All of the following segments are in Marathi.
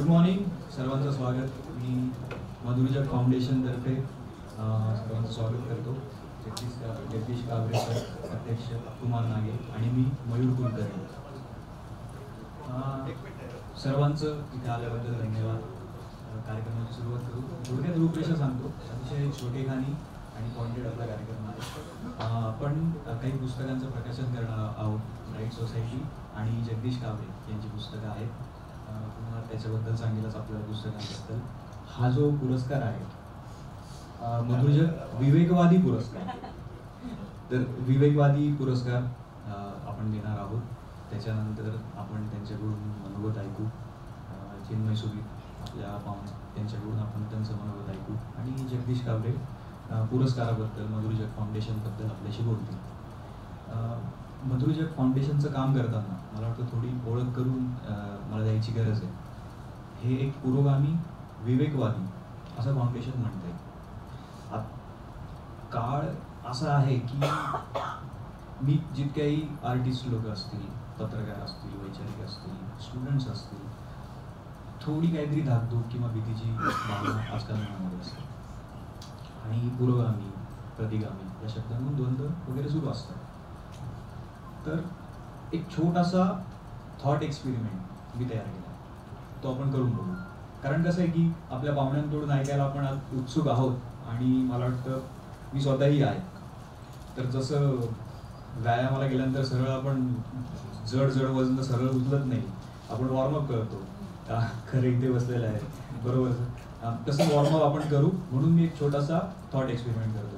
गुड मॉर्निंग, सर्वांचं स्वागत. मी मधुरजग फाउंडेशनतर्फे सर्वांचं स्वागत करतो. जगदीश काबरे सर, अध्यक्ष कुमार नागे आणि मी मयूर कुलकर्णी. सर्वांचं इथे आल्याबद्दल धन्यवाद. कार्यक्रमाची सुरुवात करू. थोडक्यात रूपरेषा सांगतो. अतिशय छोटेखानी आणि पॉइंटेड आपला कार्यक्रम आहे. आपण काही पुस्तकांचं प्रकाशन करणार आहोत. राईट सोसायटी आणि जगदीश काबरे यांची पुस्तकं आहेत. तुम्हाला त्याच्याबद्दल सांगेलच आपल्याला पुस्तकांबद्दल. हा जो पुरस्कार आहे मधुरजग विवेकवादी पुरस्कार, तर विवेकवादी पुरस्कार आपण देणार आहोत. त्याच्यानंतर आपण त्यांच्याकडून मनोगत ऐकू. चिन्मय सुबीर आपल्या पाहुणे, त्यांच्याकडून आपण त्यांचं मनोगत ऐकू आणि जगदीश काबरे पुरस्काराबद्दल, मधुरजग फाउंडेशनबद्दल आपल्याशी बोलतील. मधुरजग फाउंडेशनचं काम करताना मला वाटतं थोडी ओळख करून मला द्यायची गरज आहे. हे एक पुरोगामी विवेकवादी असं फाउंडेशन म्हणतं आहे. काळ असा आहे की मी जितक्याही आर्टिस्ट लोक असतील, पत्रकार असतील, वैचारिक असतील, स्टुडंट्स असतील, थोडी काहीतरी धाकधूक किंवा भीतीची भावना आजकाल मनामध्ये असते आणि पुरोगामी, प्रतिगामी या शब्दांतून द्वंद्व वगैरे सुरू असतात. तर एक छोटासा थॉट एक्सपेरिमेंट मी तयार केला, तो आपण करून बघू. कारण कसं आहे की आपल्या पाहुण्यांकडून ऐकायला आपण आज उत्सुक आहोत आणि मला वाटतं मी स्वतःही आहे. तर जसं व्यायामाला गेल्यानंतर सरळ आपण जड वजन सरळ उचलत नाही, आपण वॉर्मअप करतो. खरं इथे बसलेलं आहे, बरोबर. तसं वॉर्मअप आपण करू. म्हणून मी एक छोटासा थॉट एक्सपेरिमेंट करतो.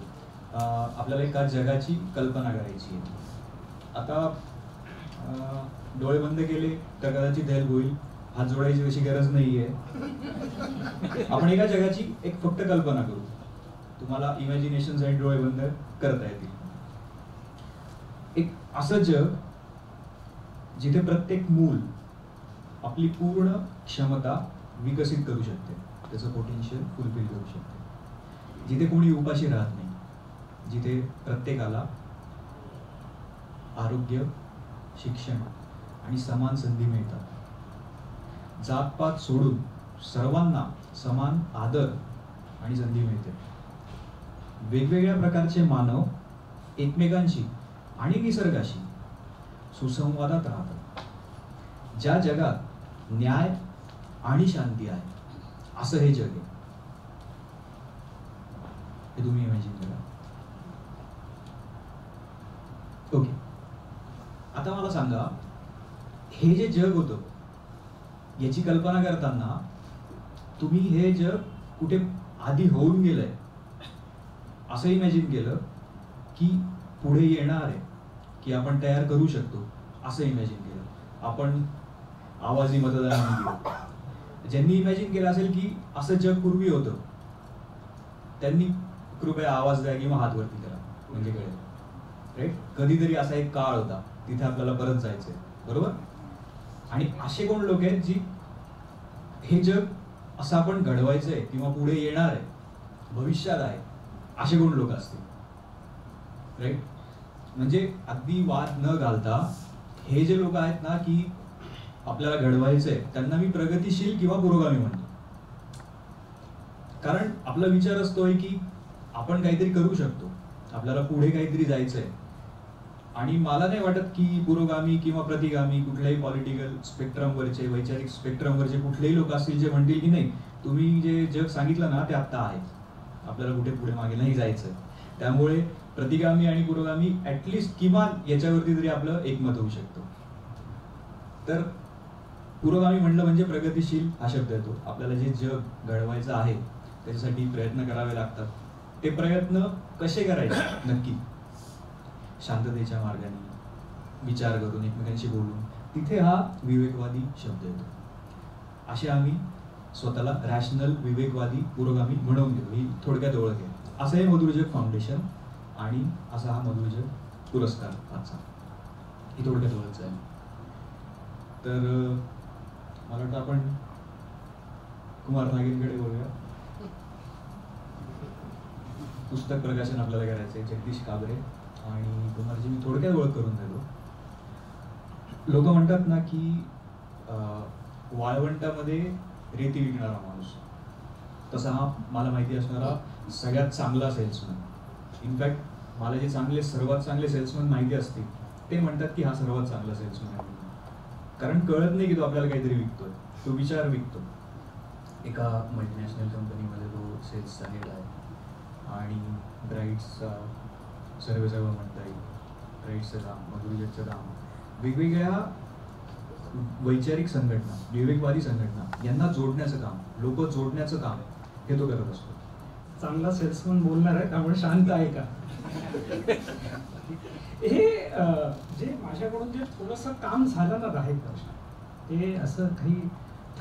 आपल्याला एका जगाची कल्पना करायची आहे. आता डोळे बंद केले तर कदाचित हेल्प होईल. हात जोडायची अशी गरज नाहीये. आपण एका जगाची एक फक्त कल्पना करू. तुम्हाला इमॅजिनेशन आणि डोळे बंद करता येतील. एक असं जग जिथे प्रत्येक मूल आपली पूर्ण क्षमता विकसित करू शकते, त्याचं पोटेन्शियल फुलफिल करू शकते. जिथे कोणी उपाशी राहत नाही, जिथे प्रत्येकाला आरोग्य, शिक्षण आणि समान संधी मिळतात. जातपात सोडून सर्वांना समान आदर आणि संधी मिळते. वेगवेगळ्या प्रकारचे मानव एकमेकांशी आणि निसर्गाशी सुसंवादात राहतात. ज्या जगात न्याय आणि शांती आहे, असं हे जग आहे. हे तुम्ही इमॅजिन करा. ओके, आता मला सांगा, हे जे जग होतं याची कल्पना करताना तुम्ही हे जग कुठे आधी होऊन गेलंय असं इमॅजिन केलं की पुढे येणार आहे, की आपण तयार करू शकतो असं इमॅजिन केलं. आपण आवाजी मतदान केलं. ज्यांनी इमॅजिन केलं असेल की असं जग पूर्वी होतं, त्यांनी कृपया आवाज द्या किंवा हात वरती करा, म्हणजे कळेल. राईट, कधीतरी असा एक काळ होता, तिथे आपल्याला परत जायचंय, बरोबर. आणि असे कोण लोक आहेत जी हे जग असं आपण घडवायचंय किंवा पुढे येणार आहे, भविष्यात आहे, असे कोण लोक असतील. राईट, म्हणजे अगदी वाद न घालता हे जे लोक आहेत ना की आपल्याला घडवायचंय, त्यांना मी प्रगतिशील किंवा पुरोगामी म्हणतो. कारण आपला विचार असतोय की आपण काहीतरी करू शकतो, आपल्याला पुढे काहीतरी जायचंय. आणि मला नाही वाटत की पुरोगामी किंवा प्रतिगामी कुठल्याही पॉलिटिकल स्पेक्ट्रमवरचे, वैचारिक स्पेक्ट्रमवरचे कुठलेही लोक असतील जे म्हणतील की नाही, तुम्ही जे जग सांगितलं ना ते आत्ता आहे, आपल्याला कुठे पुढे मागे नाही जायचं. त्यामुळे प्रतिगामी आणि पुरोगामी ऍटलिस्ट किमान याच्यावरती तरी आपलं एकमत होऊ शकतं. तर पुरोगामी म्हणलं म्हणजे प्रगतिशील हा शब्द येतो. आपल्याला जे जग घडवायचं आहे त्याच्यासाठी प्रयत्न करावे लागतात. ते प्रयत्न कसे करायचे नक्की? शांततेच्या मार्गाने, विचार करून, एकमेकांशी बोलून. तिथे हा विवेकवादी शब्द येतो. असे आम्ही स्वतःला रॅशनल, विवेकवादी, पुरोगामी म्हणून घेतो. ही थोडक्यात ओळख आहे. असं हे मधुरजग फाउंडेशन आणि असा हा मधुरजग पुरस्कार आजचा. ही थोडक्यात ओळख आहे. तर मला वाटतं आपण कुमार नागेंकडे बोलूया. पुस्तक प्रकाशन आपल्याला करायचं आहे, जगदीश काबरे आणि कुमारजी. मी थोडक्यात ओळख करून देतो. लोक म्हणतात ना की वाळवंटामध्ये रेती विकणारा माणूस, तसा हा मला माहिती असणारा सगळ्यात चांगला सेल्समॅन. इनफॅक्ट मला जे सर्वात चांगले सेल्समॅन माहिती असतील ते म्हणतात की हा सर्वात चांगला सेल्समॅन आहे, कारण कळत नाही की तो आपल्याला काहीतरी विकतोय, तो विचार विकतो. एका मल्टीनॅशनल कंपनीमध्ये तो सेल्सचा हेड आहे आणि ब्राईड्सचा सर्व म्हणता येईल, ब्राईड्सचं काम, मधुरगतचं काम, वेगवेगळ्या वैचारिक संघटना, विवेकवादी संघटना यांना जोडण्याचं काम, लोक जोडण्याचं काम हे तो करत असतो. चांगला सेल्समन बोलणार आहे त्यामुळे शांत आहे का. हे जे माझ्याकडून जे थोडंसं काम झालं ना 10 वर्ष, ते असं काही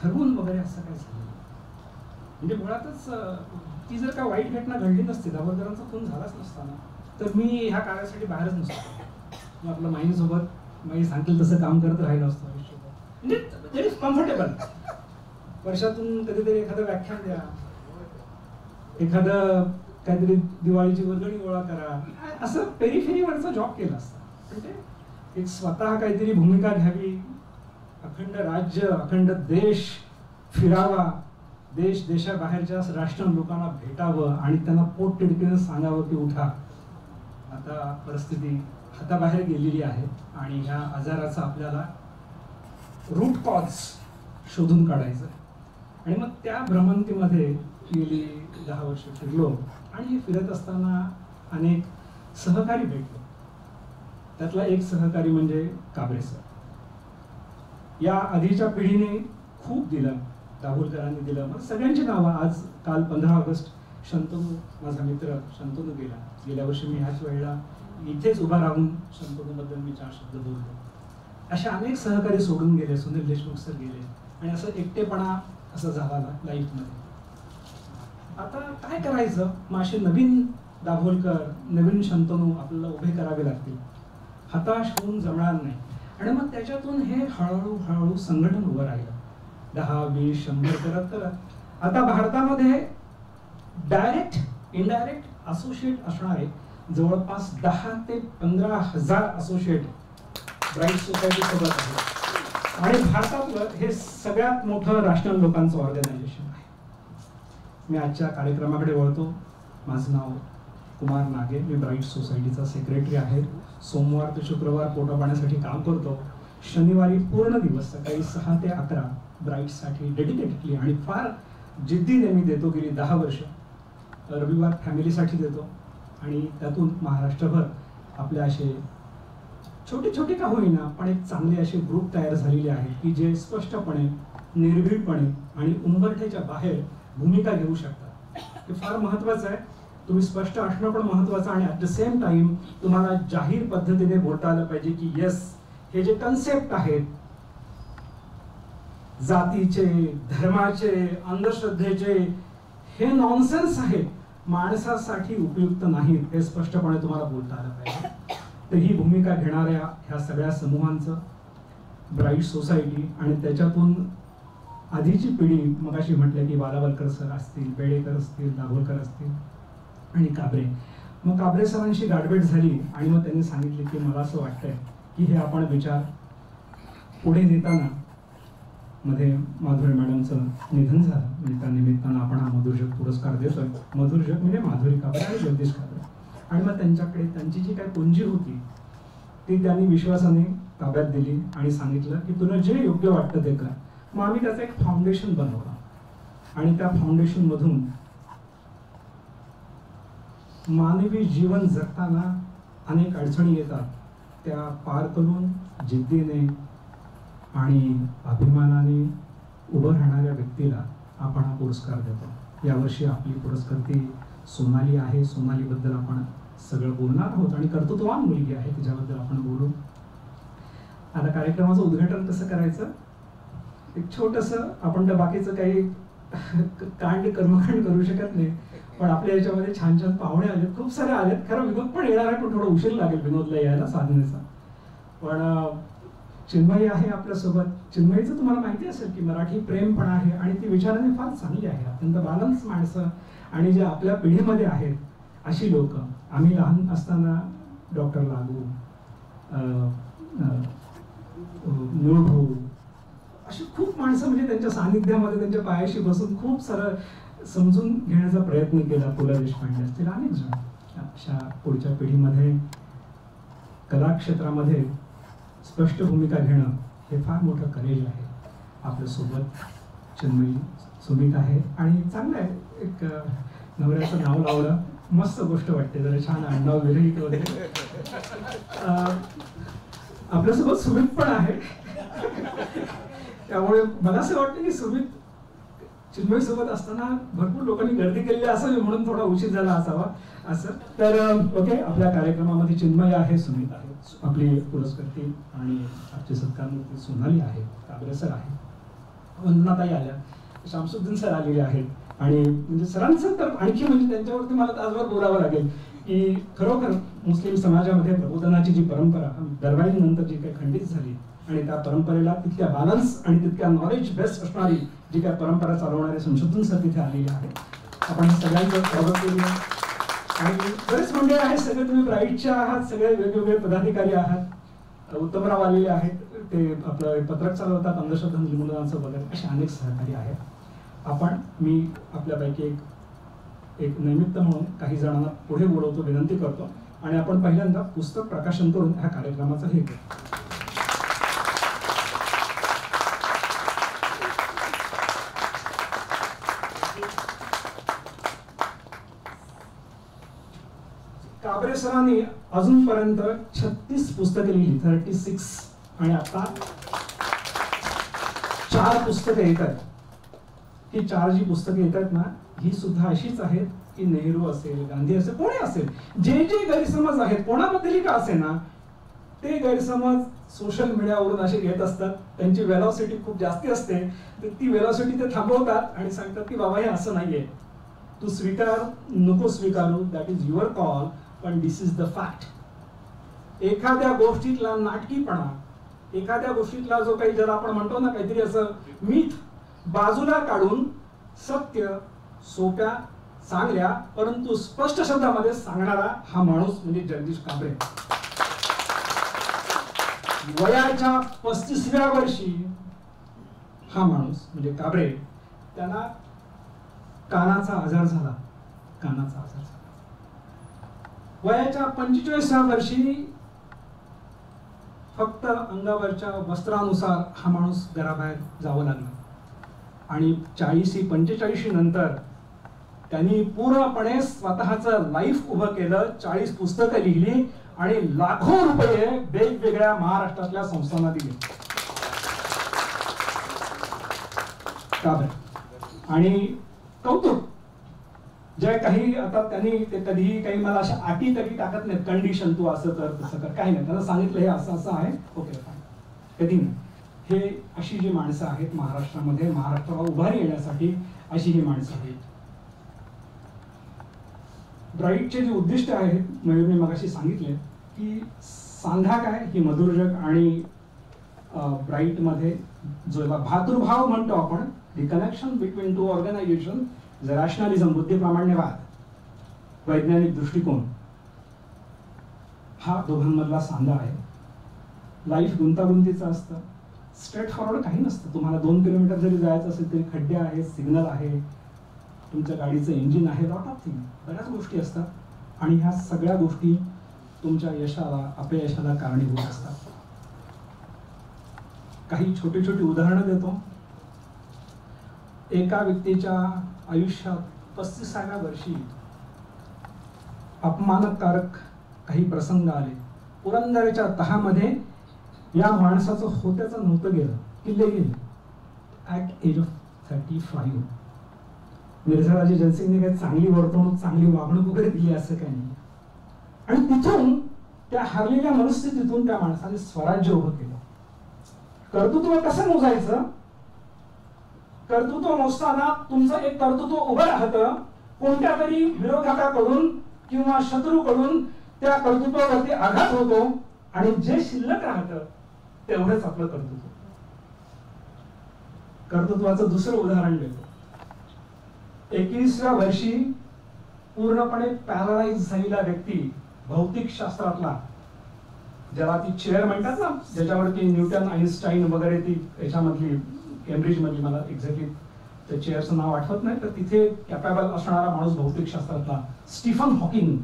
ठरवून वगैरे असं काही झालं नाही. म्हणजे मुळातच ती जर का वाईट घटना घडली नसती, दाभोळकरांचा खून झालाच नसता ना, तर मी ह्या कार्यासाठी बाहेरच नसतो. मी आपलं माईंसोबत माई सांगेल तसं काम करत राहिलो असतो आयुष्यभर. म्हणजे कम्फर्टेबल. वर्षातून कधीतरी एखादं व्याख्यान द्या, एखादं काहीतरी दिवाळीची वर्गणी गोळा करा, असं पेरिफेरीवरचा जॉब केला असता. म्हणजे एक स्वतः काहीतरी भूमिका घ्यावी, अखंड राज्य, अखंड देश फिरावा, देशाबाहेरच्या राष्ट्र लोकांना भेटावं आणि त्यांना पोट तिडकीनं सांगावं की उठा, आता परिस्थिती हाताबाहेर गेलेली आहे आणि ह्या आजाराचा आपल्याला रूट कॉज शोधून काढायचं. आणि मग त्या भ्रमंतीमध्ये गेली 10 वर्ष फिरलो आणि फिरत असताना अनेक सहकारी भेटलो. त्यातला एक सहकारी म्हणजे काबरे सर. या आधीच्या पिढीने खूप दिलं, दाभोळकरांनी दिलं. मग सगळ्यांची नावं आज, काल 15 ऑगस्ट शंतनू, माझा मित्र शंतनू गेल्या वर्षी मी ह्याच वेळेला इथेच उभा राहून शंतनूबद्दल मी 4 शब्द बोलतो. अशा अनेक सहकारी सोडून गेले, सुनील देशमुख सर गेले आणि असं एकटेपणा असं झाला लाईफमध्ये. आता काय करायचं, मग असे नवीन दाभोळकर, नवीन शंतनू आपल्याला उभे करावे लागतील. हताश होऊन जमणार नाही. आणि मग त्याच्यातून हे हळूहळू संघटन उभं राहिलं. 10, 20, 100 करत आता भारतामध्ये डायरेक्ट इनडायरेक्ट असोसिएट असणारे जवळपास 10 ते 15,000 असोसिएट ब्राईट सोसायटी सोबत आहेत. आणि भारतातलं हे सगळ्यात मोठं राष्ट्रीय लोकांचं ऑर्गनायझेशन आहे. मी आजच्या कार्यक्रमाकडे वळतो. माझं नाव कुमार नागे, मी ब्राईट सोसायटीचा सेक्रेटरी आहे. सोमवार ते शुक्रवार पोटापाण्यासाठी काम करतो. शनिवारी पूर्ण दिवस सकाळी 6 ते 11 ब्राईटसाठी डेडिकेटेडली आणि फार जिद्दीने मी देतो गेली 10 वर्ष. रविवार फॅमिलीसाठी देतो आणि त्यातून महाराष्ट्रभर आपले असे छोटे का होईना पण एक चांगले असे ग्रुप तयार झालेले आहेत की जे स्पष्टपणे, निर्भीडपणे आणि उंबरठ्याच्या बाहेर भूमिका घेऊ शकतात. हे फार महत्त्वाचं आहे. तुम्ही स्पष्ट असणं पण महत्त्वाचं आणि ॲट द सेम टाइम तुम्हाला जाहीर पद्धतीने बोलता आलं पाहिजे की येस, हे जे कन्सेप्ट आहेत जातीचे, धर्माचे, अंधश्रद्धेचे, हे नॉनसेन्स आहेत, माणसासाठी उपयुक्त नाहीत, हे स्पष्टपणे तुम्हाला बोलता आलं पाहिजे. तर ही भूमिका घेणाऱ्या ह्या सगळ्या समूहांचं ब्राईट सोसायटी आणि त्याच्यातून आधीची पिढी, मगाशी म्हटलं की वालावलकर सर असतील, बेडेकर असतील, दाभोळकर असतील आणि काबरे. मग काबरे सरांशी गाठभेट झाली आणि मग त्यांनी सांगितले की मला असं वाटतंय की हे आपण विचार पुढे नेताना, मध्ये माधुरी मॅडमचं निधन झालं म्हणजे त्या निमित्तानं आपण हा मधुरजग पुरस्कार देतोय. मधुरजग म्हणजे माधुरी काबरे आणि जगदीश काबरे. आणि मग त्यांच्याकडे त्यांची जी काही पुंजी होती ती त्यांनी विश्वासाने ताब्यात दिली आणि सांगितलं की तुला जे योग्य वाटतं ते कर. मग आम्ही त्याचं एक फाउंडेशन बनवलं आणि त्या फाउंडेशनमधून मानवी जीवन जगताना अनेक अडचणी येतात, त्या पार करून जिद्दीने आणि अभिमानाने उभं राहणाऱ्या व्यक्तीला आपण हा पुरस्कार देतो. यावर्षी आपली पुरस्कर्ती सोनाली आहे. सोनालीबद्दल आपण सगळं बोलणार आहोत आणि कर्तृत्ववान मुलगी आहे, तिच्याबद्दल आपण बोलू. आता कार्यक्रमाचं उद्घाटन कसं करायचं, एक छोटंसं, आपण तर बाकीचं काही कर्मकांड करू शकत नाही, पण आपल्या याच्यामध्ये छान छान पाहुणे आलेत, खूप सारे आलेत. खरं विनोद पण येणार आहे, पण थोडा उशीर लागेल विनोदला यायला, साधनेचा. पण चिन्मयी आहे आपल्यासोबत. चिन्मयीचं तुम्हाला माहिती असेल की मराठी प्रेम पण आहे आणि ती विचाराने फार चांगली आहे, अत्यंत बॅलन्स माणसं आणि जे आपल्या पिढीमध्ये आहेत अशी लोक. आम्ही लहान असताना डॉक्टर लागू, निळभाऊ, अशी खूप माणसं म्हणजे त्यांच्या सानिध्यामध्ये त्यांच्या पायाशी बसून खूप सारं समजून घेण्याचा प्रयत्न केला. पु ल देशपांडे असतील, अनेक जण. अशा पुढच्या पिढीमध्ये कला क्षेत्रामध्ये स्पष्ट भूमिका घेणं हे फार मोठं करेज आहे. आपल्यासोबत चिन्मयी सुमित आहे आणि चांगलं आहे. एक नवऱ्याचं नाव लावलं, मस्त गोष्ट वाटते. जरा छान आडनाव विरहित वगैरे. आपल्यासोबत सुमित पण आहे. त्यामुळे मला असं वाटतं की सुमित चिन्मयी सोबत असताना भरपूर लोकांनी गर्दी केलेली असावी, म्हणून थोडा उशीर झाला असावा असं. तर ओके, आपल्या कार्यक्रमामध्ये चिन्मयी आहे, सुमित आहे, आपली पुरस्कर्ती आणि आजचे सत्कारमूर्ती सोनाली आहे, काबरे सर आहे, वंदनाताई आल्या, शामसुद्दीन सर आलेले आहेत आणि म्हणजे सरांचं तर आणखी म्हणजे त्यांच्यावरती मला तासभर बोलावं लागेल की खरोखर मुस्लिम समाजामध्ये प्रबोधनाची जी परंपरा दरबारीनंतर जी काही खंडित झाली आणि त्या परंपरेला तितक्या बॅलन्स आणि तितक्या नॉलेज बेस्ट असणारी जी काही परंपरा चालवणारे संशोधन सर तिथे आलेले आहेत. आपण सगळ्यांचं स्वागत केलं आणि बरेच मंडळ आहेत. सगळे तुम्ही ब्राईटच्या आहात, सगळे वेगवेगळे पदाधिकारी आहात. उत्तमराव आलेले आहेत, ते आपलं पत्रक चालवतात, अंधश्रद्धा निर्मूलनाचं वगैरे, असे अनेक सहकारी आहेत. मी आपल्यापैकी एक नैमित्त म्हणून काही जणांना पुढे बोलवतो, विनंती करतो आणि आपण पहिल्यांदा पुस्तक प्रकाशन करून ह्या कार्यक्रमाचा हे करतो. काबरे सरांनी अजूनपर्यंत 36 पुस्तके लिहिली, 36, आणि आता 4 पुस्तके येत आहेत. ही 4 जी पुस्तके येत आहेत ना, ही सुद्धा अशीच आहेत की नेहरू असेल, गांधी असेल, कोणी असेल, जे जे गैरसमज आहेत कोणाबद्दलही का असे ना, ते गैरसमज सोशल मीडियावरून असे घेत असतात. त्यांची वेलॉसिटी खूप जास्ती असते, तर ती वेलॉसिटी ते थांबवतात आणि सांगतात की बाबा हे असं नाहीये, तू स्वीकार नको स्वीकारू, दॅट इज युअर कॉल, पण दिस इज द फॅक्ट. एखाद्या गोष्टीतला नाटकीपणा, एखाद्या गोष्टीतला जो काही, जर आपण म्हणतो ना काहीतरी असं मिथ, बाजूला काढून सत्य सोप्या, चांगल्या परंतु स्पष्ट शब्दामध्ये सांगणारा हा माणूस म्हणजे जगदीश काबरे. वयाच्या 35व्या वर्षी हा माणूस म्हणजे काबरे, त्यांना कानाचा आजार झाला. वयाच्या 45व्या वर्षी फक्त अंगावरच्या वस्त्रानुसार हा माणूस घराबाहेर जावं लागला आणि 40-45 नंतर त्यांनी पूर्णपणे स्वतःचं लाईफ उभं केलं. 40 पुस्तकं लिहिली आणि लाखो रुपये वेगवेगळ्या महाराष्ट्रातल्या संस्थांना दिले. आणि कौतुक, जे काही आता त्यांनी ते कधीही काही मला अशा अटी तटी टाकत नाहीत, कंडिशन तू असं कर तसं कर, काही नाही. त्यांना सांगितलं हे असं असं आहे, ओके फाईन, कधी नाही. हे अशी जी माणसं आहेत महाराष्ट्रामध्ये, महाराष्ट्राला उभारी येण्यासाठी अशी ही माणसं आहेत. ब्राईटचे जे उद्दिष्ट आहेत, मयूरने मगाशी सांगितले की सांधा काय ही मधुरजग आणि ब्राईटमध्ये जो भातृभाव म्हणतो आपण, द कनेक्शन बिटवीन 2 ऑर्गनायझेशन, रॅशनलिझम, बुद्धिप्रामाण्यवाद, वैज्ञानिक दृष्टिकोन, हा दोघांमधला सांधा आहे. लाईफ गुंतागुंतीचं असतं, स्ट्रेट फॉरवर्ड काही नसतं. तुम्हाला 2 किलोमीटर जरी जायचं असेल तरी खड्डे आहेत, सिग्नल आहे, तुमच्या गाडीचं इंजिन आहे, लॉट ऑफ थिंग, बऱ्याच गोष्टी असतात आणि ह्या सगळ्या गोष्टी तुमच्या यशाला अपयशाला कारणीभूत असतात. काही छोटी छोटी उदाहरणं देतो. एका व्यक्तीच्या आयुष्यात 35व्या वर्षी अपमानकारक काही प्रसंग आले. पुरंदरच्या तहामध्ये या माणसाचं होत्याचं नव्हतं गेलं, किल्ले गेले ॲट एज ऑफ 35. मिर्झाराजे जयसिंगने काही चांगली वर्तवणूक, चांगली वागणूक वगैरे दिली असं काही नाही. आणि तिथून त्या हरलेल्या मनस्थितीतून त्या माणसाने स्वराज्य उभं केलं. कर्तृत्व कसं मोजायचं? कर्तृत्व मोजताना तुमचं एक कर्तृत्व उभं राहतं, कोणत्या तरी विरोधकाकडून किंवा शत्रूकडून त्या कर्तृत्वावरती आघात होतो आणि जे शिल्लक राहतं तेवढंच आपलं कर्तृत्व. कर्तृत्वाचं दुसरं उदाहरण देतो. 21व्या वर्षी पूर्णपणे पॅरालाइज झालेला व्यक्ती, भौतिक शास्त्रातला, ज्याला ती चेअर म्हणतात ना, ज्याच्यावरती न्यूटन, आईन्स्टाईन वगैरे ती याच्यामधली केम्ब्रिजमधली, मला एक्झॅक्टली त्या चेअरचं नाव आठवत नाही, तर तिथे कॅपेबल असणारा माणूस भौतिकशास्त्रातला स्टीफन हॉकिंग.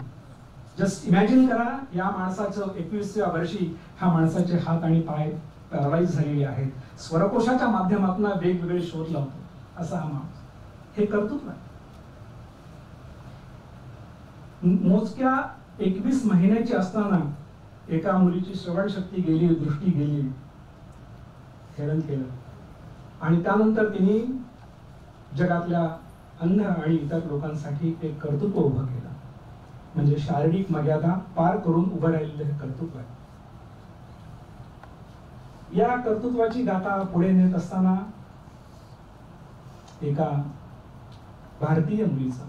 जस्ट इमॅजिन करा, या माणसाचं 21व्या वर्षी ह्या माणसाचे हात आणि पाय पॅरालाइज झालेले आहेत, स्वरकोशाच्या माध्यमातून वेगवेगळे शोध लावतो असा हा माणूस. हे कर्तृत्व आहे. मोजक्या 21 महिन्याची असताना एका मुलीची श्रवणशक्ती गेली, दृष्टी गेली, हेरण केलं, आणि त्यानंतर तिने जगातल्या अंध आणि इतर लोकांसाठी एक कर्तृत्व उभं केलं. म्हणजे शारीरिक मर्यादा पार करून उभं राहिलेलं हे कर्तृत्व आहे. या कर्तृत्वाची गाथा पुढे नेत असताना एका भारतीय मुलीचा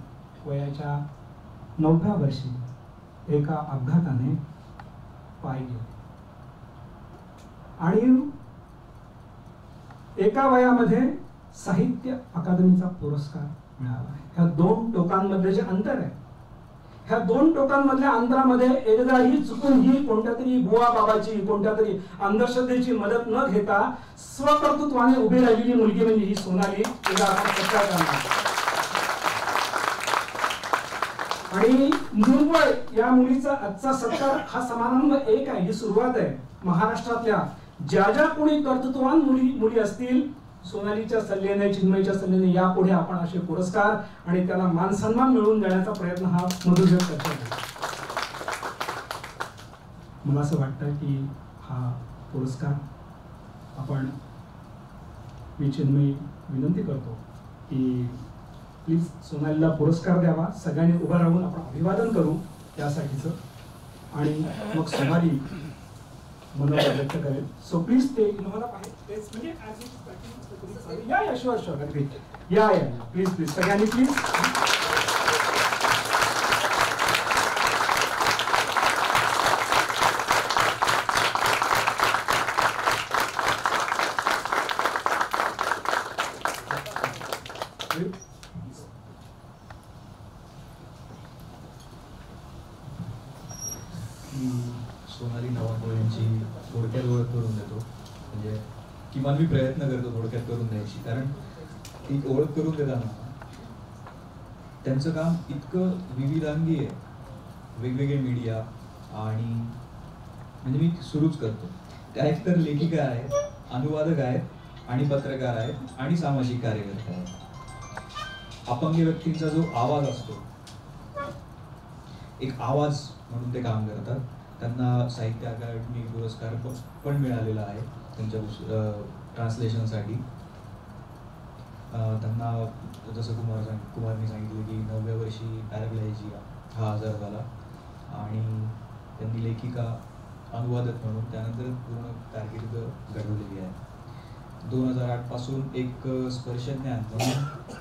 वयाच्या 9व्या वर्षी एका अपघाताने पाय गेले, आणि एका वयामध्ये साहित्य अकादमीचा पुरस्कार मिळाला आहे. ह्या दोन टोकांमध्ये जे अंतर आहे, ह्या दोन टोकांमधल्या अंतरामध्ये एकदाही चुकूनही कोणत्या तरी बुवा बाबाची, कोणत्या तरी अंधश्रद्धेची मदत न घेता स्वकर्तृत्वाने उभी राहिलेली मुलगी म्हणजे ही सोनाली. तिला आपण सत्कार करणार. आणि मुंबई या मुलीचा आजचा सत्कार हा समारंभ एक आहे, ही सुरुवात आहे. महाराष्ट्रातल्या ज्या ज्या कोणी कर्तृत्ववान मुली असतील, सोनालीच्या सल्ल्याने, चिन्मयीच्या सल्ल्याने यापुढे आपण असे पुरस्कार आणि त्याला मान सन्मान मिळवून देण्याचा प्रयत्न हा मधुर करतो. मला असं वाटतं की हा पुरस्कार आपण, मी चिन्मयी विनंती करतो की प्लीज सोनालीला पुरस्कार द्यावा. सगळ्यांनी उभं राहून आपण अभिवादन करू त्यासाठीचं, आणि मग सोनाली मनोभाव व्यक्त करेल. सो प्लीज ते मला पाहिजे म्हणजे या शुअर शुअर या प्लीज सगळ्यांनी प्लीज. सोनाली नवापुळे यांची थोडक्यात ओळख करून देतो. म्हणजे किमान मी प्रयत्न करतो थोडक्यात करून द्यायची, कारण ती ओळख करून देताना त्यांचं काम इतकं विविधांगी आहे. वेगवेगळे मीडिया, आणि म्हणजे मी सुरूच करतो, त्या एकतर लेखिका आहेत, अनुवादक आहेत, आणि पत्रकार आहेत, आणि सामाजिक कार्यकर्ते आहेत. अपंग व्यक्तींचा जो आवाज असतो, एक आवाज म्हणून ते काम करतात. त्यांना साहित्य अकादमी पुरस्कार पण मिळालेला आहे त्यांच्या ट्रान्सलेशनसाठी. त्यांना जसं कुमारनी सांगितलं की 9व्या वर्षी पॅराप्लेजिया हा आजार झाला, आणि त्यांनी लेखिका, अनुवादक म्हणून त्यानंतर पूर्ण कारकीर्द घडवलेली आहे. 2008 पासून एक स्पर्शज्ञान म्हणून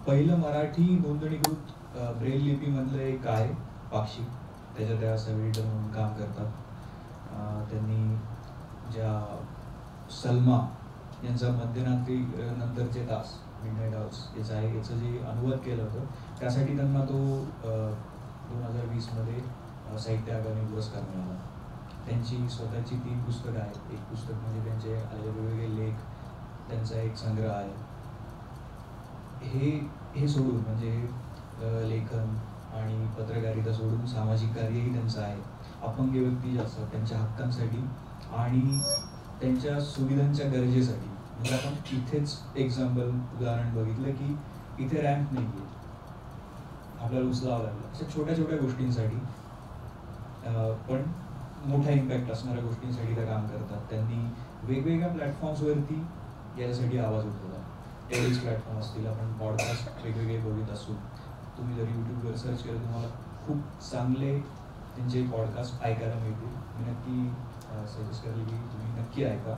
पहिलं मराठी नोंदणीकृत ब्रेल लिपीमधलं एक आहे पाक्षी, त्याच्या त्या सब एडिटर म्हणून काम करतात. त्यांनी ज्या सलमा यांचा मध्यरात्री नंतरचे तास, मिडनाईट हाऊस याचं आहे, याचं जे अनुवाद केलं होतं त्यासाठी त्यांना तो 2020 मध्ये साहित्य अकादमी पुरस्कार मिळाला. त्यांची स्वतःची 3 पुस्तकं आहेत. एक पुस्तक म्हणजे त्यांचे आलेले वेगवेगळे लेख, त्यांचा एक संग्रह आहे. हे सोडून म्हणजे लेखन आणि पत्रकारिता सोडून सामाजिक कार्यही त्यांचं आहे. अपंग व्यक्ती जे असतात त्यांच्या हक्कांसाठी आणि त्यांच्या सुविधांच्या गरजेसाठी. म्हणजे आपण इथेच उदाहरण बघितलं की इथे रॅम्प नाही आहे, आपल्याला उचलावं लागलं. अशा छोट्या छोट्या गोष्टींसाठी पण मोठा इम्पॅक्ट असणाऱ्या गोष्टींसाठी ते काम करतात. त्यांनी वेगवेगळ्या प्लॅटफॉर्म्सवरती याच्यासाठी आवाज उठवला. टेलिस प्लॅटफॉर्म असतील, आपण पॉडकास्ट वेगवेगळे बघत असू. तुम्ही जर यूट्यूबवर सर्च केलं तुम्हाला खूप चांगले त्यांचे पॉडकास्ट ऐकायला मिळतील. मी नक्की सजेस्ट करेल की तुम्ही नक्की ऐका.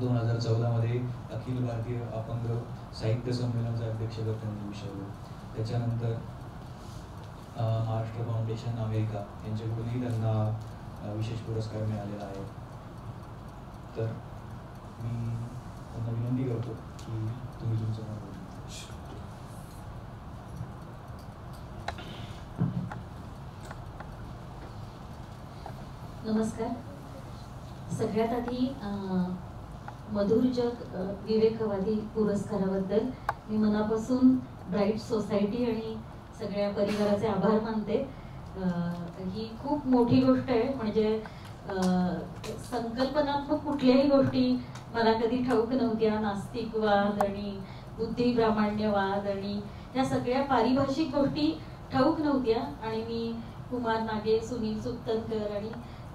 2014 मध्ये अखिल भारतीय अपंग साहित्य संमेलनाचं अध्यक्षपद त्यांनी विषयलं. त्याच्यानंतर महाराष्ट्र फाउंडेशन अमेरिका यांच्याकडूनही त्यांना विशेष पुरस्कार मिळालेला आहे. तर मी त्यांना विनंती करतो की तुम्ही तुमचं नाव बोला. नमस्कार. सगळ्यात आधी मधुर जग विवेकवादी पुरस्काराबद्दल मी मनापासून ब्राईट सोसायटी आणि सगळ्या परिवाराचे आभार मानते. ही खूप मोठी गोष्ट आहे. म्हणजे संकल्पनात्मक कुठल्याही गोष्टी मला कधी ठाऊक नव्हत्या. नास्तिकवाद आणि बुद्धिप्रामाण्यवाद आणि या सगळ्या पारिभाषिक गोष्टी ठाऊक नव्हत्या. आणि मी कुमार नागे, सुनील सुत्तनकर आणि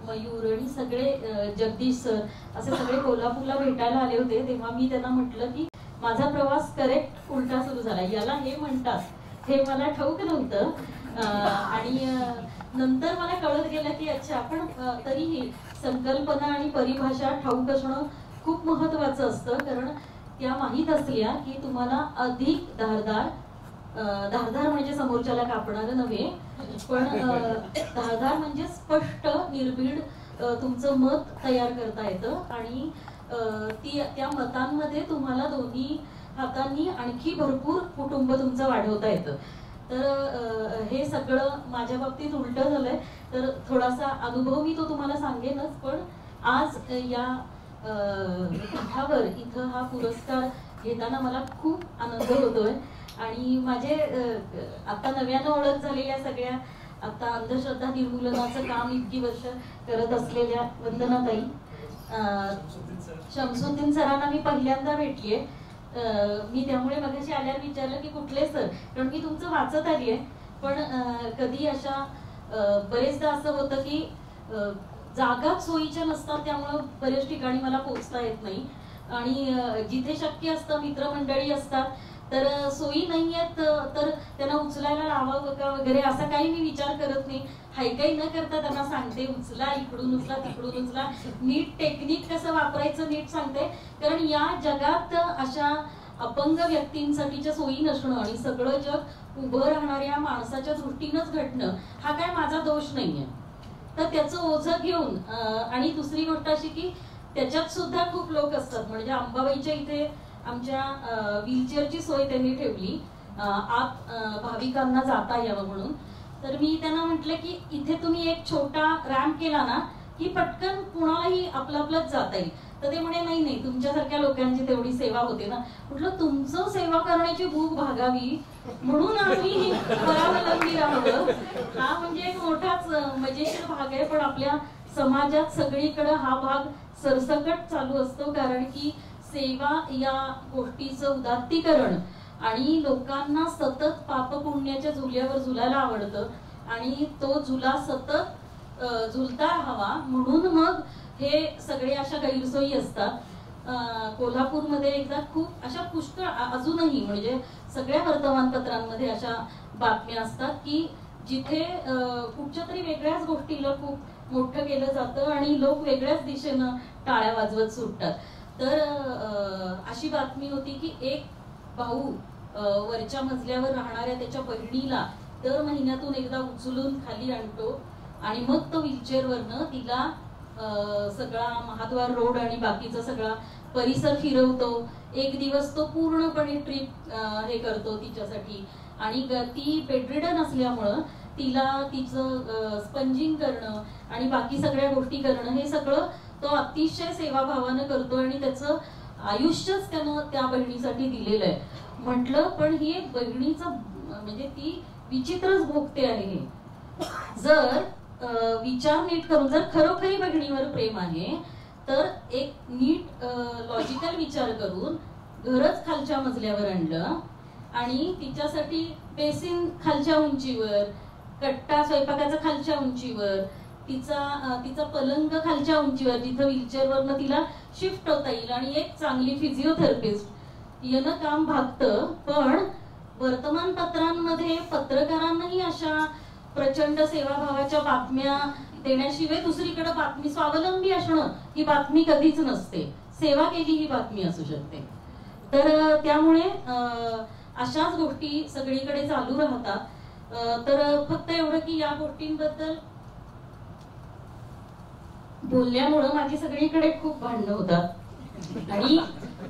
मयूर आणि सगळे जगदीश सर असे सगळे कोल्हापूरला भेटायला आले होते. तेव्हा मी त्यांना म्हटलं की माझा प्रवास करेक्ट उलटा सुरू झाला. याला हे म्हणतात हे मला ठाऊक नव्हतं. आणि नंतर मला कळत गेलं की अच्छा, पण तरीही संकल्पना आणि परिभाषा ठाऊक असणं खूप महत्वाचं असतं. कारण त्या माहीत असल्या की तुम्हाला अधिक धारदार म्हणजे समोरच्याला कापणारं नव्हे, पण धारदार म्हणजे स्पष्ट निर्भीड तुमचं मत तयार करता येतं. आणि त्या मतांमध्ये तुम्हाला दोन्ही हातांनी आणखी भरपूर कुटुंब तुमचं वाढवता येतं. तर हे सगळं माझ्या बाबतीत उलट झालंय. तर थोडासा अनुभव मी तो तुम्हाला सांगेनच, पण आज या पीठावर इथं हा पुरस्कार घेताना मला खूप आनंद होतोय. आणि माझे आता नव्यानं ओळख झालेल्या सगळ्या आता अंधश्रद्धा निर्मूलनाचं काम इतकी वर्ष करत असलेल्या वंदनाताई, शमसुद्दीन सरांना मी पहिल्यांदा भेटलीये. मी त्यामुळे मगाशी आल्यावर विचारलं की कुठले सर, कारण मी तुमचं वाचत आलीये. पण कधी अशा बरेचदा असं होतं की जागाच सोयीच्या नसतात, त्यामुळं बऱ्याच ठिकाणी मला पोहोचता येत नाही. आणि जिथे शक्य असतं मित्रमंडळी असतात तर सोयी नाही आहेत, तर त्यांना उचलायला लावावं का वगैरे असा काही मी विचार करत नाही. हायकाई न करता त्यांना सांगते उचला, इकडून उचला, तिकडून उचला, नीट टेक्निक कसं वापरायचं नीट सांगते. कारण या जगात अशा अपंग व्यक्तींसाठीच्या सोयी नसणं आणि सगळं जग उभं राहणाऱ्या माणसाच्या दृष्टीनंच घडणं हा काय माझा दोष नाहीये. तर त्याचं ओझं घेऊन आणि दुसरी गोष्ट अशी की त्याच्यात सुद्धा खूप लोक असतात. म्हणजे अंबाबाईच्या इथे आमच्या व्हीलचेअरची सोय त्यांनी ठेवली आत भाविकांना जाता यावं म्हणून. तर मी त्यांना म्हटलं की इथे तुम्ही एक छोटा रॅम्प केला ना की पटकन कुणालाही आपलंच जाता येईल. तर ते म्हणे नाही, तुमच्यासारख्या लोकांची तेवढी सेवा होते ना. म्हटलं तुमचं सेवा करण्याची भूक भागावी म्हणून आम्ही परावलंबी राहावं, हा म्हणजे एक मोठाच मजेशीर भाग आहे. पण आपल्या समाजात सगळीकडे हा भाग सरसकट चालू असतो. कारण की सेवा या गोष्टीचं उदात्तीकरण आणि लोकांना सतत पाप पुण्याच्या झुल्यावर झुलायला आवडतं आणि तो झुला सतत झुलता राहावा म्हणून मग हे सगळे अशा गैरसोयी असतात. कोल्हापूरमध्ये एकदा खूप अशा पुष्कळ अजूनही म्हणजे सगळ्या वर्तमानपत्रांमध्ये अशा बातम्या असतात की जिथे कुठच्या तरी वेगळ्याच गोष्टीला खूप मोठं केलं जातं आणि लोक वेगळ्याच दिशेनं टाळ्या वाजवत सुटतात. तर अशी बातमी होती की एक भाऊ वरच्या मजल्यावर राहणाऱ्या त्याच्या बहिणीला दर महिन्यातून एकदा उचलून खाली आणतो आणि मग तो व्हीलचेअरवरनं तिला सगळा महाद्वार रोड आणि बाकीचा सगळा परिसर फिरवतो. एक दिवस तो पूर्णपणे ट्रिप हे करतो तिच्यासाठी. आणि ती बेडरिडन असल्यामुळं तिला तिचं स्पंजिंग करणं आणि बाकी सगळ्या गोष्टी करणं हे सगळं तो अतिशय सेवाभावानं करतो आणि त्याचं आयुष्यच त्यानं त्या बहिणीसाठी दिलेलं आहे. म्हटलं पण ही एक बहिणीचं म्हणजे ती विचित्रच भोगते आहे. जर विचार नीट करून जर खरोखरी बहिणीवर प्रेम आहे तर एक नीट लॉजिकल विचार करून घरच खालच्या मजल्यावर आणलं आणि तिच्यासाठी बेसिन खालच्या उंचीवर, कट्टा स्वयंपाकाचा खालच्या उंचीवर, तिचा पलंग खालच्या उंचीवर जिथं व्हीलचेअरवरनं तिला शिफ्ट होता येईल आणि एक चांगली फिजिओथेरपिस्ट यानं काम भागतं. पण वर्तमानपत्रांमध्ये पत्रकारांनाही अशा प्रचंड सेवाभावाच्या बातम्या देण्याशिवाय दुसरीकडे बातमी स्वावलंबी असणं ही बातमी कधीच नसते. सेवा केली ही बातमी असू शकते. तर त्यामुळे अशाच गोष्टी सगळीकडे चालू राहतात. तर फक्त एवढं की या गोष्टींबद्दल बोलल्यामुळं माझी सगळीकडे खूप भांडणं होतात आणि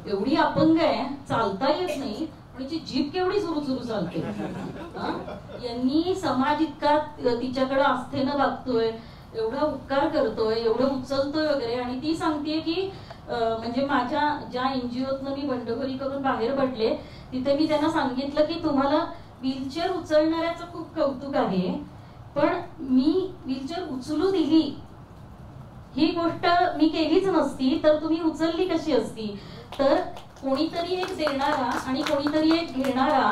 एवढी अपंग आहे, चालता येत नाही, म्हणजे जीभ केवढी सुरू चालते. यांनी समाज इतका तिच्याकडे आस्थेनं बघतोय, एवढा उपकार करतोय, एवढं उचलतोय वगैरे, आणि ती सांगतेय की म्हणजे माझ्या ज्या NGOतनं मी बंडखोरी करून बाहेर पडले तिथे मी त्यांना सांगितलं की तुम्हाला व्हीलचेअर उचलणाऱ्याचं खूप कौतुक आहे, पण मी व्हीलचेअर उचलू दिली ही गोष्ट मी केलीच नसती तर तुम्ही उचलली कशी असती. तर कोणीतरी एक देणारा आणि कोणीतरी एक घेणारा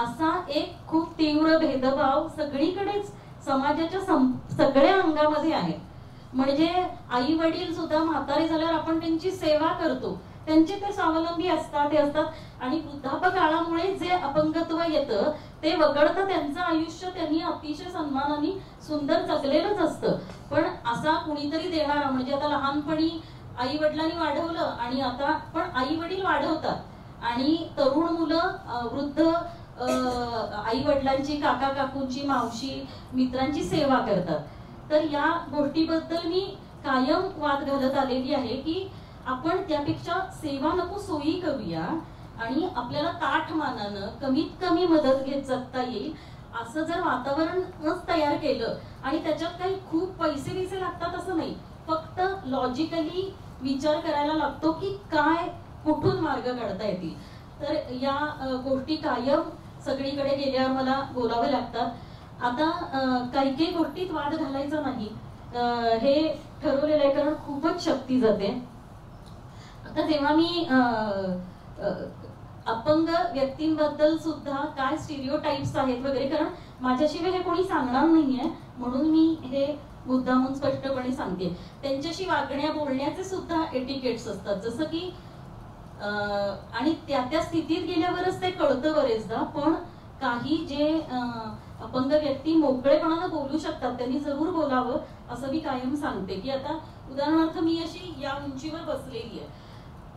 असा एक खूप तीव्र भेदभाव सगळीकडेच समाजाच्या सगळ्या अंगामध्ये आहे. म्हणजे आई वडील सुद्धा म्हातारे झाल्यावर आपण त्यांची सेवा करतो, त्यांचे ते स्वावलंबी असतात ते असतात, आणि वृद्धापकाळामुळे जे अपंगत्व येतं ते वगळता त्यांचं आयुष्य त्यांनी अतिशय सन्मानाने सुंदर जगलेलंच असतं. पण असा कुणीतरी देणारा, म्हणजे आता लहानपणी आई वडिलांनी वाढवलं आणि आता पण आई वडील वाढवतात आणि तरुण मुलं वृद्ध आई वडिलांची, काका काकूंची, मावशी मित्रांची सेवा करतात. तर या गोष्टीबद्दल मी कायम वाद घालत आलेली आहे की आपण त्यापेक्षा सेवा नको सोयी करूया आणि आपल्याला ताठ मानानं कमीत कमी मदत घेत जगता येईल असं जर वातावरणच तयार केलं, आणि त्याच्यात काही खूप पैसे लागतात असं नाही, फक्त लॉजिकली विचार करायला लागतो की काय कुठून मार्ग काढता येतील. तर या गोष्टी कायम सगळीकडे गेल्यावर मला बोलावे लागतात. आता काही गोष्टीत वाद घालायचा नाही हे ठरवलेलं आहे, कारण खूपच शक्ती जाते. आता जेव्हा मी अपंग व्यक्तींबद्दल सुद्धा काय स्टिरिओटाइप्स आहेत वगैरे, कारण माझ्याशिवाय हे कोणी सांगणार नाहीये म्हणून मी हे मुद्दामून स्पष्टपणे सांगते. त्यांच्याशी वागण्या बोलण्याचे सुद्धा एटिकेट्स असतात, जसं की आणि त्या स्थितीत गेल्यावरच ते कळतं बरेचदा. पण काही जे अपंग व्यक्ती मोकळेपणानं बोलू शकतात त्यांनी जरूर बोलावं असं मी कायम सांगते. की आता उदाहरणार्थ मी अशी या उंचीवर बसलेली आहे,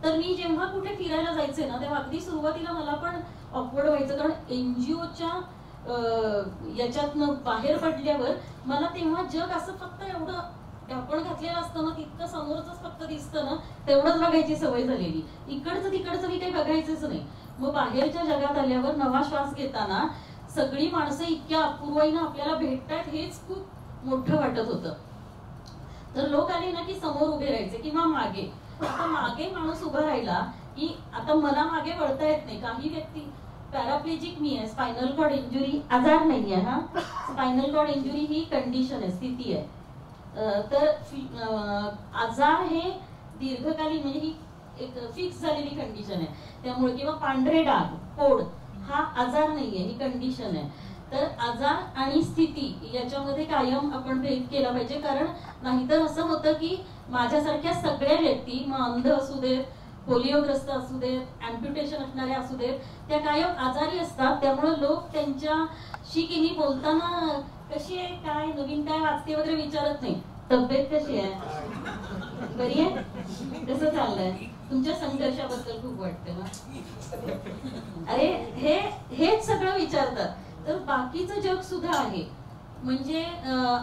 तर मी जेव्हा कुठे फिरायला जायचे ना तेव्हा अगदी सुरुवातीला मला पण ऑकवर्ड व्हायचं, कारण NGOच्या याच्यातनं बाहेर पडल्यावर मला तेव्हा जग असं फक्त एवढं ढापण घातलेलं असतं ना, तितकं समोरच फक्त दिसतं ना, तेवढंच बघायची सवय झालेली, इकडचं तिकडचं मी काही बघायचंच नाही. मग बाहेरच्या जगात आल्यावर नवा श्वास घेताना सगळी माणसं इतक्या अपूर्वाईनं आपल्याला भेटतात हेच खूप मोठं वाटत होतं. तर लोक आले ना की समोर उभे राहायचे किंवा मागे. आता मागे माणूस उभा राहिला की आता मला मागे वळता येत नाही. काही व्यक्ती पॅराप्लेजिक मी आहे, स्पायनल कॉर्ड इंजुरी आजार नाहीये हा, स्पायनल कॉर्ड इंजुरी ही कंडिशन आहे, स्थिती आहे. तर आजार हे दीर्घकालीन म्हणजे ही एक फिक्स झालेली कंडिशन आहे, त्यामुळे किंवा पांढरे डाग पोड हा आजार नाहीये, ही कंडिशन आहे. तर आजार आणि स्थिती याच्यामध्ये कायम आपण भेद केला पाहिजे, कारण नाहीतर असं होतं की माझ्यासारख्या सगळ्या व्यक्ती, मग अंध असू देत, पोलिओग्रस्त असू देत, अँप्युटेशन असणारे असू देत, त्या कायम आजारी असतात. त्यामुळे लोक त्यांच्याशी की मी बोलताना कशी आहे, काय नवीन काय वाचते वगैरे विचारत नाही, तब्येत कशी आहे, बरी आहे, कसं चाललंय, तुमच्या संघर्षाबद्दल खूप वाटतं ना, अरे हेच सगळं विचारतात. तर बाकीचं जग सुद्धा आहे, म्हणजे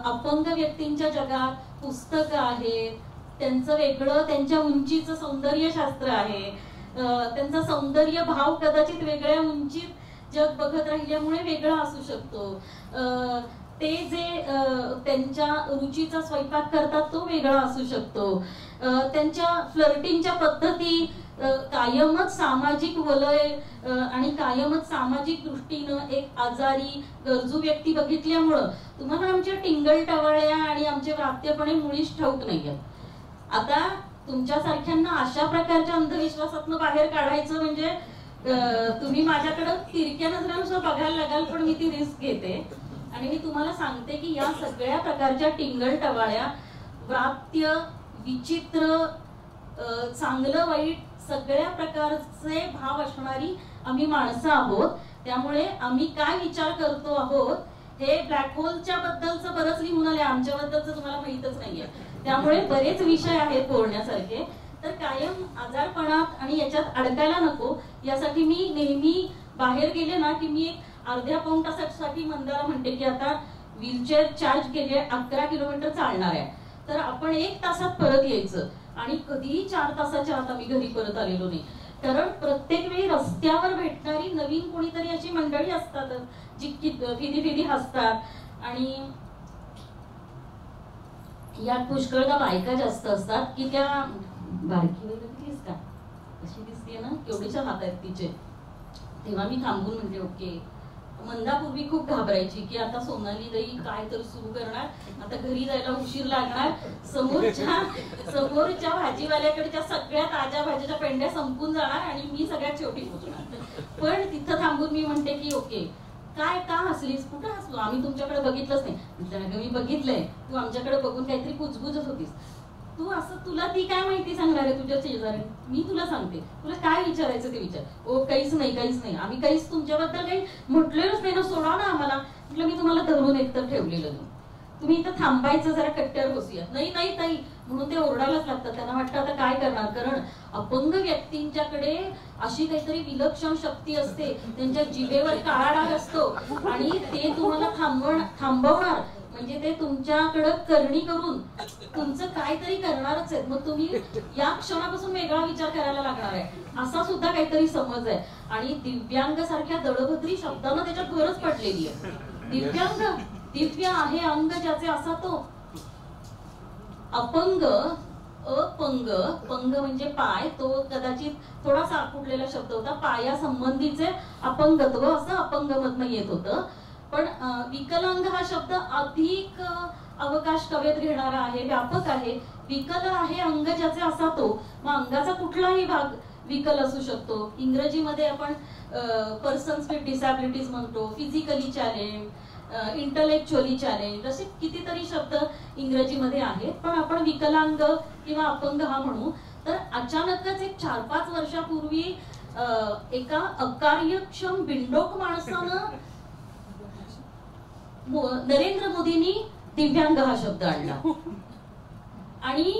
अपंग व्यक्तींच्या जगात पुस्तकं आहेत, त्यांचं वेगळं, त्यांच्या उंचीचं सौंदर्य शास्त्र आहे, त्यांचा सौंदर्य भाव कदाचित वेगळ्या उंचीत जग बघत राहिल्यामुळे वेगळा असू शकतो. ते जे त्यांच्या रुचीचा स्वयंपाक करतात तो वेगळा असू शकतो. त्यांच्या फ्लर्टिंगच्या पद्धती कायमच सामाजिक वलय आणि कायमच सामाजिक दृष्टीनं एक आजारी गरजू व्यक्ती बघितल्यामुळं तुम्हाला आमच्या टिंगल टवाळ्या आणि आमचे व्रात्यपणे मुळीच ठाऊक नाहीये. आता तुमच्यासारख्यांना अशा प्रकारच्या अंधविश्वासातनं बाहेर काढायचं म्हणजे तुम्ही माझ्याकडं तिरक्या नजरानुसार बघायला लागाल, पण मी ती रिस्क घेते आणि मी तुम्हाला सांगते की या सगळ्या प्रकारच्या टिंगल टवाळ्या, व्रात्य, विचित्र, चांगलं वाईट सगळ्या प्रकारचे भाव असणारी आम्ही माणसं आहोत. त्यामुळे आम्ही काय विचार करतो आहोत हे ब्लॅक होलच्या बद्दलचं बरंच लिहून आले, आमच्याबद्दलचं तुम्हाला माहितच नाहीये. त्यामुळे बरेच विषय आहेत बोलण्यासारखे. तर कायम आजारपणात आणि याच्यात अडकायला नको यासाठी मी नेहमी बाहेर गेले ना की मी एक अर्ध्या पाऊण तासासाठी मंदाला म्हणते की आता व्हीलचेअर चार्ज केली आहे, 11 किलोमीटर चालणार आहे, तर आपण 1 तासात परत यायचं. आणि कधीही 4 तासाच्या आत आम्ही घरी परत आलेलो नाही, कारण प्रत्येक वेळी रस्त्यावर भेटणारी नवीन कोणीतरी अशी मंडळी असतात जी फिदी हसतात आणि या पुष्कळदा बायका जास्त असतात की त्या बारकी वगैरे दिसलीस का, कशी दिसते ना, केवढीच्या हात आहेत तिचे. तेव्हा मी थांबून म्हणते ओके. मंदापूर्वी खूप घाबरायची की आता सोनाली ताई काय तर सुरू करणार, आता घरी जायला उशीर लागणार, समोरच्या भाजीवाल्याकडच्या सगळ्या ताज्या भाज्याच्या पेंड्या संपून जाणार आणि मी सगळ्यात शेवटी पोहोचणार. पण तिथं थांबून मी म्हणते की ओके, काय का हसलीस, कुठं हसलो, आम्ही तुमच्याकडे बघितलंच नाही. मी बघितलंय, तू आमच्याकडे बघून काहीतरी कुजबुजत होतीस. तू असं, तुला ती काय माहिती सांगणार आहे तुझ्या शेजारी, मी तुला सांगते, तुला काय विचारायचं ते विचार. ओ काहीच नाही, आम्ही काहीच तुमच्याबद्दल काही म्हटलेलंच नाही ना, सोडा ना आम्हाला. म्हटलं मी तुम्हाला धरून एकतर ठेवलेलं नाही, तुम्ही इथं थांबायचं, जरा कट्ट्यावर बसूया. नाही ताई, म्हणून ते ओरडायलाच लागतात. त्यांना वाटतं आता काय करणार, कारण अपंग व्यक्तींच्याकडे अशी काहीतरी विलक्षण शक्ती असते, त्यांच्या जिभेवर काळा डाग असतो आणि ते तुम्हाला थांबवणार, म्हणजे ते तुमच्याकडे करणी करून तुमचं काहीतरी करणारच आहेत. मग तुम्ही या क्षणापासून वेगळा विचार करायला लागणार आहे, असा सुद्धा काहीतरी समज आहे. आणि दिव्यांग सारख्या दळभद्री शब्दानं त्याच्यात गरज पडलेली आहे. दिव्यांग, दिव्य आहे अंग ज्याचे, असा तो. अपंग, अपंग, पंग म्हणजे पाय, तो कदाचित थोडासा आकुटलेला शब्द होता, पाया संबंधीचे अपंगत्व असं अपंग मधनं येत होतं. पण विकलांग हा शब्द अधिक अवकाश कवेत घेणारा आहे, व्यापक आहे. विकल आहे अंग ज्याचे, असा तो. मग अंगाचा कुठलाही भाग विकल असू शकतो. इंग्रजीमध्ये आपण पर्सन्स विथ डिसॅबिलिटीज म्हणतो, फिजिकली चॅलेंज, इंटलेक्च्युअली चॅलेंज, असे कितीतरी शब्द इंग्रजीमध्ये आहेत. पण आपण विकलांग किंवा अपंग हा म्हणू. तर अचानकच एक 4-5 वर्षापूर्वी एका अकार्यक्षम बिंडोक माणसानं नरेंद्र मोदींनी दिव्यांग हा शब्द आणला. आणि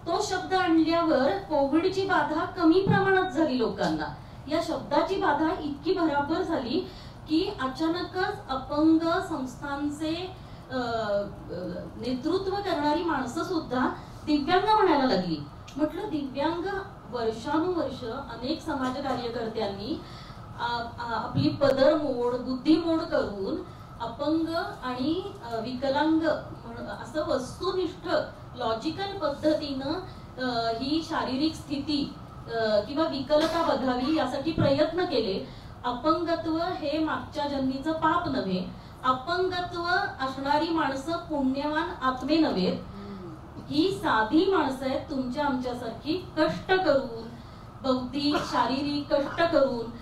तो शब्द आणल्यावर कोविडची बाधा कमी प्रमाणात झाली लोकांना. या शब्दाची बाधा इतकी भराभर झाली की अचानकच अपंग संस्थांचे नेतृत्व करणारी माणसं सुद्धा दिव्यांग म्हणायला लागली. म्हटलं दिव्यांग, वर्षानुवर्ष अनेक समाज कार्यकर्त्यांनी आपली पदर मोड, बुद्धी मोड करून अपंग आणि विकलांग असं वस्तुनिष्ठ लॉजिकल पद्धतीनं ही शारीरिक स्थिती किंवा विकलता बघावी यासाठी प्रयत्न केले. अपंगत्व हे मागच्या जन्मीचं पाप नव्हे, अपंगत्व असणारी माणसं पुण्यवान आत्मे नव्हेत. ही साधी माणसं आहेत, तुमच्या आमच्यासारखी कष्ट करून, बौद्धिक शारीरिक कष्ट करून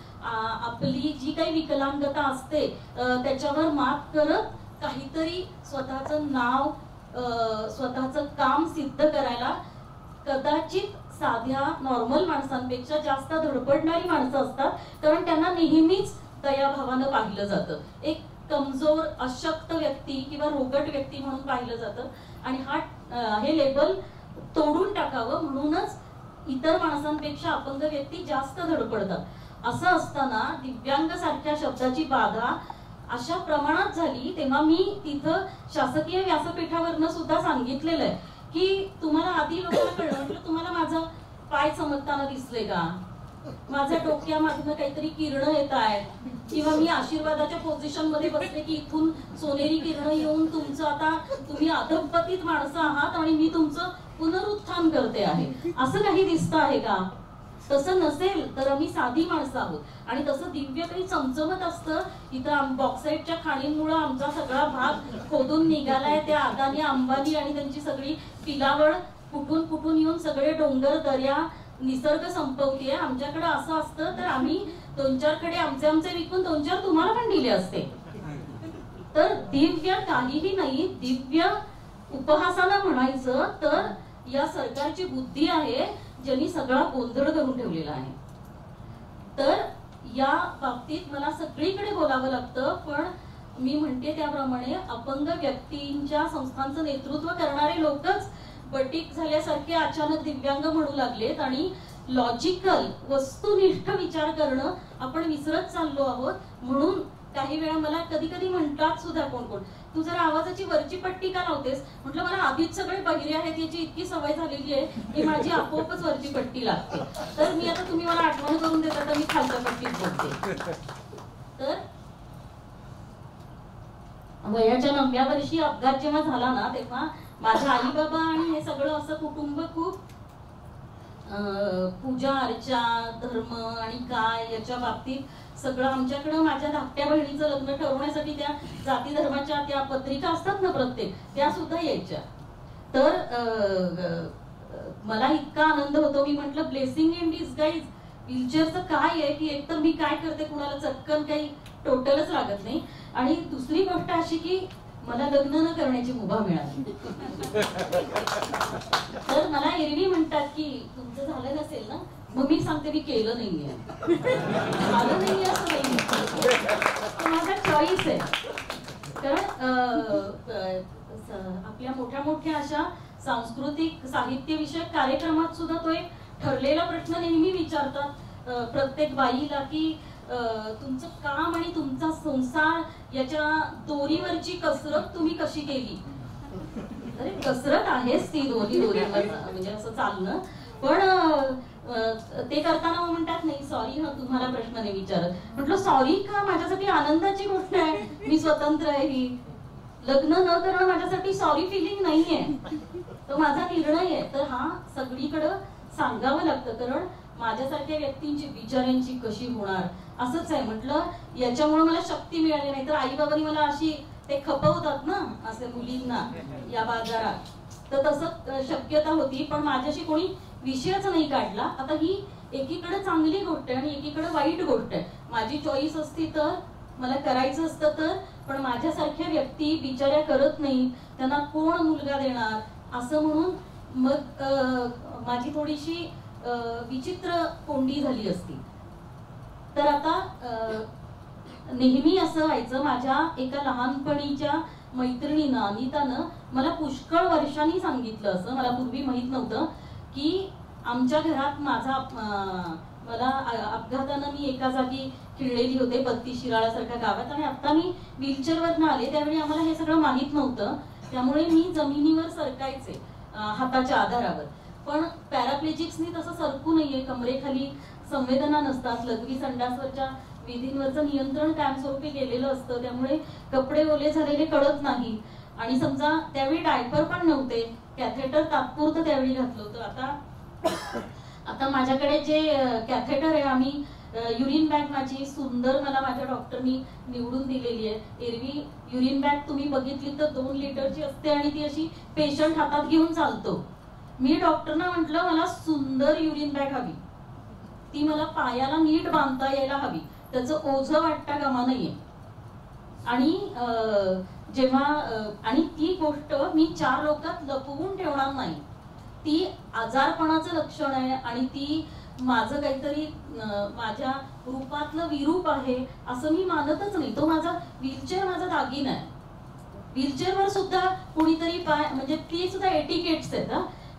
आपली जी काही विकलांगता असते त्याच्यावर मात करत काहीतरी स्वतःचं नाव, स्वतःचं काम सिद्ध करायला कदाचित साध्या नॉर्मल माणसांपेक्षा जास्त धडपडणारी माणसं असतात. कारण त्यांना नेहमीच दयाभावानं पाहिलं जातं, एक कमजोर अशक्त व्यक्ती किंवा रोगट व्यक्ती म्हणून पाहिलं जातं. आणि हे लेबल तोडून टाकावं म्हणूनच इतर माणसांपेक्षा अपंग व्यक्ती जास्त धडपडतात. असं असताना दिव्यांग सारख्या शब्दाची बाधा अशा प्रमाणात झाली, तेव्हा मी तिथं शासकीय व्यासपीठावरनं सुद्धा सांगितलेलं आहे की तुम्हाला आधी लोकांना कळलं, म्हटलं तुम्हाला माझं पाय चमकताना दिसले का, माझ्या डोक्यामधनं काहीतरी किरण येत आहेत, किंवा मी आशीर्वादाच्या पोझिशन मध्ये बसले की इथून सोनेरी किरण येऊन तुमचं आता तुम्ही अधपतित माणसं आहात आणि मी तुमचं पुनरुत्थान करते आहे, असं काही दिसतं आहे का? तसं नसेल तर आम्ही साधी माणसं आहोत. आणि तसं दिव्य काही चमचमत असतं. इथं बॉक्साईटच्या खाणींमुळे आमचा सगळा भाग खोदून निघालाय. त्या अदानी अंबानी आणि त्यांची सगळी पिलावळ कुठून कुठून येऊन सगळे डोंगर दर्या निसर्ग संपवतीये. आमच्याकडे असं असतं तर आम्ही 2-4 खडे आमचे विकून 2-4 तुम्हाला पण दिले असते. तर दिव्य काहीही नाही, दिव्य उपहासाला म्हणायचं तर या सरकारची बुद्धी आहे ज्यांनी सगळा गोंधळ करून ठेवलेला आहे. तर या बाबतीत मला सगळीकडे बोलावं लागतं, पण मी म्हणते त्याप्रमाणे अपंग व्यक्तींच्या संस्थांचं नेतृत्व करणारे लोकच बटीक झाल्यासारखे अचानक दिव्यांग म्हणू लागलेत आणि लॉजिकल वस्तुनिष्ठ विचार करणं आपण विसरत चाललो आहोत. म्हणून काही वेळा मला कधी कधी म्हणतात सुद्धा कोण तू जरा आवाजाची वरची पट्टी का लावतेस. म्हटलं मला आधीच सगळे बहिरे आहेत याची इतकी सवय झालेली आहे की माझी आपोआपच वरची पट्टी लागते. तर मी आता तुम्ही मला आठवण करून देता तर मी खालच्या पट्टीत बोलते. तर वयाच्या 9व्या वर्षी अपघात जेव्हा झाला ना तेव्हा माझा आई बाबा आणि हे सगळं असं कुटुंब खूप पूजा अर्चा धर्म आणि काय याच्या बाबतीत सगळं आमच्याकडं माझ्या धाकट्या बहिणीचं लग्न ठरवण्यासाठी त्या जाती धर्माच्या त्या पत्रिका असतात ना प्रत्येक, त्या सुद्धा यायच्या. तर मला इतका आनंद होतो. मी म्हटलं ब्लेसिंग इन डिस्गाइज. व्हीलचेअरचं काय आहे की एकतर मी काय करते कुणाला चटकन काही टोटलच लागत नाही, आणि दुसरी गोष्ट अशी की मला लग्न न करण्याची मुभा मिळाली. तर मला एरवी म्हणतात की तुमचं झालं नसेल ना, मग मी सांगते मी केलं नाहीये, झालं नाहीये असं नाही, माझा चॉईस आहे. कारण आपल्या मोठ्या मोठ्या अशा सांस्कृतिक साहित्यविषयक कार्यक्रमात सुद्धा तो एक ठरलेला प्रश्न नेहमी विचारतात प्रत्येक बाईला की तुमचं काम आणि तुमचा संसार याच्या दोरीवरची कसरत तुम्ही कशी केली. अरे कसरत आहेच ती दोरीवर म्हणजे असं चालणं, पण ते करताना म्हणतात नाही सॉरी हा तुम्हाला प्रश्न नाही विचारत. म्हटलं सॉरी का, माझ्यासाठी आनंदाची गोष्ट आहे, मी स्वतंत्र आहे. ही लग्न न करणं माझ्यासाठी सॉरी फिलिंग नाहीये, तो माझा निर्णय आहे. तर हा सगळीकडं सांगावं लागतं, कारण माझ्यासारख्या व्यक्तींची बिचाऱ्यांची कशी होणार असंच आहे. म्हटलं याच्यामुळे मला शक्ती मिळाली, नाही तर आई बाबांनी मला अशी ते खपवतात ना असे मुलींना या बाजारात, तर तसं शक्यता होती. पण माझ्याशी कोणी विषयच नाही काढला. आता ही एकीकडे चांगली गोष्ट आहे आणि एकीकडे वाईट गोष्ट आहे. माझी चॉईस असती तर मला करायचं असतं तर, पण माझ्यासारख्या व्यक्ती बिचाऱ्या करत नाही, त्यांना कोण मुलगा देणार असं म्हणून मग माझी थोडीशी विचित्र कोंडी झाली असती. तर आता नेहमी असं व्हायचं. माझ्या एका लहानपणीच्या मैत्रिणीनं अनितानं मला पुष्कळ वर्षांनी सांगितलं, असं मला पूर्वी माहित नव्हतं, की आमच्या घरात मला अपघातानं मी एका जागी खिळलेली होते बत्ती शिराळासारख्या गावात, आणि आता मी व्हीलचेअरवरनं आले त्यावेळी आम्हाला हे सगळं माहित नव्हतं. त्यामुळे मी जमिनीवर सरकायचे हाताच्या आधारावर. पण पॅराप्लेजिक्सनी तसं सरकू नये, कमरेखाली संवेदना नसतात, लघवी संडासवरच्या विधींवरचं नियंत्रण कायमस्वरूपी केलेलं असतं, त्यामुळे कपडे ओले झालेले कळत नाही. आणि समजा त्यावेळी डायपर पण नव्हते, कॅथेटर तात्पुरतं त्यावेळी घातलं होतं. आता माझ्याकडे जे कॅथेटर आहे, आम्ही युरिन बॅग माझी सुंदर मला माझ्या डॉक्टरनी निवडून दिलेली आहे. एरवी युरिन बॅग तुम्ही बघितली तर 2 लिटरची असते आणि ती अशी पेशंट हातात घेऊन चालतो. मी डॉक्टरना म्हटलं मला सुंदर युरिन बॅग हवी, ती मला पायाला नीट बांधता यायला हवी, त्याचं ओझं वाटता कामा नाहीये. आणि जेव्हा आणि ती गोष्ट मी 4 लोकात लपवून ठेवणार नाही, ती आजारपणाचं लक्षण आहे आणि ती माझं काहीतरी माझ्या रूपातलं विरूप आहे असं मी मानतच नाही. तो माझा व्हीलचेअर माझा दागिना आहे. व्हीलचेअरवर सुद्धा कुणीतरी म्हणजे ती सुद्धा एटिकेट्स आहेत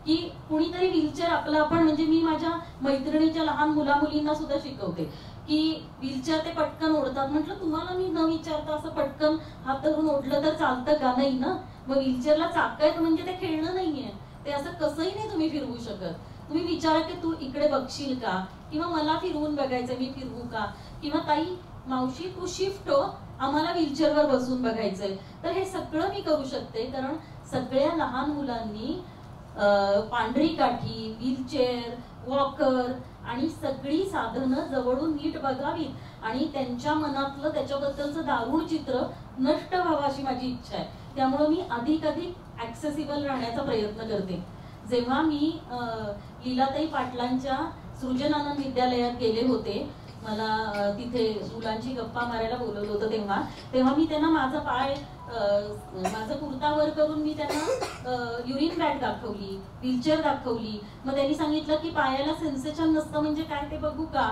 की कुणीतरी व्हीलचेअर आपलं आपण, म्हणजे मी माझ्या मैत्रिणीच्या लहान मुलींना सुद्धा शिकवते की व्हीलचेअर ते पटकन ओढतात. म्हटलं तुम्हाला मी न विचारता असं पटकन हात धरून ओढलं तर चालतं का? नाही ना. मग व्हीलचेअरला चाक आहेत म्हणजे ते खेळणं नाहीये, ते असं कसंही नाही तुम्ही फिरवू शकत. तुम्ही विचारा की तू इकडे बघशील का, किंवा मला फिरवून बघायचं मी फिरवू का, किंवा ताई मावशी तू शिफ्ट हो आम्हाला व्हीलचेअरवर बसून बघायचंय. तर हे सगळं मी करू शकते, कारण सगळ्या लहान मुलांनी पांढरी काठी, व्हीलचेअर, वॉकर आणि सगळी साधनं जवळून नीट बघावीत आणि त्यांच्या मनातलं त्याच्याबद्दलचं दारुण चित्र नष्ट व्हावं अशी माझी इच्छा आहे. त्यामुळे मी अधिकाधिक ऍक्सेसिबल राहण्याचा प्रयत्न करते. जेव्हा मी लीलाताई पाटलांच्या सृजनानंद विद्यालयात गेले होते, मला तिथे मुलांची गप्पा मारायला बोलवलं होतं, तेव्हा मी त्यांना माझा पाय माझा कुर्ता वर करून मी त्यांना युरिन बॅग दाखवली, व्हीलचेअर दाखवली. मग त्यांनी सांगितलं की पायाला सेन्सेशन नसतं म्हणजे काय ते बघू का.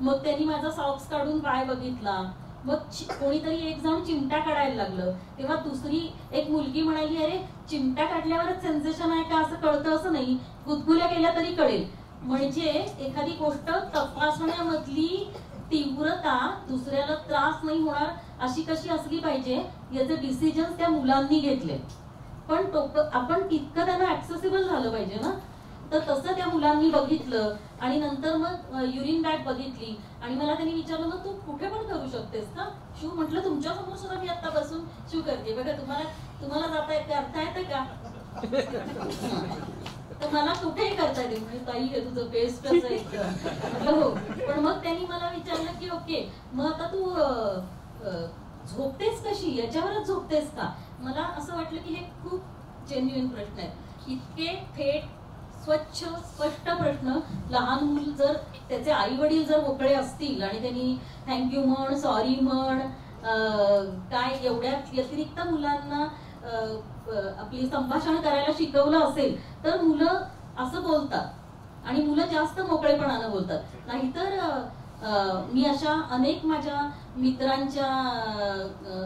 मग त्यांनी माझा सॉक्स काढून पाय बघितला. मग कोणीतरी एक जण चिमटा काढायला लागलं, तेव्हा दुसरी एक मुलगी म्हणाली अरे चिमटा काढल्यावरच सेन्सेशन आहे का, असं कळतं असं नाही, गुदगुल्या केल्या तरी कळेल. म्हणजे एखादी गोष्ट तपासण्यामधली तीव्रता दुसऱ्याला त्रास नाही होणार अशी कशी असली पाहिजे याचे डिसिजन त्या मुलांनी घेतले. पण आपण तितकं त्यांना ऍक्सेसिबल झालं पाहिजे ना. तर तसं त्या मुलांनी बघितलं आणि नंतर मग युरिन बॅग बघितली आणि मला त्यांनी विचारलं ना तू कुठे पण करू शकतेस का शू. म्हटलं तुमच्या समोर सुद्धा मी आता बसून शू करते बघा, तुम्हाला जाता करता येतं का. तर मला कुठेही करता येते म्हणजे ताई हे तुझं बेस्ट असं एकदम हो. पण मग त्यांनी मला विचारलं की ओके मग आता तू झोपतेस कशी, याच्यावरच झोपतेस का. मला असं वाटलं की हे खूप जेन्युइन प्रश्न आहे. इतके थेट स्वच्छ स्पष्ट प्रश्न. लहान मूल जर त्याचे आई वडील जर मोकळे असतील आणि त्यांनी थँक्यू म्हण, सॉरी म्हण, काय एवढ्या व्यतिरिक्त मुलांना आपली संभाषण करायला शिकवलं असेल तर मुलं असं बोलतात आणि मुलं जास्त मोकळेपणानं बोलतात. नाहीतर मी अशा अनेक माझ्या मित्रांच्या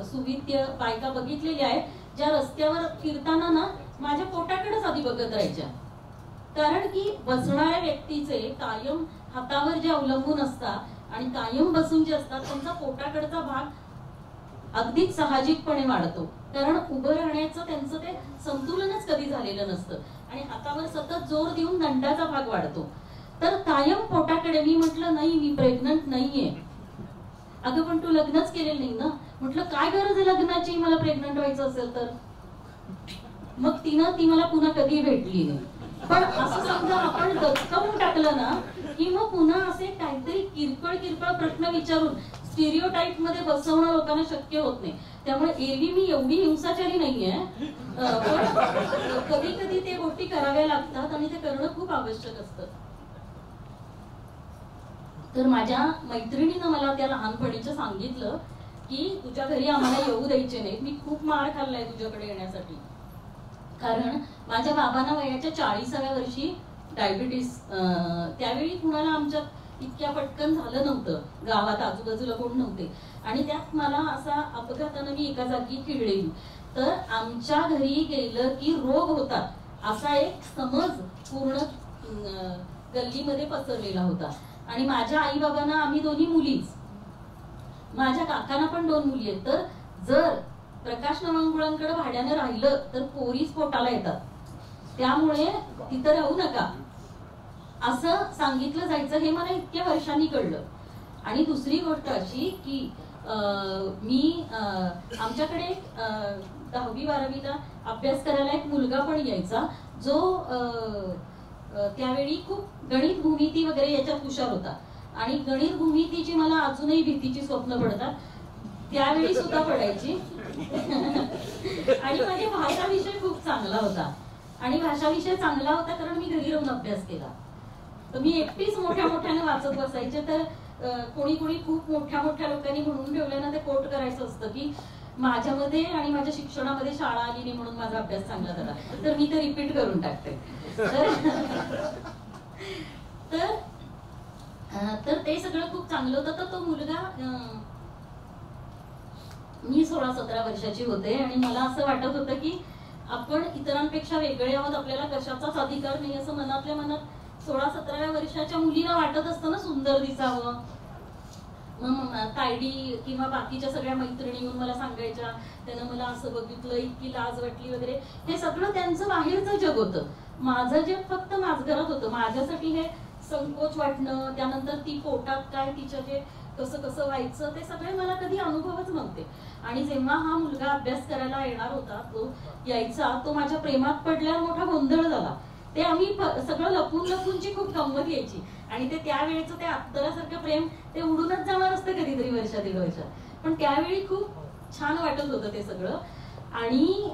सुविद्य बायका बघितलेल्या आहेत ज्या रस्त्यावर फिरताना ना माझ्या पोटाकडेच आधी बघत राहायच्या. कारण की बसणाऱ्या व्यक्तीचे कायम हातावर जे अवलंबून असतात आणि कायम बसून जे असतात त्यांचा पोटाकडचा भाग अगदीच साहजिकपणे वाढतो. कारण उभं राहण्याचं त्यांचं ते संतुलनच कधी झालेलं नसतं आणि हातावर सतत जोर देऊन दंडाचा भाग वाढतो. तर कायम पोटाकडे. मी म्हटलं नाही मी प्रेग्नंट नाहीये. अगं पण तू लग्नच केलेलं नाही ना. म्हटलं काय गरज आहे लग्नाची मला प्रेग्नंट व्हायचं असेल तर. मग ती मला पुन्हा कधी भेटली नाही. पण असं समजा आपण दचकावून टाकलं ना की मग पुन्हा असे काहीतरी किरकोळ प्रश्न विचारून स्टिरिओटाइप मध्ये बसवणं लोकांना शक्य होत नाही. त्यामुळे एरवी मी एवढी हिंसाचारी नाहीये. पण कधी कधी ते गोष्टी कराव्या लागतात आणि ते करणं खूप आवश्यक असतं. तर माझ्या मैत्रिणीनं मला त्या लहानपणीचं सांगितलं की तुझ्या घरी आम्हाला येऊ द्यायचे नाही. मी खूप मार खाल्लाय तुझ्याकडे येण्यासाठी. कारण माझ्या बाबांना वयाच्या 40व्या वर्षी डायबिटीस. त्यावेळी कुणाला आमच्यात इतक्या पटकन झालं नव्हतं. गावात आजूबाजूला कोण नव्हते आणि त्यात मला असा अपघातानं मी एका जागी किडलेली. तर आमच्या घरी गेलं की रोग होतात असा एक समज पूर्ण गल्लीमध्ये पसरलेला होता. आणि माझ्या आई बाबांना आम्ही दोन्ही मुलीच. माझ्या काकांना पण 2 मुली आहेत. तर जर प्रकाश नवंगुळांकडे भाड्यानं राहिलं तर पोरीच पोटाला येतात. त्यामुळे तिथं राहू नका असं सांगितलं जायचं. हे मला इतक्या वर्षांनी कळलं. आणि दुसरी गोष्ट अशी की मी आमच्याकडे 10वी 12वीला अभ्यास करायला एक मुलगा पण यायचा जो त्यावेळी खूप गणित भूमिती वगैरे याच्यात हुशार होता. आणि गणित भूमितीची मला अजूनही भीतीची स्वप्न पडतात. त्यावेळी सुद्धा पडायची. आणि माझी भाषा विषय खूप चांगला होता. आणि भाषा विषय चांगला होता कारण मी घरी राहून अभ्यास केला. तर मी एकटीच मोठ्याने वाचत बसायचे. तर कोणी खूप मोठ्या लोकांनी म्हणून ठेवलं ना ते कोट करायचं असतं की माझ्यामध्ये आणि माझ्या शिक्षणामध्ये शाळा आली नाही म्हणून माझा अभ्यास चांगला झाला. तर मी ते रिपीट करून टाकते. तर ते सगळं खूप चांगलं होतं. तर तो मुलगा मी 16-17 वर्षाची होते आणि मला असं वाटत होतं की आपण इतरांपेक्षा वेगळे आहोत. आपल्याला कशाचाच अधिकार नाही असं मनातल्या मनात 16-17व्या वर्षाच्या मुलीला वाटत असतं ना सुंदर दिसावं. मग तायडी किंवा बाकीच्या सगळ्या मैत्रिणी येऊन मला सांगायच्या त्यानं मला असं बघितलं इतकी लाज वाटली वगैरे. हे सगळं त्यांचं बाहेरचं जग होतं. माझं जग फक्त माझघरात होतं. माझ्यासाठी हे संकोच वाटणं त्यानंतर ती पोटात काय तिच्या जे कसं व्हायचं ते सगळे मला कधी अनुभवच नव्हते. आणि जेव्हा हा मुलगा अभ्यास करायला येणार होता तो यायचा तो माझ्या प्रेमात पडल्यावर मोठा गोंधळ झाला. ते आम्ही सगळं लपूनची खूप गंमत यायची. आणि ते त्यावेळेचं ते अत्तरासारखं प्रेम ते उडूनच जाणार असतं कधीतरी वर्षा 1.5 वर्षात. पण त्यावेळी खूप छान वाटत होतं ते सगळं. आणि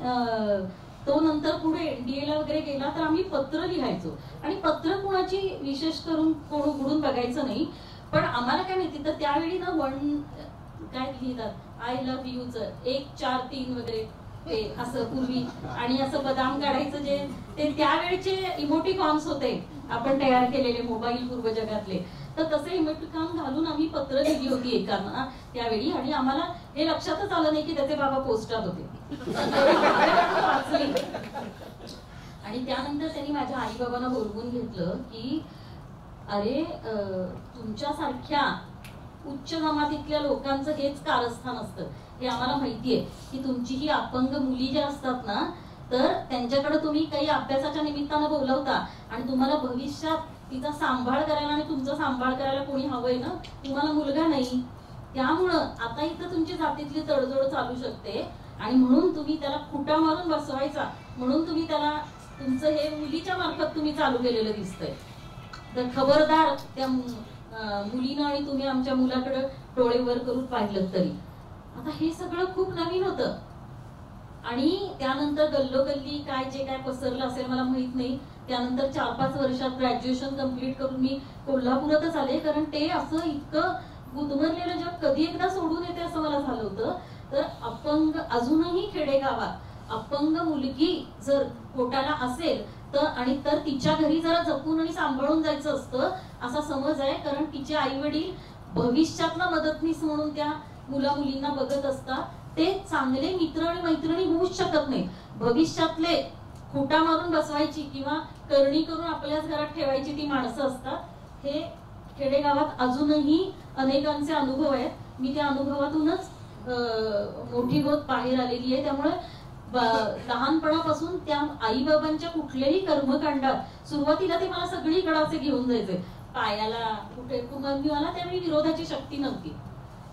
तो नंतर पुढे NDA ला वगैरे गेला तर आम्ही पत्र लिहायचो. आणि पत्र कोणाची विशेष करून कोण उघडून बघायचं नाही. पण आम्हाला काय माहिती तर त्यावेळी ना काय लिहितात आय लव्ह यूच 1 4 3 वगैरे ते असं पूर्वी. आणि असं बदाम काढायचं जे ते त्यावेळचे इमोटिकॉन्स होते आपण तयार केलेले मोबाईल पूर्व जगातले. तर तसे इमोटिकॉन घालून आम्ही पत्र लिहिली होती एकांना त्यावेळी. आणि आम्हाला हे लक्षातच आलं नाही की त्याचे बाबा पोस्टात होते. वाचली. आणि त्यानंतर त्यांनी माझ्या आई बाबांना बोलवून घेतलं की अरे तुमच्यासारख्या उच्च जमातीतल्या लोकांचं हेच कारस्थान असतं हे आम्हाला माहितीये की तुमची ही अपंग मुली ज्या असतात ना तर त्यांच्याकडे तुम्ही काही अभ्यासाच्या निमित्तानं बोलवता आणि तुम्हाला भविष्यात तिचा सांभाळ करायला आणि तुमचा सांभाळ करायला कोणी हवंय ना. तुम्हाला मुलगा नाही त्यामुळं आता इथं तुमची जातीतली तडजोड चालू शकते. आणि म्हणून तुम्ही त्याला खुटा मारून बसवायचा, म्हणून तुम्ही त्याला तुमचं हे मुलीच्या मार्फत तुम्ही चालू केलेलं दिसतंय. तर खबरदार त्या मुलीनं आणि तुम्ही आमच्या मुलाकडे डोळे वर करून पाहिलं तरी. आता हे सगळं खूप नवीन होतं आणि त्यानंतर गल्लोगल्ली काय जे काय पसरलं असेल मला माहित नाही. त्यानंतर 4-5 वर्षात ग्रॅज्युएशन कम्प्लीट करून मी कोल्हापुरातच आले, कारण ते असं इतकं गुदमरलेलं जग कधी एकदा सोडून येते असं मला झालं होतं. तर अपंग अजूनही खेडेगावात अपंग मुलगी जर पोटाला असेल तर तिच्या घरी जरा जपून आणि सांभाळून जायचं असतं असा समज आहे. कारण तिचे आई वडील भविष्यातला मदतनीस म्हणून त्या मुला मुलींना बघत असतात. ते चांगले मित्र आणि मैत्रिणी होऊच शकत नाही. भविष्यातले खोटा मारून बसवायची किंवा करणी करून आपल्याच घरात ठेवायची ती माणसं असतात. हे खेडेगावात अजूनही अनेकांचे अनुभव आहेत. मी त्या अनुभवातूनच मोठी होत बाहेर आलेली आहे. त्यामुळे लहानपणापासून त्या आई बाबांच्या कुठल्याही कर्मकांडात सुरुवातीला ते मला सगळीकडे असे घेऊन जायचे. पायाला कुठे मला त्यावेळी विरोधाची शक्ती नव्हती.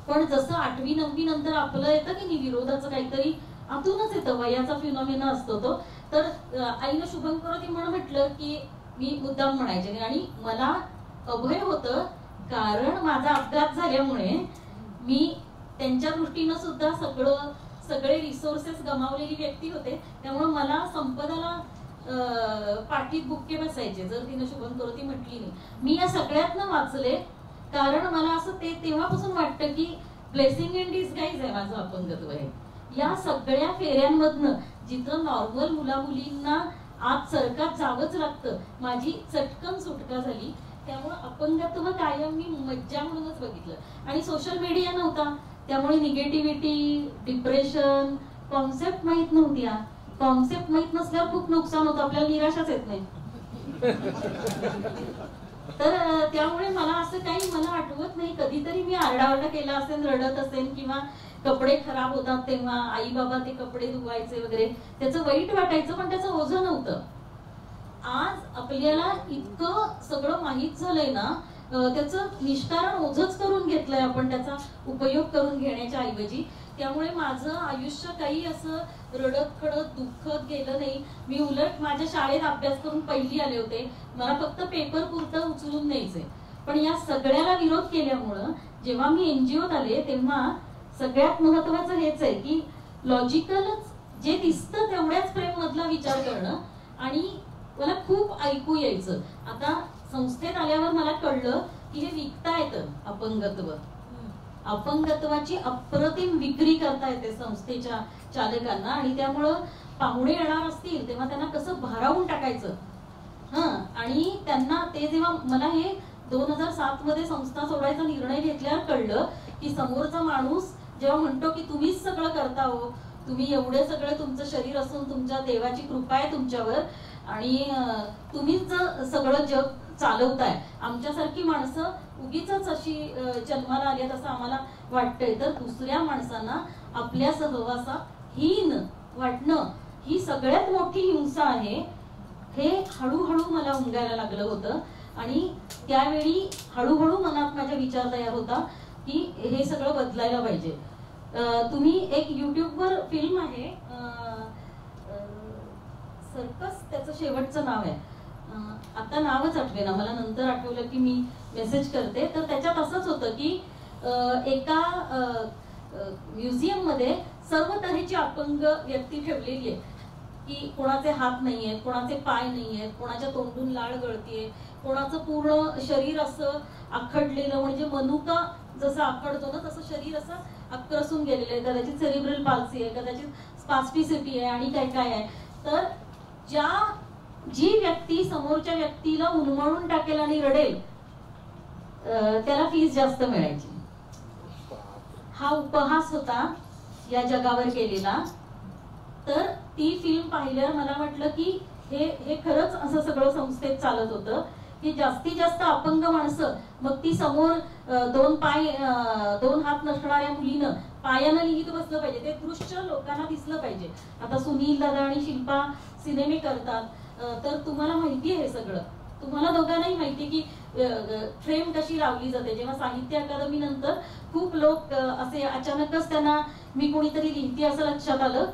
पण जसं 8वी-9वी नंतर आपलं येतं की नाही विरोधाचं काहीतरी आतूनच येतं, वयाचा फिनॉमिना असतो तो. तर आईनं शुभंकरोती म्हणून म्हटलं की मी मुद्दाम म्हणायचे आणि मला अभय होतं, कारण माझा अपघात झाल्यामुळे मी त्यांच्या दृष्टीनं सुद्धा सगळे रिसोर्सेस गमावलेली व्यक्ती होते. त्यामुळे मला संपदाला पाठीत बुक्के बसायचे जर तिनं शुभंकरोती म्हटली नाही. मी या सगळ्यातनं वाचले, कारण मला असं ते तेव्हापासून वाटतं की ब्लेसिंग इन डिस्गाईज आहे माझं अपंगत्व हे. या सगळ्या फेऱ्यांमधनं जिथं नॉर्मल मुला मुलींना आत सरकात जावंच लागतं, माझी चटकन सुटका झाली. त्यामुळे अपंगत्व कायम मी मज्जा म्हणूनच बघितलं. आणि सोशल मीडिया नव्हता, त्यामुळे निगेटिव्हिटी, डिप्रेशन, कॉन्सेप्ट माहित नव्हत्या. कॉन्सेप्ट माहित नसल्यावर खूप नुकसान होतं, आपल्याला निराशाच येत नाही. तर त्यामुळे मला असं काही मला आठवत नाही कधीतरी मी आरडाओरडा केला असेल, रडत असेल किंवा कपडे खराब होतात तेव्हा आई बाबा ते कपडे धुवायचे वगैरे, त्याचं वाईट वाटायचं, पण त्याचं ओझं नव्हतं. आज आपल्याला इतकं सगळं माहीत झालंय ना, त्याचं निष्कारण ओझच करून घेतलंय आपण, त्याचा उपयोग करून घेण्याच्या ऐवजी. त्यामुळे माझं आयुष्य काही असं रडत खडत दुःखत गेलं नाही. मी उलट माझ्या शाळेत अभ्यास करून पहिली आले होते. मला फक्त पेपर पुरतं उचलून न्यायचे. पण या सगळ्याला विरोध केल्यामुळं जेव्हा मी एनजीओत आले तेव्हा सगळ्यात महत्वाचं हेच आहे की लॉजिकलच जे दिसतं तेवढ्याच फ्रेम मधला विचार करणं. आणि मला खूप ऐकू यायचं. आता संस्थेत आल्यावर मला कळलं की हे विकता येतं अपंगत्व. अपंगत्वाची अप्रतिम विक्री करता येते संस्थेच्या चालकांना. आणि त्यामुळं पाहुणे येणार असतील तेव्हा त्यांना कसं भारावून टाकायचं. आणि त्यांना ते जेव्हा मला हे 2007 मध्ये संस्था सोडायचा निर्णय घेतल्यावर कळलं की समोरचा माणूस जेव्हा म्हणतो की तुम्हीच सगळं करता हो, तुम्ही एवढे सगळं तुमचं शरीर असून तुमच्या देवाची कृपा आहे तुमच्यावर आणि तुम्हीच सगळं जग चालवताय, आमच्यासारखी माणसं उगीच अशी जन्माला आली असं आम्हाला वाटतंय. तर दुसऱ्या माणसांना आपल्या सहवासात हीन वाटणं ही सगळ्यात मोठी हिंसा आहे. हे हळूहळू मला उमगायला लागलं होतं. आणि त्यावेळी हळूहळू मनात माझ्या विचार तयार होता की हे सगळं बदलायला पाहिजे. तुम्ही एक युट्यूबवर फिल्म आहे सर्कस, त्याचं शेवटचं नाव आहे, आता नावच आठवेना मला, नंतर आठवलं की मी मेसेज करते. तर त्याच्यात असंच होतं की एका म्युझियम मध्ये सर्व तऱ्हेची अपंग व्यक्ती ठेवलेली आहे की कोणाचे हात नाहीयेत, कोणाचे पाय नाहीयेत, कोणाच्या तोंडून लाळ गळतीये, कोणाचं पूर्ण शरीर असं आखडलेलं, म्हणजे मनुका जसं आखडतो ना तसं शरीर असं आक्रसून गेलेलं आहे. कदाचित सेरिब्रल पाल्सी आहे, कदाचित स्पास्टिसिटी आहे आणि काय काय आहे. तर जी व्यक्ती समोरच्या व्यक्तीला उन्मळून टाकेल आणि रडेल त्याला फीस जास्त मिळायची. हा उपहास होता या जगावर केलेला. तर ती फिल्म पाहिल्यावर मला वाटलं की हे खरंच असं सगळं संस्थेत चालत होतं की जास्तीत जास्त अपंग माणसं, मग ती समोर 2 हात नसणाऱ्या मुलीनं पायानं लिहित बसलं पाहिजे, ते दृश्य लोकांना दिसलं पाहिजे. आता सुनील दादा आणि शिल्पा सिनेमे करतात, तर तुम्हाला माहिती आहे हे सगळं. तुम्हाला दोघांनाही माहिती की फ्रेम कशी लावली जाते. जेव्हा साहित्य अकादमी नंतर खूप लोक असे अचानकच त्यांना मी कोणीतरी लिहिते असं लक्षात आलं,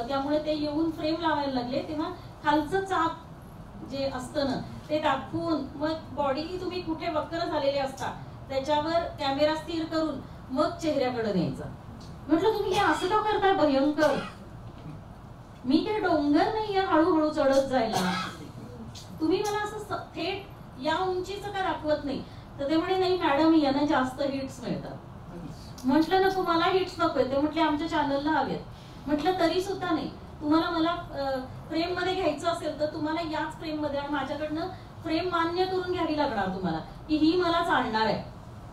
त्यामुळे ते येऊन फ्रेम लावायला लागले. तेव्हा खालचं चाप जे असतं ना ते दाखवून मग बॉडी तुम्ही कुठे वक्र झालेले असता त्याच्यावर कॅमेरा स्थिर करून मग चेहऱ्याकडे न्यायचा. म्हटलं तुम्ही हे असं का करताय भयंकर, मी ते डोंगर नाहीये हळूहळू चढत जायला, तुम्ही मला असं थेट या उंचीचं का दाखवत नाही. तर ते म्हणे नाही मॅडम यांना जास्त हिट्स मिळतात. म्हटलं नको मला हिट्स नकोय. ते म्हटले आमच्या चॅनलला हवेत. म्हटलं तरी सुद्धा नाही, तुम्हाला मला फ्रेम मध्ये घ्यायचं असेल तर तुम्हाला याच फ्रेम मध्ये आणि माझ्याकडनं फ्रेम मान्य करून घ्यावी लागणार तुम्हाला की ही मला चालणार आहे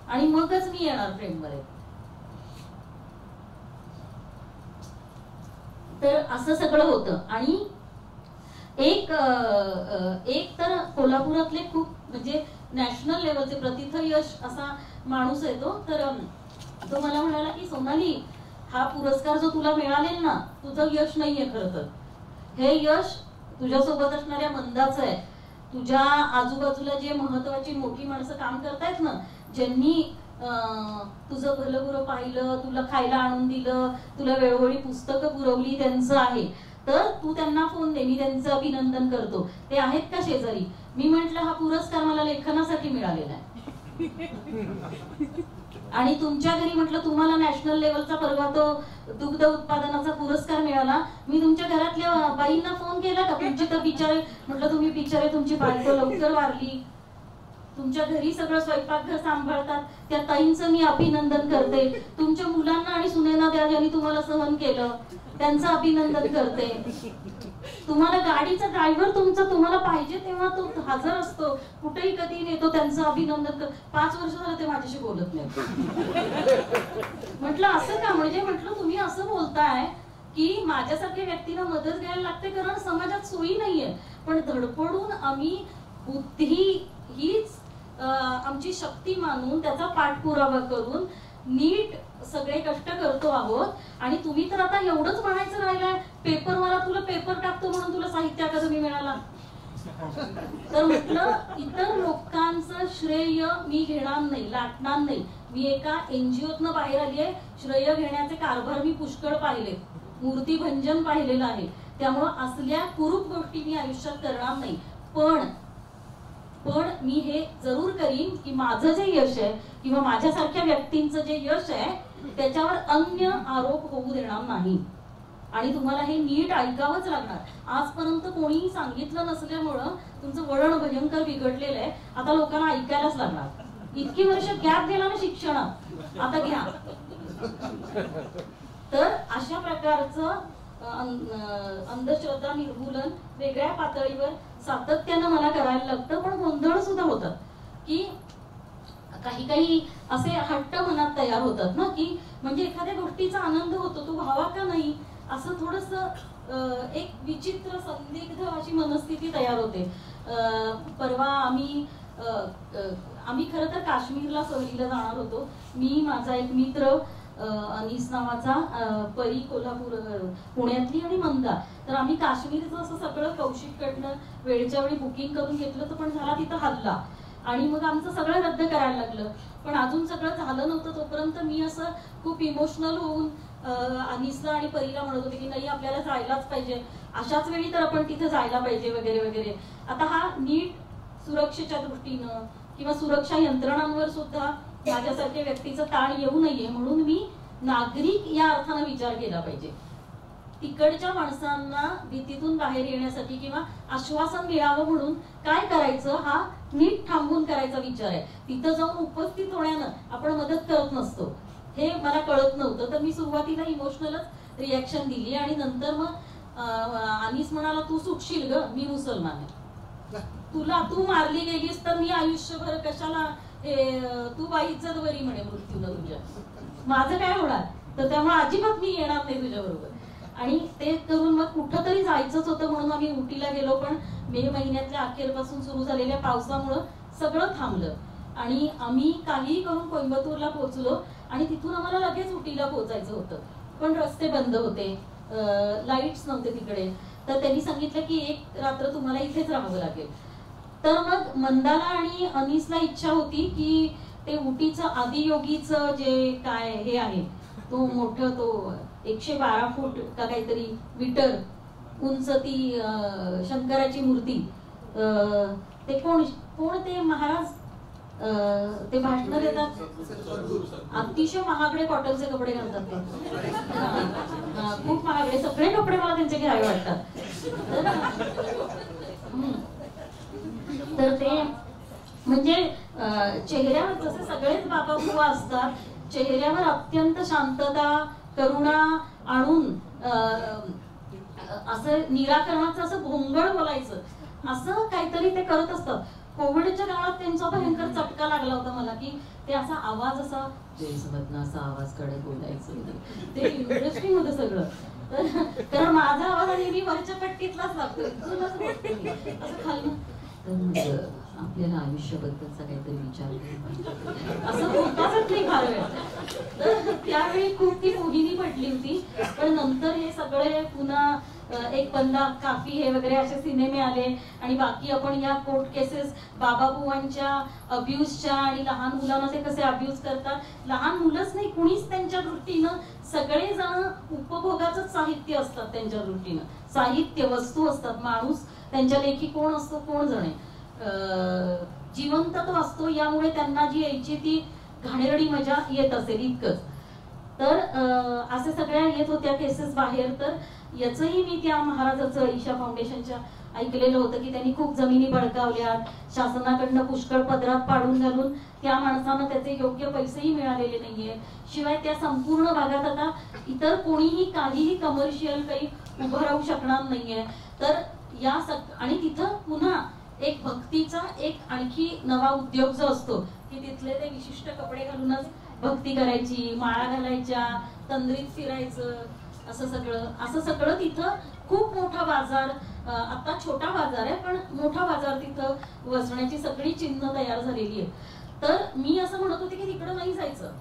आणि मगच मी येणार फ्रेम मध्ये. तर असं सगळं होतं. आणि एक तर कोल्हापुरातले खूप म्हणजे नॅशनल लेवलचे प्रतिथ यश असा माणूस आहे तो. तर तो मला म्हणाला की सोनाली हा पुरस्कार जो तुला मिळालेला ना तुझं यश नाहीये, खरं तर हे यश तुझ्यासोबत असणाऱ्या मंदाचं आहे. तुझ्या आजूबाजूला जे महत्वाची मोठी माणसं काम करतायत ना, ज्यांनी तुझं भलं बुरं पाहिलं, तुला खायला आणून दिलं, तुला वेळोवेळी पुस्तकं पुरवली, त्यांचं आहे. तर तू त्यांना फोन दे, मी त्यांचं अभिनंदन करतो. ते आहेत का शेजारी? मी म्हंटल हा पुरस्कार मला लेखनासाठी मिळालेला आहे आणि तुमच्या घरी म्हटलं तुम्हाला नॅशनल लेवलचा परवा तो दुग्ध उत्पादनाचा पुरस्कार मिळाला. मी तुमच्या घरातल्या बाईंना फोन केला का? तुमची तर बिचारे म्हटलं तुम्ही बिचारे तुमची बायको लवकर वारली, तुमच्या घरी सगळं स्वयंपाकघर सांभाळतात, त्या ताईंचं मी अभिनंदन करते. तुमच्या मुलांना आणि सुनेना त्या ज्यांनी तुम्हाला सहन केलं त्यांचं अभिनंदन करते. तुम्हाला गाडीचा ड्रायव्हर तुमचा तुम्हाला पाहिजे तेव्हा तो हजर असतो, कुठेही कधी नेतो, त्यांचं अभिनंदन कर. 5 वर्ष झालं ते माझ्याशी बोलत नाही. म्हटलं असं का? म्हणजे म्हटलं तुम्ही असं बोलताय की माझ्यासारख्या व्यक्तीला मदत घ्यायला लागते कारण समाजात सोयी नाहीये, पण धडपडून आम्ही बुद्धी हीच आमची शक्ती मानून त्याचा पाठपुरावा करून नीट सगळे कष्ट करतो आहोत. आणि तुम्ही तर आता एवढंच म्हणायचं राहिलाय पेपरवाला तुला पेपर टाकतो म्हणून तुला साहित्य अकादमी मिळाला. तर म्हटलं इतर लोकांचं श्रेय मी घेणार नाही, लाटणार नाही. मी एका एनजीओतनं बाहेर आली आहे, श्रेय घेण्याचे कारभार मी पुष्कळ पाहिले, मूर्तीभंजन पाहिलेलं आहे. त्यामुळं असल्या कुरूप गोष्टी मी आयुष्यात करणार नाही. पण मी हे जरूर करीन की माझं जे यश आहे किंवा माझ्यासारख्या व्यक्तींचं जे यश आहे त्याच्यावर अन्य आरोप होऊ देणार नाही. आणि तुम्हाला हे नीट ऐकावंच लागणार. आजपर्यंत कोणीही सांगितलं नसल्यामुळं तुमचं वळण भयंकर बिघडलेलं आहे. आता लोकांना ऐकायलाच लागणार. इतकी वर्ष गॅप गेला ना शिक्षणात, आता घ्या. तर अशा प्रकारचं अंधश्रद्धा निर्मूलन वेगळ्या पातळीवर सातत्यानं मला करायला लागतं. पण गोंधळ सुद्धा होतात की काही असे हट्ट मनात तयार होतात ना की म्हणजे एखाद्या गोष्टीचा आनंद होतो तो व्हावा का नाही असं थोडस एक विचित्र संदिग्ध अशी मनस्थिती तयार होते. परवा आम्ही खरं तर काश्मीरला सहलीला जाणार होतो. मी, माझा एक मित्र अनीस नावाचा, परी कोल्हापूर पुण्यातली आणि मंदा. तर आम्ही काश्मीरचं असं सगळं कौशिककडनं वेळच्या वेळी बुकिंग करून घेतलं तर पण झाला तिथं हल्ला आणि मग आमचं सगळं रद्द करायला लागलं. पण अजून सगळं झालं नव्हतं तोपर्यंत मी असं खूप इमोशनल होऊन अनीसला आणि परीला म्हणत होते की नाही आपल्याला जायलाच पाहिजे, अशाच वेळी तर आपण तिथे जायला पाहिजे वगैरे वगैरे. आता हा नीट सुरक्षेच्या दृष्टीनं किंवा सुरक्षा यंत्रणांवर सुद्धा माझ्यासारख्या व्यक्तीचा ताण येऊ नये म्हणून मी नागरिक या अर्थानं विचार केला पाहिजे. तिकडच्या माणसांना भीतीतून बाहेर येण्यासाठी किंवा आश्वासन मिळावं म्हणून काय करायचं हा नीट थांबून करायचा विचार आहे. तिथं जाऊन उपस्थित होण्यानं आपण मदत करत नसतो हे मला कळत नव्हतं. तर मी सुरुवातीला इमोशनलच रिॲक्शन दिली आणि नंतर मग अनीस म्हणाला तू सुटशील ग, मी मुसलमान आहे, तू मारली गेलीस तर मी आयुष्यभर कशाला, तू बाई इज्जत बरी म्हणे मृत्यूला तुझ्या, माझं काय होणार. तर त्यामुळे अजिबात मी येणार नाही तुझ्या बरोबर. आणि ते करून मग कुठं तरी जायचंच होतं म्हणून आम्ही उटीला गेलो. पण मे महिन्यातल्या अखेरपासून सुरू झालेल्या पावसामुळं सगळं थांबलं आणि आम्ही काहीही करून कोइंबतूरला पोहोचलो आणि तिथून आम्हाला लगेच उटीला पोहोचायचं होतं. पण रस्ते बंद होते, लाईट्स नव्हते तिकडे. तर त्यांनी सांगितलं की 1 रात्र तुम्हाला इथेच राहावं लागेल. तर मग मंदाला आणि अनीसला इच्छा होती की ते उटीचं आदियोगीचं जे काय हे आहे तो मोठं तो 112 फूट का काहीतरी मीटर उंच ती शंकराची मूर्ती, ते कोण ते महाराज ते भाषण देतात, अतिशय महागडे कॉटनचे कपडे घालतात ते, खूप महागडे सगळे कपडे मला त्यांचे घ्यावे वाटतात. तर ते म्हणजे चेहऱ्यावर जसे सगळेच बाबा बुवा असतात, चेहऱ्यावर अत्यंत शांतता करुणा आणून असं निराकरणाचं असं भोंगळ बोलायचं असं काहीतरी ते करत असतात. कोविडच्या काळात त्यांचा भयंकर चटका लागला होता मला, की ते असा आवाज असा असा आवाज कडे बोलायचं, ते इंटरेस्टिंग होतं सगळं. कारण माझा आवाज आणि मी वरच्या पट्टीतलाच लागतो, असं खाली. तर आपल्याला आयुष्याबद्दलचा काहीतरी विचार असं होताच नाही फार वेळ. तर त्यावेळी खूप ती मोहिनी पडली होती. पण नंतर हे सगळे पुन्हा एक बंदा काफी हे वगैरे असे सिनेमे आले आणि बाकी आपण या कोर्ट केसेस बाबाबुवांच्या अब्यूजच्या आणि लहान मुलांना ते कसे अब्यूज करतात, लहान मुलंच नाही कुणीच त्यांच्या दृष्टीनं सगळेजण उपभोगाचं साहित्य असतात, त्यांच्या दृष्टीनं साहित्य वस्तू असतात. माणूस त्यांच्या लेखी कोण असतो, कोण जणे जिवंत तो असतो, यामुळे त्यांना जी यायची ती घाणेरडी मजा येत असेल इतकंच. तर असे सगळ्या येत होत्या केसेस बाहेर. तर याचंही मी त्या महाराजाचं ईशा फाउंडेशनच्या ऐकलेलं होतं की त्यांनी खूप जमिनी बळकावल्या, शासनाकडनं पुष्कळ पदरात पाडून घालून त्या माणसांना त्याचे योग्य पैसेही मिळालेले नाहीये. शिवाय त्या संपूर्ण भागात आता इतर कोणीही काहीही कमर्शियल काही उभं राहू शकणार नाहीये. तर या आणि तिथं पुन्हा एक भक्तीचा एक आणखी नवा उद्योग जो असतो की तिथले ते विशिष्ट कपडे घालूनच भक्ती करायची, माळा घालायच्या, तंद्रीत फिरायचं, असं सगळं तिथं खूप मोठा बाजार. आता छोटा बाजार आहे पण मोठा बाजार तिथं वसण्याची सगळी चिन्ह तयार झालेली आहे. तर मी असं म्हणत होते की तिकडं नाही जायचं.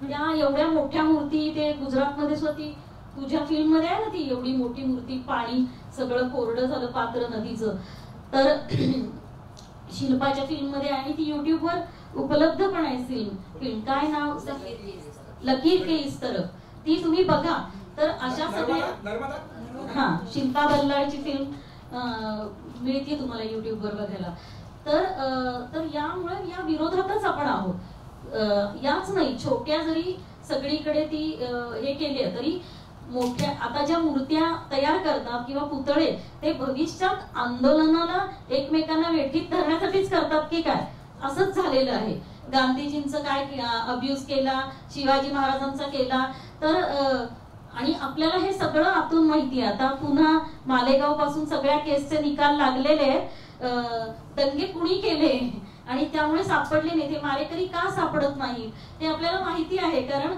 त्या एवढ्या मोठ्या मूर्ती ते गुजरातमध्ये सुद्धा ती तुझ्या फिल्म मध्ये आहे ना, ती एवढी मोठी मूर्ती, पाणी सगळं कोरडं झालं पात्र नदीचं. तर शिल्पाच्या फिल्म मध्ये आणि ती युट्यूबवर उपलब्ध पण आहे फिल्म काय नाव, लकीर के इस तरफ, ती तुम्ही बघा. तर अशा सगळ्या शिल्पा बल्लाळची फिल्म मिळते तुम्हाला युट्यूबवर बघायला. तर यामुळे या विरोधातच आपण आहोत. याच नाही, छोट्या जरी सगळीकडे ती हे केली तरी मोठ्या आता ज्या मूर्त्या तयार करतात किंवा पुतळे ते भविष्यात आंदोलनाला एकमेकांना वेठीत धरण्यासाठीच करतात की काय, असंच झालेलं आहे. गांधीजींचं काय अब्यूज केला, शिवाजी महाराजांचा केला. तर आणि आपल्याला हे सगळं आतून माहिती आहे. आता पुन्हा मालेगाव पासून सगळ्या केसचे निकाल लागलेले आहेत. दंगे कुणी केले आणि त्यामुळे सापडले नाही, ते मारेकरी का सापडत नाही हे आपल्याला माहिती आहे. कारण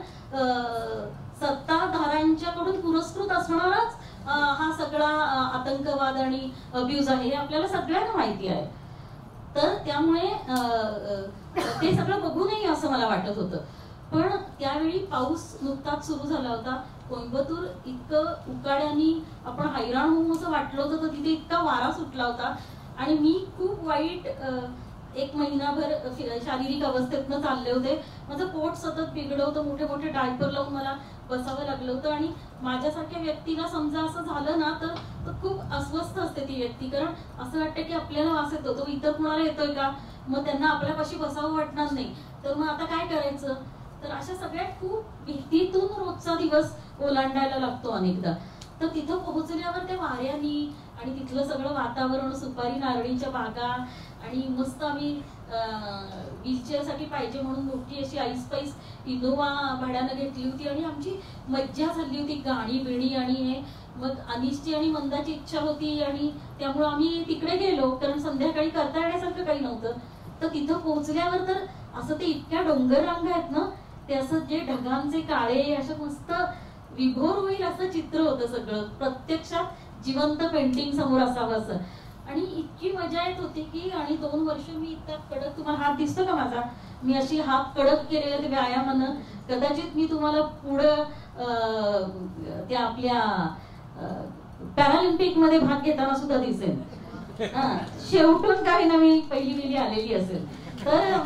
सत्ताधाऱ्यांच्याकडून पुरस्कृत असणाराच हा सगळा आतंकवाद आणि अब्यूज आहे, हे आपल्याला सगळ्यांना माहिती आहे. तर त्यामुळे ते सगळं बघू नये असं मला वाटत होतं. पण त्यावेळी पाऊस नुकताच सुरू झाला होता. कोइंबतूर इतकं उकाड्यानी आपण हैराण होऊन असं वाटलं होतं, तर तिथे इतका वारा सुटला होता आणि मी खूप वाईट एक महिनाभर शारीरिक अवस्थेतनं चालले होते. माझं पोट सतत बिघडलं होतं, मोठे मोठे डायपर लावून मला बसावं लागलं होतं. आणि माझ्यासारख्या व्यक्तीला समजा असं झालं ना तर खूप अस्वस्थ असते ती व्यक्ती. कारण असं वाटतं की आपल्याला वास येतो, तो इतर कुणाला येतोय का, मग त्यांना आपल्यापाशी बसावं वाटणार नाही, तर मग आता काय करायचं. तर अशा सगळ्या खूप भीतीतून रोजचा दिवस ओलांडायला लागतो अनेकदा. तर तिथं पोहोचल्यावर त्या वाऱ्यानी आणि तिथलं सगळं वातावरण, सुपारी नारळीच्या बागा आणि मस्त आम्ही व्हीलचेअरसाठी पाहिजे म्हणून मोठी अशी आईस्पाईस इनोवा भाड्यानं घेतली होती आणि आमची मज्जा झाली होती, गाणी बिणी आणि हे. मग अनिशची आणि मंदाची इच्छा होती आणि त्यामुळे आम्ही तिकडे गेलो, कारण संध्याकाळी करता येण्यासारखं काही नव्हतं. तर तिथं पोहोचल्यावर तर असं ते इतक्या डोंगर रांगा आहेत ना, ते असं जे ढगांचे काळे असं मस्त विभोर होईल असं चित्र होतं सगळं, प्रत्यक्षात जिवंत पेंटिंग समोर असावं असं. आणि इतकी मजा येत होती की, आणि 2 वर्ष मी इतका कडक, तुम्हाला हात दिसतो का माझा, मी अशी हात कडक केलेले ते व्यायामानं, कदाचित मी तुम्हाला पुढं त्या आपल्या पॅरालिम्पिक मध्ये भाग घेताना सुद्धा दिसेल. शेवटून काही नवीन पहिली आलेली असेल. तर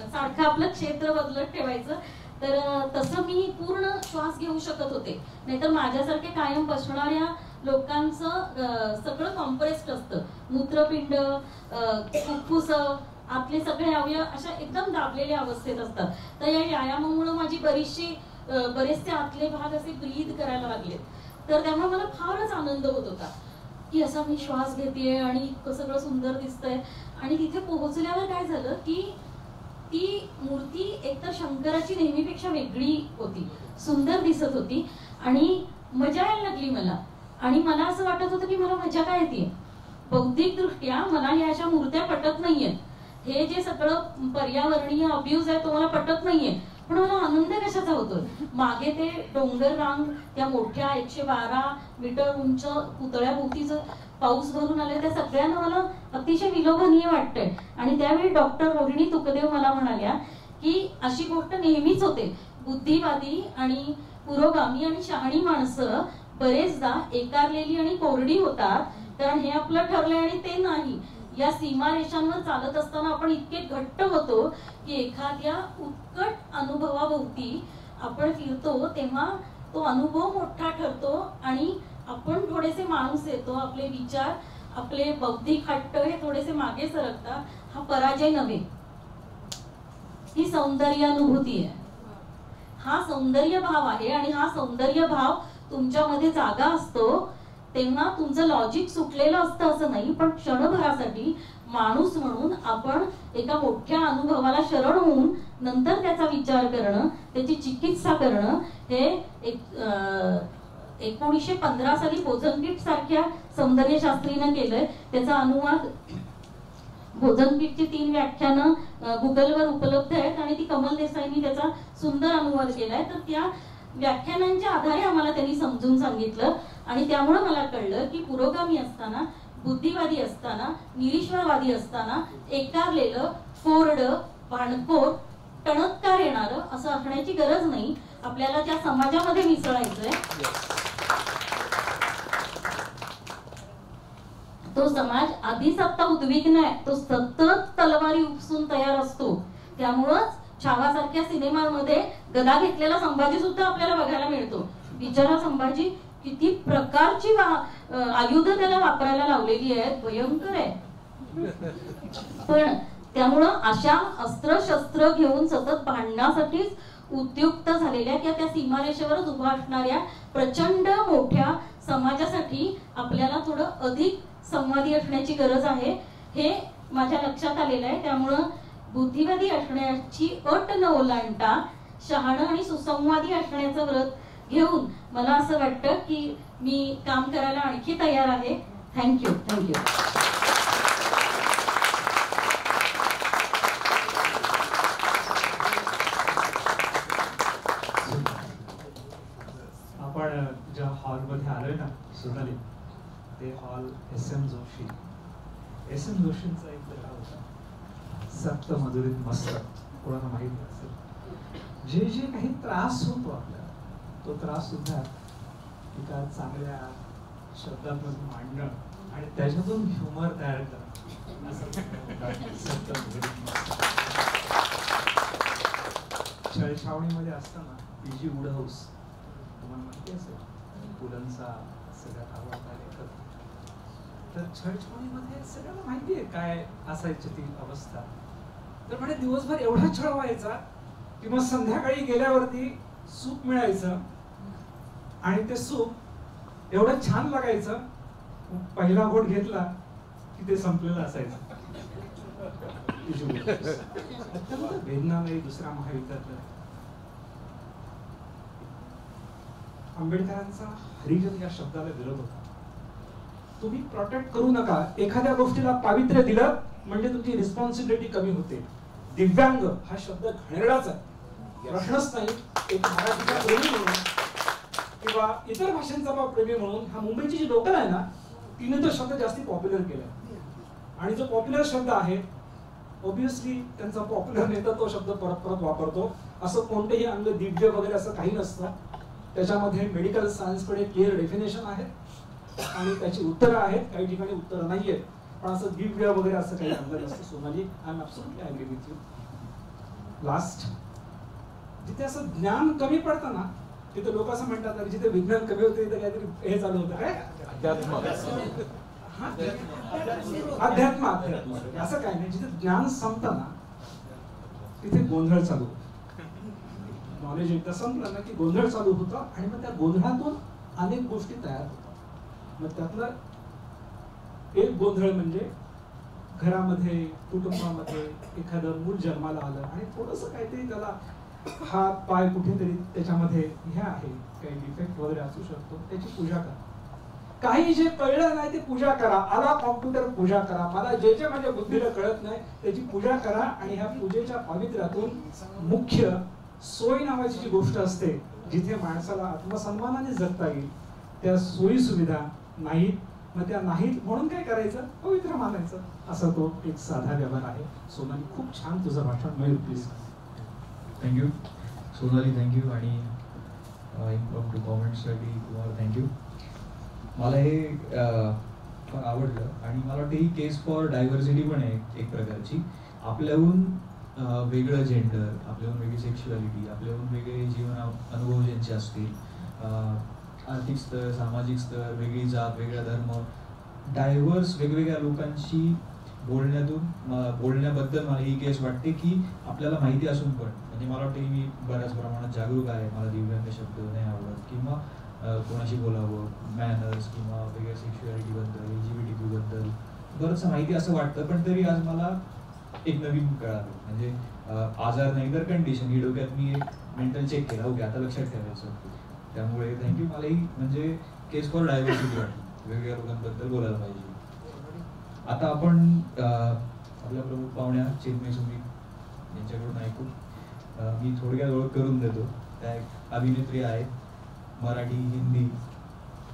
सारखं आपलं क्षेत्र बदलत ठेवायचं. तर तसं मी पूर्ण श्वास घेऊ शकत होते. नाहीतर माझ्यासारखे कायम बसणाऱ्या लोकांचं सगळं कॉम्प्रेस्ड असतं. मूत्रपिंड, फुफ्फुस, आपले सगळे अवयव अशा एकदम दाबलेल्या अवस्थेत असतात. तर या व्यायामामुळे माझी बरेचसे आतले भाग असे ब्रीद करायला लागले. तर त्यामुळे मला फारच आनंद होत होता की असा मी श्वास घेतेय आणि इतकं सगळं सुंदर दिसतंय. आणि तिथे पोहोचल्यावर काय झालं की ती मूर्ती एकतर शंकराची नेहमीपेक्षा वेगळी होती, सुंदर दिसत होती आणि मजा यायला लागली मला. आणि मला असं वाटत होतं की मला मजा काय येते. बौद्धिक दृष्ट्या मला या अशा मूर्त्या पटत नाहीयेत. हे जे सगळं पर्यावरणीय अब्यूज आहे तो मला पटत नाहीये. पण मला आनंद कशाचा होतोय. मागे ते डोंगर रांग, त्या मोठ्या 112 मीटर उंच पुतळ्याभोवतीचं पाऊस भरून आले, त्या सगळ्यांना मला अतिशय विलोभनीय वाटतंय. आणि त्यावेळी डॉक्टर रोहिणी तुकदेव मला म्हणाल्या की अशी गोष्ट नेहमीच होते. बुद्धिवादी आणि पुरोगामी आणि शहाणी माणसं बरेचदा एकारलेली आणि कोरडी होतात, कारण हे आपलं ठरलंय आणि ते नाही. या सीमारेषांवर चालत असताना आपण इतके घट्ट होतो की एखाद्या उत्कट अनुभवाभोवती आपण फिरतो तेव्हा तो अनुभव मोठा ठरतो आणि आपण थोडेसे माणूस येतो. आपले विचार, आपले बौद्धिक हट्ट हे थोडेसे मागे सरकतात. हा पराजय नव्हे, ही सौंदर्य अनुभूती आहे, हा सौंदर्य भाव आहे. आणि हा सौंदर्य भाव तुमच्यामध्ये जागा असतो तेव्हा तुमचं लॉजिक सुटलेलं असतं असं नाही. पण क्षणभरासाठी माणूस म्हणून आपण एका मोठ्या अनुभवाला शरण होऊन नंतर त्याचा विचार करणं, त्याची चिकित्सा करणं, हे 1915 साली बोझनकीट सारख्या सौंदर्यशास्त्रीनं केलंय. त्याचा अनुवाद, बोझनकीटची 3 व्याख्यानं गुगलवर उपलब्ध आहेत आणि ती कमल देसाईंनी त्याचा सुंदर अनुवाद केलाय. तर त्या व्याख्यानांच्या आधारे आम्हाला त्यांनी समजून सांगितलं आणि त्यामुळे मला कळलं की पुरोगामी असताना, बुद्धिवादी असताना, निरीश्वरवादी असताना एकारलेलं, कोरडं, भांडखोर, टणत्कार येणारं असं असण्याची गरज नाही. आपल्याला त्या समाजामध्ये मिसळायचंय. तो समाज आधीच आता उद्विग्न आहे, तो सतत तलवारी उपसून तयार असतो. त्यामुळंच छावासारख्या सिनेमामध्ये गदा घेतलेला संभाजी सुद्धा आपल्याला बघायला मिळतो. बिचारा संभाजी किती प्रकारची आयुध त्याला वापरायला लावलेली आहेत, भयंकर आहे. पण त्यामुळं अशा अस्त्र शस्त्र घेऊन सतत भांडण्यासाठीच उद्युक्त झालेल्या किंवा त्या सीमारेषेवरच उभा असणाऱ्या प्रचंड मोठ्या समाजासाठी आपल्याला थोडं अधिक संवादी असण्याची गरज आहे, हे माझ्या लक्षात आलेलं आहे. त्यामुळं बुद्धिवादी असण्याची अट न ओलांडता शहाणं आणि सुसंवादी असण्याचं व्रत घेऊन मला असं वाटतं की मी काम करायला आणखी तयार आहे. थँक्यू. आपण ज्या हॉलमध्ये आलोय ना सोनाली, ते हॉल SM जोशींचा एक लढा होता, सप्त मधुरीत मस्त, कोणाला माहित असेल. जे काही त्रास होतो आपल्याला, तो त्रास सुद्धा एका चांगल्या शब्दांमधून मांडणं आणि त्याच्यातून ह्युमर तयार करणं, सप्त मधुरीत मस्त. छळछावणीमध्ये असताना PG वुडहाऊस, तुम्हाला माहिती असेल, पुलंचा सगळ्यात आवडता लेखक. तर छळछावणीमध्ये सगळ्यांना माहिती आहे काय असायची ती अवस्था. तर म्हणजे दिवसभर एवढा छळ व्हायचा की मग संध्याकाळी गेल्यावरती सूप मिळायचं आणि ते सूप एवढं छान लागायचं, पहिला घोट घेतला की ते संपलेलं असायचं. अत्यंत वेदनादायी दुसऱ्या महायुद्धातलं. आंबेडकरांचा हरिजन या शब्दाला विरोध होता. तुम्ही प्रोटेक्ट करू नका, एखाद्या गोष्टीला पावित्र्य दिलं म्हणजे तुमची रिस्पॉन्सिबिलिटी कमी होते. दिव्यांग हा शब्द घाणेरडाच आहे, प्रश्नच नाही. एक मराठीचा प्रेमी म्हणून किंवा इतर भाषांचा प्रेमी म्हणून हा मुंबईची जी लोकल आहे ना, तिने तो शब्द जास्ती पॉप्युलर केलाय. आणि जो पॉप्युलर शब्द आहे, ऑब्विसली त्यांचा पॉप्युलर नेता तो शब्द परत परत वापरतो. असं कोणतेही अंग दिव्य वगैरे असं काही नसतं. त्याच्यामध्ये मेडिकल सायन्सकडे क्लिअर डेफिनेशन आहे आणि त्याची उत्तरं आहेत, काही ठिकाणी उत्तरं नाहीयेत. पण असं दिव्य वगैरे असं काही अंग नसतं. Sonali, I am absolutely agree with you. Last जिथे असं ज्ञान कमी पडतं ना तिथे लोक असं म्हणतात अरे जिथे विज्ञान कमी होते तिथे काहीतरी हे चालू होतं काय अध्यात्म असं काय नाही. जिथे ज्ञान संपतं ना तिथे गोंधळ चालू होतो. नॉलेज एकदा संपलं ना की गोंधळ चालू होतं आणि मग त्या गोंधळातून अनेक गोष्टी तयार होतात. मग त्यातलं एक गोंधळ म्हणजे घरामध्ये कुटुंबामध्ये एखादं मूल जन्माला आलं आणि थोडंसं काहीतरी त्याला हात पाय कुठेतरी त्याच्यामध्ये हे आहे काही डिफेक्ट वगैरे असू शकतो त्याची पूजा करा. काही जे कळलं नाही ते पूजा करा. आला कॉम्प्युटर पूजा करा. मला जे जे माझ्या बुद्धीला कळत नाही त्याची पूजा करा. आणि ह्या पूजेच्या पावित्र्यातून मुख्य सोयी नावाची जी गोष्ट असते जिथे माणसाला आत्मसन्मानाने जगता येईल त्या सोयी सुविधा नाहीत. मग त्या नाहीत म्हणून काय करायचं पवित्र मानायचं असा तो एक साधा व्यवहार आहे. सोनाली खूप छान तुझं भाषण. Mayur please. Thank you Sonali, thank you. आणि इम्प्रॉम्प्टू कॉमेंट्ससाठी तुम्हाला थँक्यू. मला हे फार आवडलं आणि मला वाटतं ही केस फॉर डायव्हर्सिटी पण आहे एक प्रकारची. आपल्याहून वेगळं जेंडर, आपल्याहून वेगळी सेक्शुअलिटी, आपल्याहून वेगळे जीवन अनुभव ज्यांचे असतील, आर्थिक स्तर, सामाजिक स्तर, वेगळी जात, वेगळा धर्म, डायव्हर्स वेगवेगळ्या लोकांशी बोलण्याबद्दल मला ही केस वाटते की आपल्याला माहिती असून पण म्हणजे मला वाटतं की मी बऱ्याच प्रमाणात जागरूक आहे. मला दिव्यांग शब्द नाही आवडत किंवा कोणाशी बोलावं, मॅनर्स किंवा वेगळ्या सेक्शुअलिटीबद्दल, LGBT बद्दल बरंचसं माहिती असं वाटतं. पण तरी आज मला एक नवीन कळालं म्हणजे आजार नाही तर कंडिशन ही डोक्यात मी एक मेंटल चेक केला. ओके आता लक्षात ठेवायचं. त्यामुळे थँक्यू. मलाही म्हणजे केस फॉर डायव्हर्सिटी वाटली. वेगवेगळ्या लोकांबद्दल बोलायला पाहिजे. आता आपण आपल्या प्रमुख पाहुण्या चिन्मयी सुमित यांच्याकडून ऐकू. मी थोडक्यात ओळख करून देतो. त्या एक अभिनेत्री आहेत. मराठी, हिंदी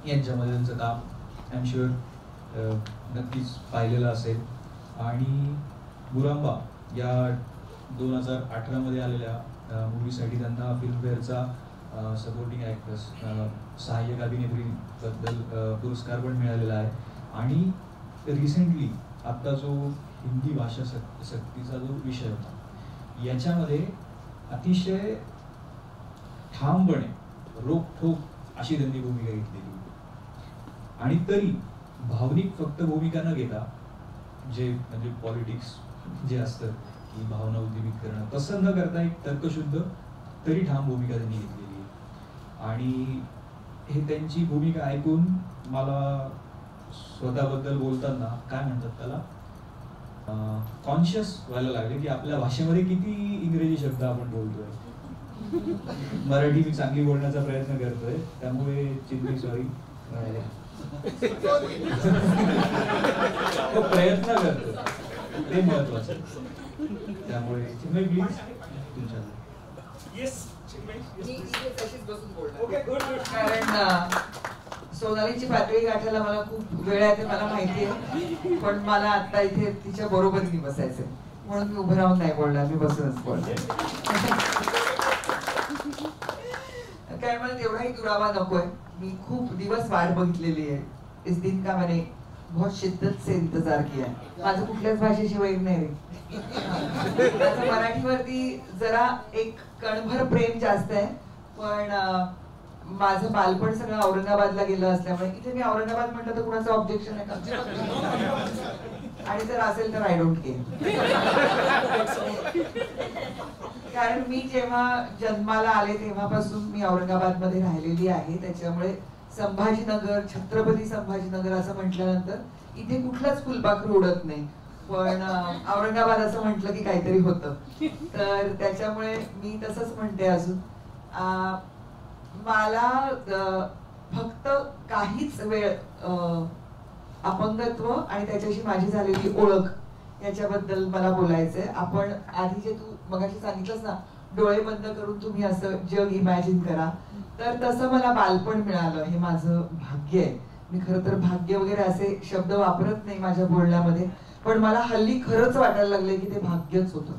यांच्यामध्ये त्यांचं काम आय एम शुअर नक्कीच पाहिलेलं असेल. आणि बुरांबा या 2018 आलेल्या मूवीसाठी त्यांना फिल्मफेअरचा सपोर्टिंग ॲक्ट्रेस सहाय्यक अभिनेत्रीबद्दल पुरस्कार पण मिळालेला आहे. आणि रिसेंटली आत्ता जो हिंदी भाषा सक्तीचा जो विषय होता याच्यामध्ये अतिशय ठामपणे रोखठोक अशी त्यांनी भूमिका घेतलेली. आणि तरी भावनिक फक्त भूमिका न घेता जे म्हणजे पॉलिटिक्स जे असतं की भावना उद्दीपित करणं तसं न करता एक तर्कशुद्ध तरी ठाम भूमिका त्यांनी घेतलेली आहे. आणि हे त्यांची भूमिका ऐकून मला स्वतःबद्दल बोलताना काय म्हणतात त्याला कॉन्शियस व्हायला लागले की आपल्या भाषेमध्ये किती इंग्रजी शब्द आपण बोलतोय. मराठी मी चांगली बोलण्याचा प्रयत्न करतोय त्यामुळे चिन्मयी सॉरी तो प्रयत्न करतो ते महत्वाचं. त्यामुळे चिन्मयी प्लीज तुमच्या. कारण सोनालीची पातळी गाठायला मला खूप वेळ आहे ते मला माहिती आहे. पण मला आता इथे तिच्या बरोबरीने बसायचंय म्हणून मी उभं राहून नाही बोलणार. मी बसूनच बोलणार. कारण मला तेवढाही दुरावा नकोय. मी खूप दिवस वाट बघितलेली आहे. इस दिन का मैंने बहुत शिद्दत से इंतजार किया. माझं कुठल्याच भाषेशी वैर नाही रे. माझं मराठीवरती जरा एक कणभर प्रेम जास्त आहे. पण माझं बालपण सगळं औरंगाबादला गेलं असल्यामुळे इथे मी औरंगाबाद म्हटलं तर कुणाचं ऑब्जेक्शन आहे का? आणि जर असेल तर आय डोंट केअर. कारण मी जेव्हा जन्माला आले तेव्हापासून मी औरंगाबाद मध्ये राहिलेली आहे. त्याच्यामुळे संभाजीनगर, छत्रपती संभाजीनगर असं म्हटल्यानंतर इथे कुठलंच फुलपाखरू उडत नाही. पण औरंगाबाद असं म्हटलं की काहीतरी होतं. तर त्याच्यामुळे मी तसंच म्हणते. अजून मला फक्त काहीच वेळ अपंगत्व आणि त्याच्याशी माझी झालेली ओळख याच्याबद्दल मला बोलायचंय. आपण आधी जे तू मगाशी सांगितलंस ना डोळे बंद करून तुम्ही असं जग इमॅजिन करा, तर तसं मला बालपण मिळालं. हे माझं भाग्य आहे. मी खरं तर भाग्य वगैरे असे शब्द वापरत नाही माझ्या बोलण्यामध्ये. पण मला हल्ली खरंच वाटायला लागले की ते भाग्यच होतं.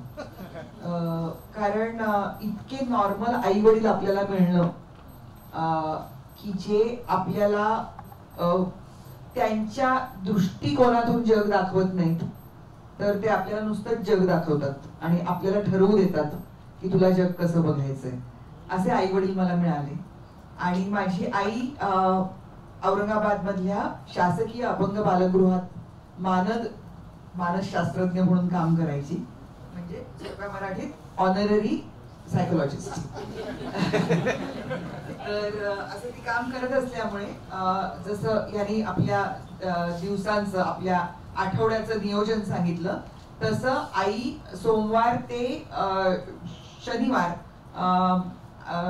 कारण इतके नॉर्मल आई वडील आपल्याला मिळणं की जे आपल्याला त्यांच्या दृष्टिकोनातून जग दाखवत नाहीत तर ते आपल्याला नुसतं जग दाखवतात आणि आपल्याला ठरवू देतात की तुला जग कसं बघायचंय. असे आई वडील मला मिळाले. आणि माझी आई औरंगाबाद मधल्या शासकीय अपंग बालगृहात मानसशास्त्रज्ञ म्हणून काम करायची. म्हणजे सोप्या मराठीत ऑनररी सायकोलॉजिस्ट. तर असं ती काम करत असल्यामुळे जसं यांनी आपल्या दिवसांचं आपल्या आठवड्याचं नियोजन सांगितलं तसं आई सोमवार ते शनिवार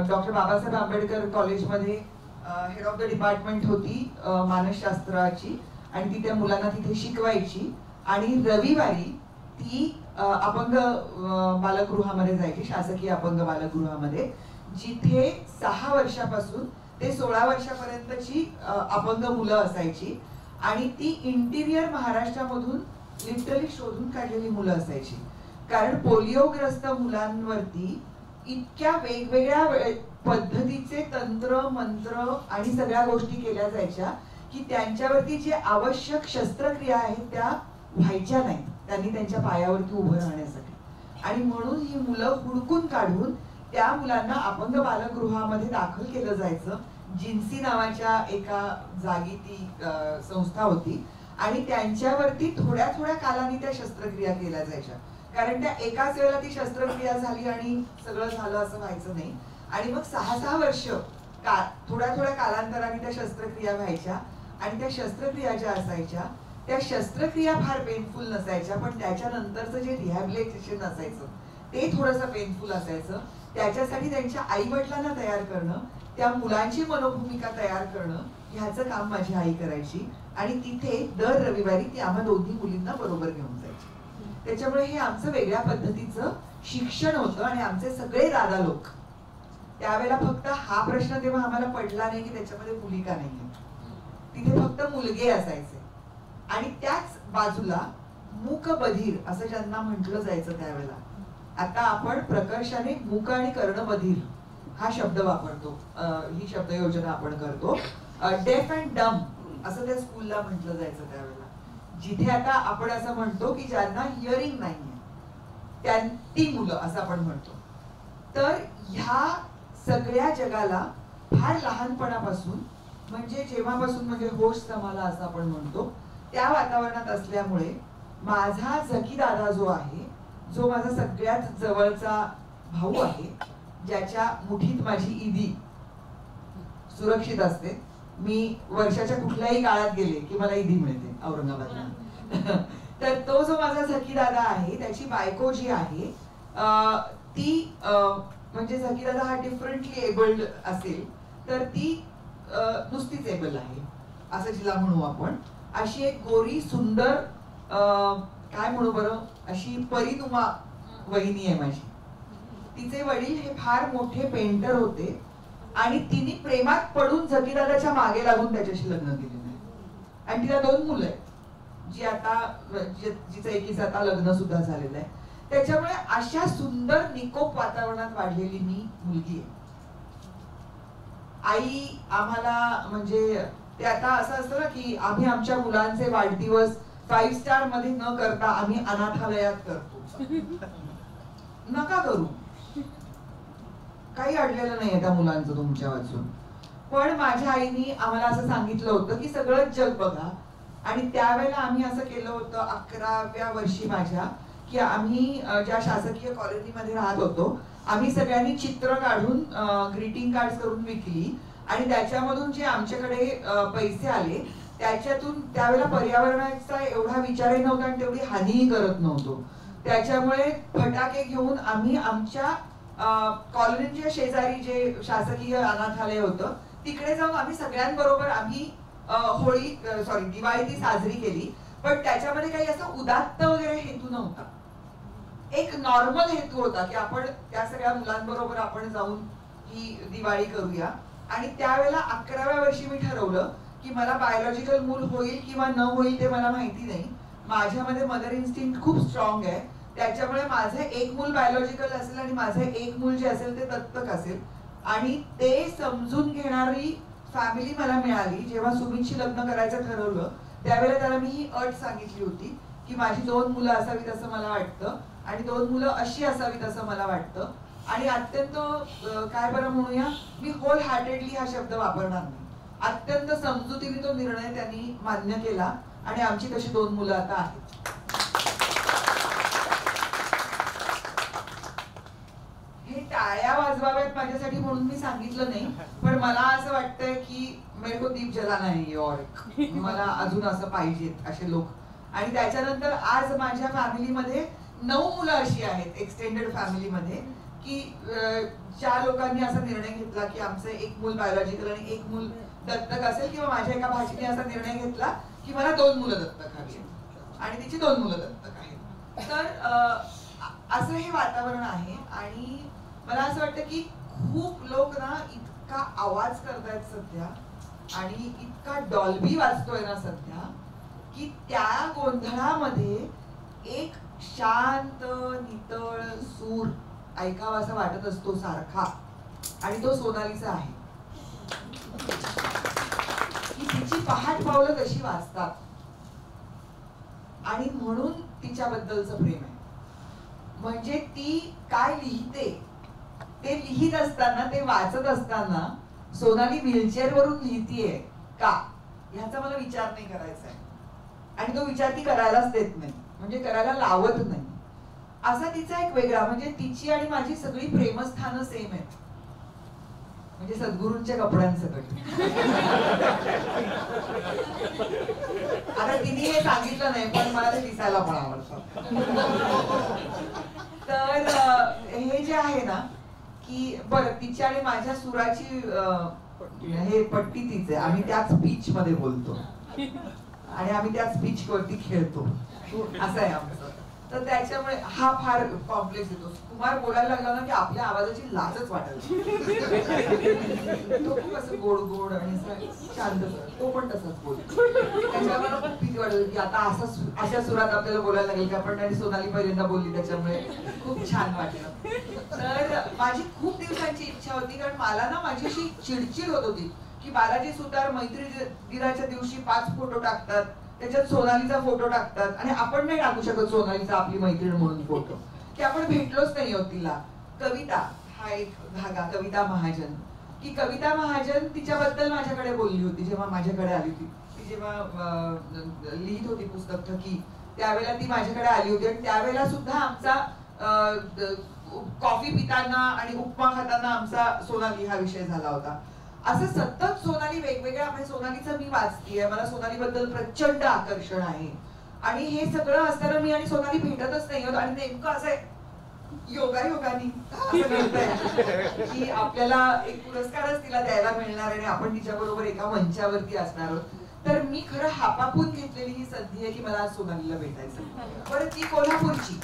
डॉक्टर बाबासाहेब आंबेडकर कॉलेजमध्ये हेड ऑफ द डिपार्टमेंट होती मानसशास्त्राची आणि ती त्या मुलांना तिथे शिकवायची. आणि रविवारी ती अपंग बालगृहामध्ये जायची, शासकीय अपंग बालगृहामध्ये, जिथे 6 वर्षापासून ते 16 वर्षापर्यंतची अपंग मुलं असायची. आणि ती इंटिरियर महाराष्ट्रामधून लिटरली शोधून काढलेली मुलं असायची. कारण पोलिओग्रस्त मुलांवरती इतक्या वेगवेगळ्या पद्धतीचे तंत्र मंत्र आणि सगळ्या गोष्टी केल्या जायच्या की त्यांच्यावरती जे आवश्यक शस्त्रक्रिया आहेत त्या व्हायच्या नाही त्यांनी त्यांच्या पायावरती उभं राहण्यासाठी. आणि म्हणून ही मुलं हुडकून काढून त्या मुलांना अपंग बालगृहामध्ये दाखल केलं जायचं. जिन्सी नावाच्या एका जागी ती संस्था होती आणि त्यांच्यावरती थोड्या थोड्या कालाने त्या शस्त्रक्रिया केल्या जायच्या. कारण त्या एकाच वेळेला ती शस्त्रक्रिया झाली आणि सगळं झालं असं व्हायचं नाही. आणि मग 6-6 वर्ष थोड्या थोड्या कालांतराने त्या शस्त्रक्रिया व्हायच्या. आणि त्या शस्त्रक्रिया ज्या असायच्या त्या शस्त्रक्रिया फार पेनफुल नसायच्या, पण त्याच्यानंतरचं जे रिहॅबिलिटेशन असायचं ते थोडंसं पेनफुल असायचं. त्याच्यासाठी त्यांच्या आई वडिलांना तयार करणं, त्या मुलांची मनोभूमिका तयार करणं ह्याचं काम माझी आई करायची. आणि तिथे दर रविवारी ती आम्हा दोन्ही मुलींना बरोबर घेऊन जायची. त्याच्यामुळे हे आमचं वेगळ्या पद्धतीचं शिक्षण होतं. आणि आमचे सगळे दादा लोक त्यावेळेला फक्त हा प्रश्न तेव्हा आम्हाला पडला नाही की त्याच्यामध्ये मुली का नाहीये, तिथे फक्त मुलगे असायचे. आणि त्याच बाजूला मूक बधीर असं ज्यांना म्हटलं जायचं त्यावेळेला, आता आपण प्रकर्षाने मूक आणि कर्णबधीर हा शब्द वापरतो, ही शब्द योजना आपण करतो. डेफ अँड डम असं त्या स्कूलला म्हटलं जायचं त्यावेळेला, जिथे आता आपण असं म्हणतो की ज्यांना हिअरिंग नाहीये ती मुलं असं आपण म्हणतो. तर ह्या सगळ्या जगाला फार लहानपणापासून म्हणजे जेव्हापासून म्हणजे होश समाला असं आपण म्हणतो त्या वातावरणात असल्यामुळे माझा झकी दादा जो आहे, जो माझा सगळ्यात जवळचा भाऊ आहे, ज्याच्या मुठीत माझी ईदी सुरक्षित असते. मी वर्षाच्या कुठल्याही काळात गेले की मला ईदी मिळते औरंगाबादला. तर तो जो माझा झकी दादा आहे त्याची बायको जी आहे ती म्हणजे झकी दादा हा डिफरंटली एबल्ड असेल तर ती नुसतीच एबल आहे असं जिला म्हणू आपण. अशी एक गोरी सुंदर काय म्हणू बरं अशी परिनुमा वहिनी आहे माझी. तिचे वडील हे फार मोठे पेंटर होते आणि तिने प्रेमात पडून झकीदादाच्या मागे लागून त्याच्याशी लग्न केलेलं आहे. आणि तिला 2 मुलं आहेत, जी आता जिचं एकीचं आता लग्न सुद्धा झालेलं आहे. त्याच्यामुळे अशा सुंदर निकोप वातावरणात वाढलेली मी मुलगी आहे. आई आम्हाला म्हणजे ते आता असं असतं ना की आम्ही आमच्या मुलांचे वाढदिवस 5 स्टार मध्ये न करता आम्ही अनाथालयात करतो. नका करू, काही अडलेलं नाहीये त्या मुलांचं तुमच्या वाचून. पण माझ्या आईनी आम्हाला असं सांगितलं होतं की सगळं जग बघा. आणि त्यावेळेला आम्ही असं केलं होतं 11व्या वर्षी माझ्या की आम्ही ज्या शासकीय कॉलनीमध्ये राहत होतो आम्ही सगळ्यांनी चित्र काढून ग्रीटिंग कार्ड करून विकली. आणि त्याच्यामधून जे आमच्याकडे पैसे आले त्याच्यातून त्यावेळेला पर्यावरणाचा एवढा विचारही नव्हता आणि तेवढी हानीही करत नव्हतो. त्याच्यामुळे फटाके घेऊन आम्ही आमच्या कॉलनीच्या शेजारी जे शासकीय अनाथालय होतं तिकडे जाऊन आम्ही सगळ्यांबरोबर आम्ही दिवाळी ती साजरी केली. पण त्याच्यामध्ये काही असं उदात्त वगैरे हेतू नव्हता, एक नॉर्मल हेतू होता की आपण त्या सगळ्या मुलांबरोबर आपण जाऊन ही दिवाळी करूया. आणि त्यावेळेला 11व्या वर्षी मी ठरवलं की मला बायोलॉजिकल मूल होईल किंवा न होईल ते मला माहिती नाही. माझ्यामध्ये मदर इन्स्टिंक्ट खूप स्ट्रॉंग आहे. त्याच्यामुळे माझं एक मूल बायोलॉजिकल असेल आणि माझं एक मूल जे असेल ते दत्तक असेल. आणि ते समजून घेणारी फॅमिली मला मिळाली. जेव्हा सुमीनशी लग्न करायचं ठरवलं त्यावेळेला त्याला मी ही अट सांगितली होती की माझी 2 मुलं असावीत असं मला वाटतं आणि 2 मुलं अशी असावीत असं मला वाटतं. आणि अत्यंत काय बरं म्हणूया, मी होल हार्टेडली हा शब्द वापरणार नाही, अत्यंत समजुतीने तो निर्णय त्यांनी मान्य केला आणि आमची तशी 2 मुलं आता आहेत. हे टाळ्या वाजवाव्यात माझ्यासाठी म्हणून मी सांगितलं नाही, पण मला असं वाटतंय की मेरे को दीप जलाना है और मला अजून असं पाहिजेत असे लोक. आणि त्याच्यानंतर आज माझ्या फॅमिलीमध्ये 9 मुलं अशी आहेत एक्सटेंडेड फॅमिलीमध्ये की ज्या लोकांनी असा निर्णय घेतला की आमचं एक मूल बायोलॉजिकल आणि एक मूल दत्तक असेल, किंवा माझ्या एका भाषेने असा निर्णय घेतला की मला 2 मुलं दत्तक हवी आणि तिची 2 मुलं दत्तक आहेत. तर असं हे वातावरण आहे. आणि मला असं वाटतं की खूप लोक ना इतका आवाज करतायत सध्या आणि इतका डॉल्बी वाजतोय ना सध्या की त्या गोंधळामध्ये एक शांत नितळ सूर ऐकावा असा वाटत असतो सारखा, आणि तो सोनालीचा आहे. की तिची पहाट पावलं तशी वाजतात आणि म्हणून तिच्याबद्दलचं प्रेम आहे. म्हणजे ती काय लिहिते ते लिहित असताना, ते वाचत असताना सोनाली व्हीलचेअर वरून लिहितीये का ह्याचा मला विचार नाही करायचा आहे, आणि तो विचार ती करायलाच देत नाही, म्हणजे करायला लावत नाही. असा तिचा एक वेगळा, म्हणजे तिची आणि माझी सगळी प्रेमस्थानं सेम आहेत, म्हणजे सद्गुरूंच्या कपड्यांसकट. आता तिने हे सांगितलं नाही, पण मला ते दिसायला पण आवडतं. तर हे जे आहे ना की बरं, तिची आणि माझ्या सुराची हे पट्टी तीच आहे. आम्ही त्याच बीच मध्ये बोलतो आणि आम्ही त्याच बीच वरती खेळतो, असं आहे आमचं. तर त्याच्यामुळे हा फार कॉम्प्लेक्स येतो. कुमार बोलायला लागला ना की आपल्या आवाजाची लाजच वाटायची. तो खूप असं गोड गोड आणि शांत, तो पण तसाच बोलतो. त्याच्यामुळे खूप भीती वाटत की आता अशा सुरात आपल्याला बोलायला लागेल का, पण आणि सोनाली पहिल्यांदा बोलली त्याच्यामुळे खूप छान वाटलं. तर माझी खूप दिवसांची इच्छा होती, कारण मला ना माझी अशी चिडचिड होत होती की बालाजी सुतार मैत्री दिनाच्या दिवशी 5 फोटो टाकतात, त्याच्यात सोनालीचा फोटो टाकतात, आणि आपण नाही टाकू शकत सोनालीचा आपली मैत्रीण म्हणून फोटो, की आपण भेटलोच नाही होत तिला. कविता हा एक धागा, कविता महाजन, की कविता महाजन तिच्याबद्दल माझ्याकडे बोलली होती जेव्हा माझ्याकडे आली होती. ती जेव्हा लिहित होती पुस्तक ठकी, त्यावेळेला ती माझ्याकडे आली होती. आणि त्यावेळेला सुद्धा आमचा कॉफी पिताना आणि उपमा खाताना आमचा सोनाली हा विषय झाला होता. असं सतत सोनाली वेगवेगळ्या, म्हणजे सोनालीचं मी वाचतीये, मला सोनालीबद्दल प्रचंड आकर्षण आहे. आणि हे सगळं असताना मी आणि सोनाली भेटतच नाही होत. आणि नेमकं असं योगायोगानी असं घडतंय की आपल्याला एक पुरस्कारच तिला द्यायला मिळणार आणि आपण तिच्याबरोबर एका मंचावरती असणार आहोत. तर मी खरं हापापून घेतलेली ही संधी आहे की मला आज सोनालीला भेटायचं. बरं, ती कोल्हापूरची,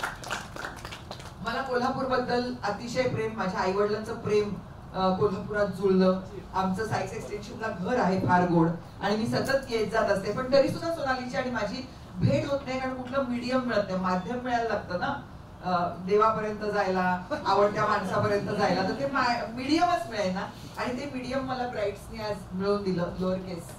मला कोल्हापूर बद्दल अतिशय प्रेम, माझ्या आई वडिलांचं प्रेम कोल्हापुरात जुळलं. आमचं सायन्स एक्सटेन्शनला घर आहे फार गोड, आणि मी सतत येत जात असते. पण तरी सुद्धा सोनालीची आणि माझी भेट होत नाही, कारण कुठलं मीडियम मिळत नाही, माध्यम मिळायला लागतं ना देवापर्यंत जायला, आवडत्या माणसापर्यंत जायला. तर ते मीडियमच मिळेल ना, आणि ते मीडियम मला ब्राईट्सनी आज मिळवून दिलं. लोअर केस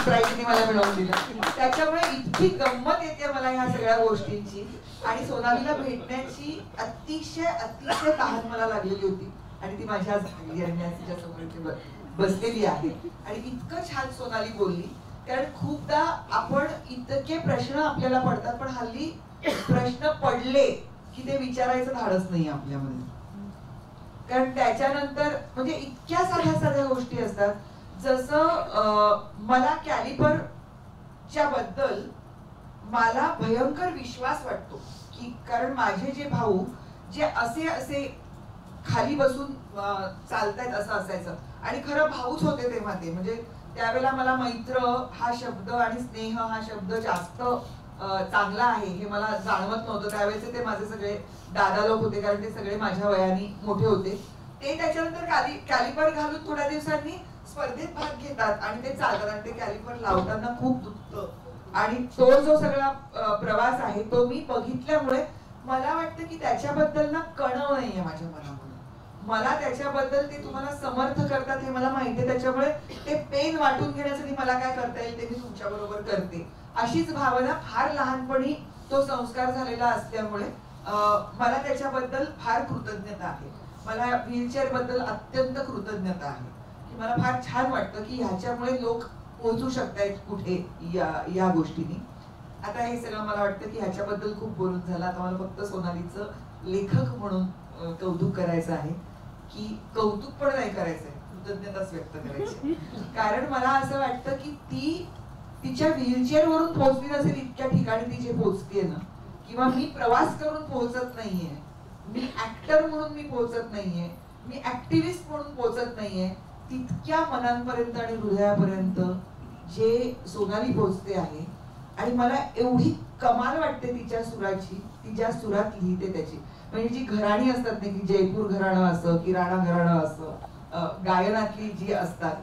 ब्राईटनी मला मिळवून दिलं. त्याच्यामुळे इतकी गंमत येते मला ह्या सगळ्या गोष्टींची. आणि सोनालीला भेटण्याची अतिशय अतिशय तहान मला लागलेली होती, आणि ती माझ्या तिच्या समोर बसलेली आहे. आणि इतकं छान सोनाली बोलली, कारण खूपदा आपण इतके प्रश्न आपल्याला पडतात, पण हल्ली प्रश्न पडले की ते विचारायचं धाडस नाही आपल्यामध्ये. कारण त्याच्यानंतर म्हणजे इतक्या साध्या साध्या गोष्टी असतात. जसं मला कॅलिपरच्या बद्दल मला भयंकर विश्वास वाटतो, की कारण माझे जे भाऊ जे असे खाली बसून चालतायत असं असायचं, आणि खरं भाऊच होते तेव्हा ते. म्हणजे त्यावेळेला मला मैत्र हा शब्द आणि स्नेह हा शब्द जास्त चांगला आहे हे मला जाणवत नव्हतं. त्यावेळेचे ते माझे सगळे दादा लोक होते, कारण ते सगळे माझ्या वयाने मोठे होते. ते त्याच्यानंतर कॅलिपर घालून थोड्या दिवसांनी स्पर्धेत भाग घेतात आणि ते चालतात, आणि ते कॅलिपर लावताना खूप दुखतं. आणि तो जो सगळा प्रवास आहे तो मी बघितल्यामुळे मला वाटतं की त्याच्याबद्दल ना कणव नाहीये माझ्या मनामध्ये. मला त्याच्याबद्दल ते तुम्हाला समर्थ करतात हे मला माहिती आहे. त्याच्यामुळे ते पेन वाटून घेण्यासाठी मला काय करता येईल ते मी तुमच्या बरोबर करते, अशीच भावना फार लहानपणी तो संस्कार झालेला असल्यामुळे मला त्याच्याबद्दल फार कृतज्ञता आहे. मला व्हीलचेअर बद्दल अत्यंत कृतज्ञता आहे की मला फार छान वाटतं की ह्याच्यामुळे लोक पोहोचू शकतायत कुठे या गोष्टींनी. आता हे सगळं मला वाटतं की ह्याच्याबद्दल खूप बोलून झालं. आता मला फक्त सोनालीचं लेखक म्हणून कौतुक करायचं आहे की कौतुक पण नाही करायचंय, कृतज्ञताच व्यक्त करायची. कारण मला असं वाटतं की ती तिच्या व्हीलचेअर वरून पोहोचली नसेल इतक्या ठिकाणी ती जे पोहोचतीये ना, किंवा मी प्रवास करून पोहोचत नाहीये, मी ऍक्टर म्हणून मी पोहोचत नाहीये, मी ऍक्टिव्हिस्ट म्हणून पोहोचत नाहीये, तितक्या मनांपर्यंत आणि हृदयापर्यंत जे सोनाली पोहोचते आहे. आणि मला एवढी कमाल वाटते तिच्या सुराची, ती ज्या सुरात लिहिते त्याची. म्हणजे जी घराणी असतात ना, की जयपूर घराणं असं की राणा घराणं असं, गायनातली जी असतात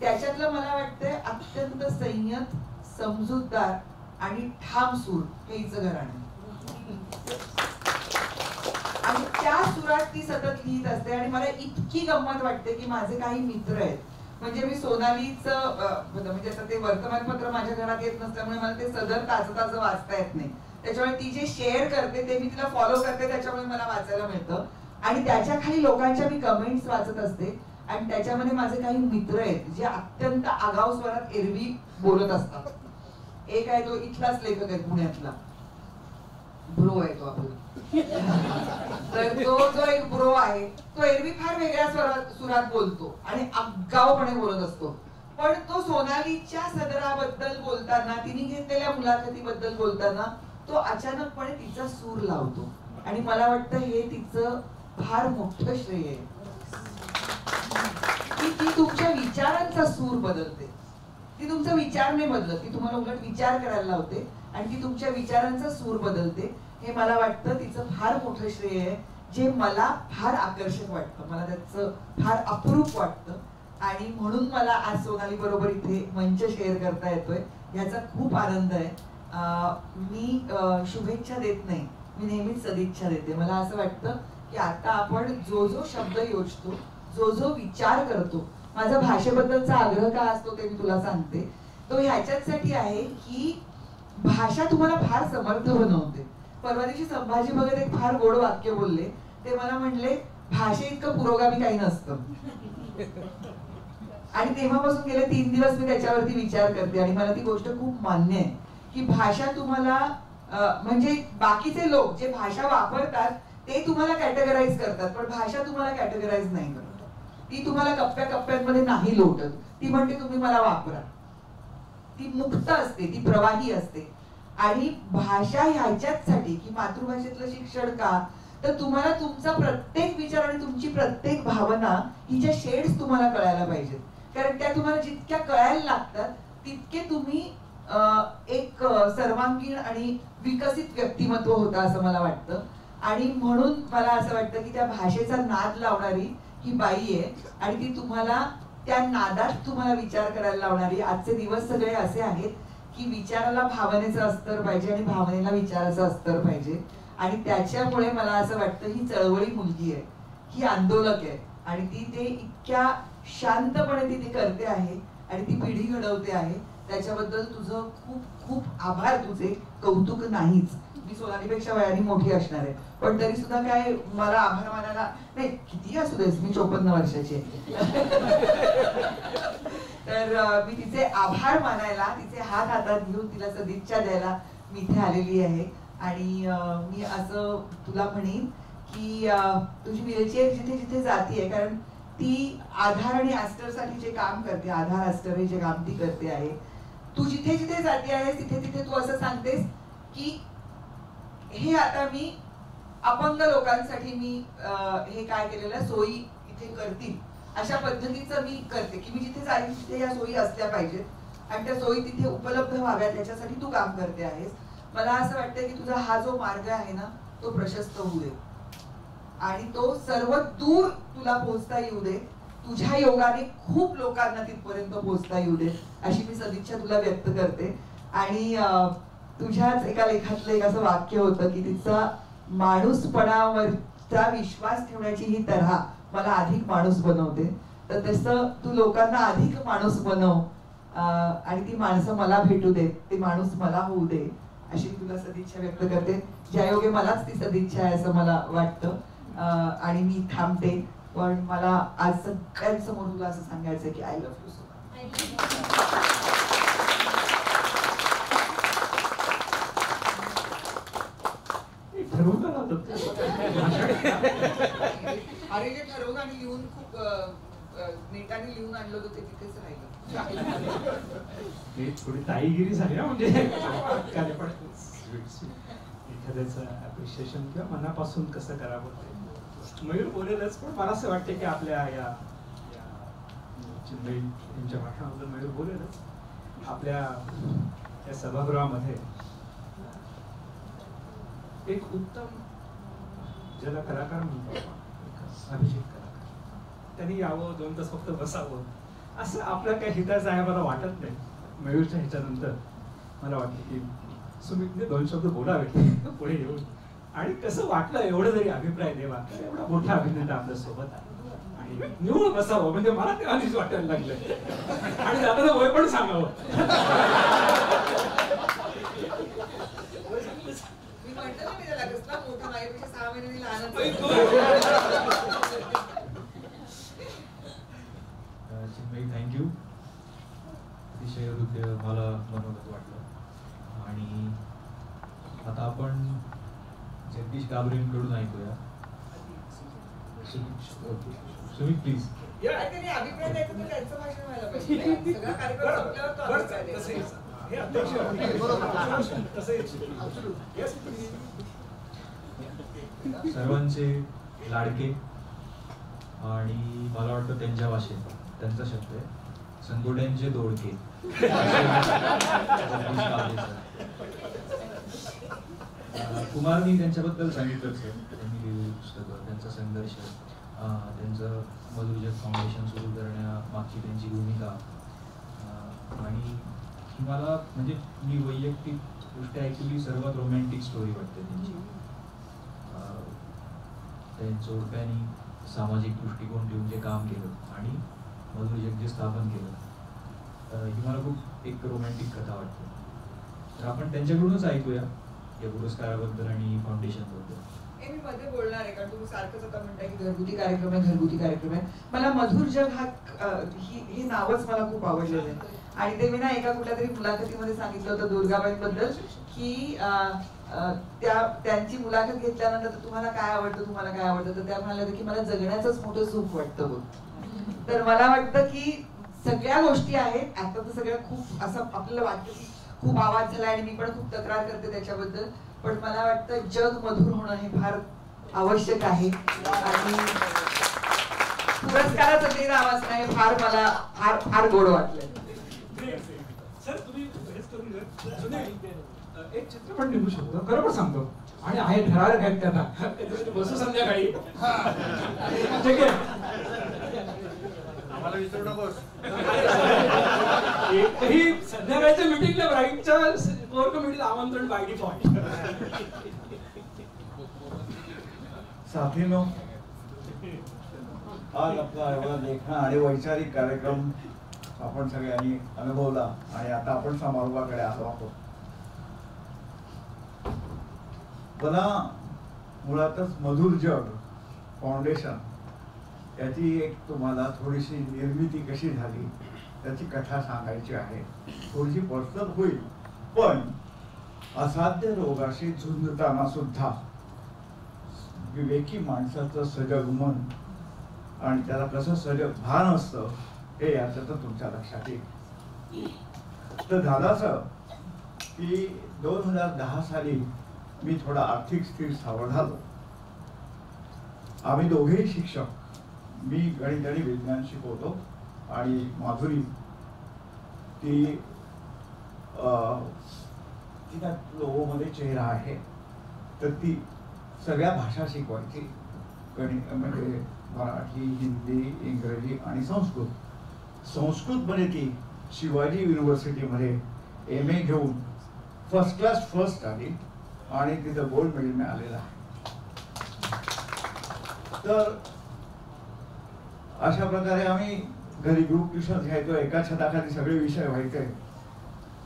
त्याच्यातलं मला वाटतंय अत्यंत संयत, समजूतदार आणि ठाम सूर हे हिचं घराणं. आणि त्या सुरात ती सतत लिहित असते. आणि मला इतकी गंमत वाटते की माझे काही मित्र आहेत, म्हणजे मी सोनालीचं म्हणजे आता ते वर्तमानपत्र माझ्या घरात येत नसल्यामुळे मला ते सदर ताजं वाचता येत नाही. त्याच्यामुळे ती जे शेअर करते ते मी तिला फॉलो करते, त्याच्यामुळे मला वाचायला मिळतं. आणि त्याच्या खाली लोकांच्या मी कमेंट्स वाचत असते. आणि त्याच्यामध्ये माझे काही मित्र आहेत जे अत्यंत आगाऊ स्वरात एरवी बोलत असतात. एक आहे तो इथलाच लेखक आहे पुण्यातला, ब्रो आहे तो आपला. तर तो जो एक ब्रो आहे तो एरवी फार वेगळ्या सुरात बोलतो आणि आगाऊपणे बोलत असतो. पण तो सोनालीच्या सदराबद्दल बोलताना, तिने घेतलेल्या मुलाखतीबद्दल बोलताना तो अचानकपणे तिचा सूर लावतो. आणि मला वाटतं हे तिचं फार मोठं श्रेय आहे की ती तुमच्या विचारांचा सूर बदलते. ती तुमचा विचार नाही बदलत, ती तुम्हाला उलट विचार करायला लावते आणि ती तुमच्या विचारांचा सूर बदलते. हे मला वाटतं तिचं फार मोठं श्रेय आहे, जे मला फार आकर्षक वाटतं, मला त्याचं फार अप्रूप वाटतं. आणि म्हणून मला आज सोनाली बरोबर इथे मंच शेअर करता येतोय, याचा खूप आनंद आहे. मी शुभेच्छा देत नाही, मी नेहमीच सदिच्छा देते. मला असं वाटतं की आता आपण जो शब्द योजतो, जो विचार करतो, माझा भाषेबद्दलचा आग्रह का असतो ते मी तुला सांगते. तो ह्याच्यासाठी आहे की भाषा तुम्हाला फार समर्थ बनवते. परवा दिवशी संभाजी भगत एक फार गोड वाक्य बोलले. ते मला म्हणले, भाषे इतकं पुरोगामी काही नसतं. आणि तेव्हापासून गेले 3 दिवस मी त्याच्यावरती विचार करते आणि मला ती गोष्ट खूप मान्य आहे की भाषा तुम्हाला म्हणजे बाकीचे लोक जे भाषा वापरतात ते तुम्हाला कॅटेगराईज करतात, पण भाषा तुम्हाला कॅटेगराईज नाही करत. ती तुम्हाला कप्प्यामध्ये नाही लोटत. ती म्हणते तुम्ही मला वापरा. ती मुक्त असते, ती प्रवाही असते. आणि भाषा ह्याच्याचसाठी की मातृभाषेतलं शिक्षण का, तर तुम्हाला तुमचा प्रत्येक विचार आणि तुमची प्रत्येक भावना हिच्या शेड्स तुम्हाला कळायला पाहिजेत. कारण त्या तुम्हाला जितक्या कळायला लागतात तितके तुम्ही एक सर्वांगीण आणि विकसित व्यक्तिमत्व होता असं मला वाटतं. आणि म्हणून मला असं वाटतं की त्या भाषेचा नाद लावणारी ही बाई आहे आणि ती तुम्हाला त्या नादात तुम्हाला विचार करायला लावणारी. आजचे दिवस सगळे असे आहेत की विचाराला भावनेचं अस्तर पाहिजे आणि भावनेला विचाराचं अस्तर पाहिजे. आणि त्याच्यामुळे मला असं वाटतं ही चळवळी मुलगी आहे, ही आंदोलक आहे आणि ती ते इतक्या शांतपणे ती करते आहे आणि ती पिढी घडवते आहे. त्याच्याबद्दल तुझं खूप खूप आभार, तुझे कौतुक नाहीच. मी सोनालीपेक्षा वयाने मोठी असणार आहे, पण तरी सुद्धा काय मला आभार मानायला नाही, किती असू देस, मी 54 वर्षाची आहे. तर मी तिचे आभार मानायला, तिचे हात हातात घेऊन तिला सदिच्छा द्यायला मी इथे आलेली आहे. आणि मी असं तुला म्हणेन की तुझी व्हीलचेअर जिथे जिथे जातीये, कारण ती आधार आणि ॲस्टरसाठी जे काम करते, आधार ॲस्टर हे जे काम ती करते आहे, तू जिथे जिथे जाते आहेस तिथे तिथे तू असं सांगतेस की हे आता मी अपंग लोकांसाठी मी हे काय केलेलं सोयी इथे करतील अशा पद्धतीचं मी करते की मी जिथे जाईल तिथे या सोयी असल्या पाहिजेत आणि त्या सोयी तिथे उपलब्ध व्हाव्यात, याच्यासाठी तू काम करते आहेस. मला असं वाटतं की तुझा हा जो मार्ग आहे ना तो प्रशस्त होऊ दे आणि तो सर्व दूर तुला पोहोचता येऊ दे. तुझ्या योगाने खूप लोकांना तिथपर्यंत पोहोचता येऊ दे अशी मी सदिच्छा तुला व्यक्त करते. आणि तुझ्याच एका लेखातलं एक असं वाक्य होतं की तिचा माणूसपणावरचा विश्वास ठेवण्याची ही तऱ्हा मला अधिक माणूस बनवते. तर तसं तू लोकांना अधिक माणूस बनव आणि ती माणसं मला भेटू दे, ते माणूस मला होऊ दे अशी मी तुला सदिच्छा व्यक्त करते. ज्यायोगे मलाच ती सदिच्छा आहे असं मला वाटतं. आणि मी थांबते. पण मला आज सगळ्यांसमोर तुला असं सांगायचं की I love you so much. अरे जे ठरवून आणि लिहून खूप नेटाने लिहून आणलं होतं ते तिथेच राहिलं. थोडी ताईगिरी झाली ना, म्हणजे एखाद्याचं अप्रिशिएशन किंवा मनापासून कसं करावं ते मयूर बोलेलच. पण मला असं वाटतं की आपल्या या चिन्मयी यांच्या भाषणाबद्दल मयूर बोलेलच. आपल्या या सभागृहामध्ये एक उत्तम ज्याला कलाकार म्हणतो अभिजित कलाकार, त्यांनी यावं, 2 तास फक्त बसावं असं आपलं काही हिताचं आहे मला वाटत नाही. मयूरच्या ह्याच्यानंतर मला वाटतं की सुमितने 2 शब्द बोलावे पुढे येऊन, आणि कसं वाटलं एवढं जरी अभिप्राय द्यावा. एवढा मोठा अभिनेता आपल्या सोबत आहे आणि निवड बसावं म्हणजे मला ते आधीच वाटायला लागलं. आणि जाताना वय पण सांगावं. मी म्हटलं ना मी त्याला कसला मोठा माझ्यापेक्षा 6 महिन्यांनी लहानच. चिन्मयी थँक्यू. अतिशय हृदय मला मनोगत वाटलं. आणि आता आपण जगदीश गाबरेंकडून ऐकूया. सुमित प्लीज. त्यांनी अभिप्राय द्यायचा तर त्यांचं भाषण व्हायला पाहिजे. सगळा कार्यक्रम संपल्यावर तो अभिप्राय द्यायचा. सर्वांचे लाडके आणि मला वाटतं त्यांच्या भाषेत त्यांचा शब्द आहे संगोड्यांचे दोडके. कुमारनी त्यांच्याबद्दल सांगितलंच आहे. त्यांनी लिहिलेली पुस्तकं, त्यांचा संघर्ष, त्यांचं मधुरजग फाउंडेशन सुरू करण्यामागची त्यांची भूमिका, आणि ही मला म्हणजे मी वैयक्तिक दृष्ट्या ॲक्च्युली सर्वात रोमॅन्टिक स्टोरी वाटते त्यांची. त्या जोडप्यानी सामाजिक दृष्टिकोन ठेवून जे काम केलं आणि मधुरजग जे स्थापन केलं, ही मला खूप एक रोमॅन्टिक कथा वाटते. तर आपण त्यांच्याकडूनच ऐकूया या पुरस्काराबद्दल आणि फाउंडेशनबद्दल. मी मध्ये बोलणार आहे कारण तुम्ही सारखंच आता म्हणताय की घरगुती कार्यक्रम आहे, घरगुती कार्यक्रम आहे. मला मधुरजग हे नावच मला खूप आवडलेलं आहे. आणि ते मी ना एका कुठल्या तरी मुलाखतीमध्ये सांगितलं होतं दुर्गाबाईंबद्दल की त्यांची मुलाखत घेतल्यानंतर तुम्हाला काय आवडतं, तुम्हाला काय आवडतं, तर त्या म्हणाल्या की मला जगण्याचंच मोठं सुख वाटतं बघ. तर मला वाटतं की सगळ्या गोष्टी आहेत. आता तर सगळ्या खूप असं आपल्याला वाटतं की खूप आवाज झाला आणि मी पण खूप तक्रार करते त्याच्याबद्दल. पण मला वाटतं जग मधुर होणं हे फार आवश्यक आहे. आणि पुरस्काराचं ते नाव असणं हे फार मला फार फार गोड वाटलं. सर तुम्ही एक चित्रपट निघू शकतो, खरोखर सांगतो. आणि आहे ठराविक आहेत त्याला बसू संध्याकाळी. ठीक आहे, आम्हाला विसरू नकोस. एकही संध्याकाळच्या मीटिंगला ब्राईटच्या कोर कमिटीला आमंत्रण बाय डिफॉल्ट. साथीनो, आज आपला एवढा देखणा आणि वैचारिक कार्यक्रम आपण सगळ्यांनी अनुभवला आणि आता आपण समारोहाकडे आलो आहोत. मला मुळातच मधुरजग फाउंडेशन याची एक तुम्हाला थोडीशी निर्मिती कशी झाली त्याची कथा सांगायची आहे. थोडीशी पर्सनल होईल, पण असाध्य रोगाशी झुंजताना सुद्धा विवेकी माणसाचं सजग मन आणि त्याला कसं सजग भान असतं हे याच्यातून तुमच्या लक्षात येईल. तर झालं असं की 2010 साली मी थोडा आर्थिक स्थिर सावध झालो. आम्ही दोघेही शिक्षक, मी गणित आणि विज्ञान शिकवतो आणि माधुरी ती तिला लोगोमध्ये चेहरा आहे, तर ती सगळ्या भाषा शिकवायची. गणित म्हणजे मराठी, हिंदी, इंग्रजी आणि संस्कृत. संस्कृतमध्ये ती शिवाजी युनिव्हर्सिटीमध्ये MA घेऊन फर्स्ट क्लास फर्स्ट आली आणि तिथं गोल्ड मेडल मिळालेलं आहे. तर अशा प्रकारे आम्ही घरी ग्रुप ट्युशन घ्यायचो, एका छताखाली सगळे विषय व्हायचे.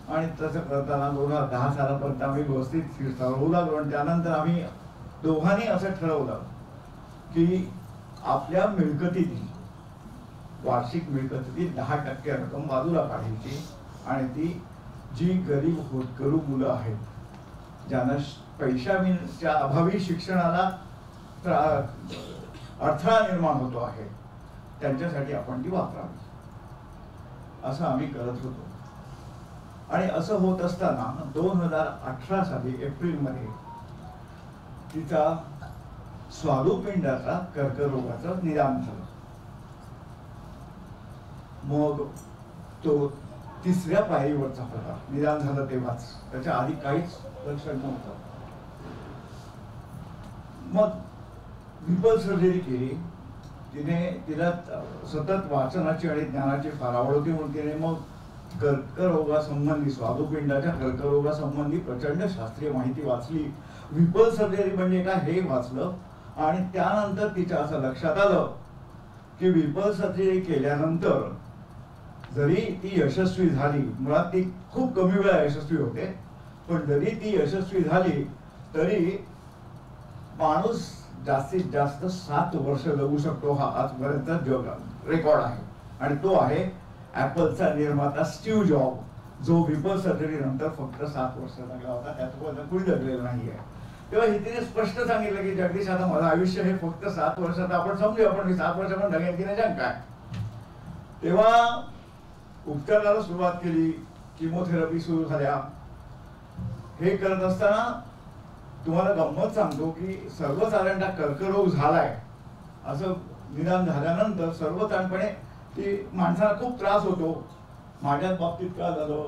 आणि तसं करताना 2010 सालापर्यंत आम्ही व्यवस्थित फिरसावू लागलो. आणि त्यानंतर आम्ही दोघांनी असं ठरवलं की आपल्या मिळकतीतील वार्षिक मिळकतीतील 10% रक्कम बाजूला काढायची आणि ती जी गरीब होतकरू मुलं आहेत, ज्यांना पैशाच्या अभावी शिक्षणाला अडथळा निर्माण होतो आहे, त्यांच्यासाठी आपण ती वापरावी, असं आम्ही करत होतो. आणि असं होत असताना 2018 साली एप्रिलमध्ये तिचा स्वादुपिंडाचा कर्करोगाचं निदान झालं. मग तो 3ऱ्या पायरीवरचा होता. निदान झालं तेव्हाच, त्याच्या आधी काहीच लक्षण नव्हतं. मग विपल सर्जरी केली. तिला सतत वाचनाची आणि ज्ञानाची फार आवड होती, म्हणून तिने मग कर्करोगासंबंधी, स्वादुपिंडाच्या कर्करोगासंबंधी प्रचंड शास्त्रीय माहिती वाचली. विपल सर्जरी म्हणजे काय हे वाचलं. आणि त्यानंतर तिच्या असं लक्षात आलं की विपल सर्जरी केल्यानंतर जरी ती यशस्वी झाली, मुळात ती खूप कमी वेळा यशस्वी होते, पण जरी ती यशस्वी झाली तरी माणूस जास्तीत जास्त 7 वर्ष जगू शकतो, हा आजपर्यंत जग रेकॉर्ड आहे. आणि तो आहे ऍपलचा निर्माता स्टीव्ह जॉब, जो विपल सर्जरी नंतर फक्त 7 वर्ष जगला होता. त्याच्यापर्यंत कुणी जगलेलं नाहीये. तेव्हा हिने स्पष्ट सांगितलं की जगदीश, आता माझं आयुष्य हे फक्त 7 वर्षात आपण समजूया, पण मी 7 वर्ष पण जगेन की नाही जग काय. तेव्हा उपचाराला सुरुवात केली, किमोथेरपी सुरू झाल्या. हे करत असताना तुम्हाला गंमत सांगतो की सर्वसाधारण कर्करोग झालाय असं निदान झाल्यानंतर सर्वसाधारणपणे ती माणसाला खूप त्रास होतो. माझ्याच बाबतीत काय झालं,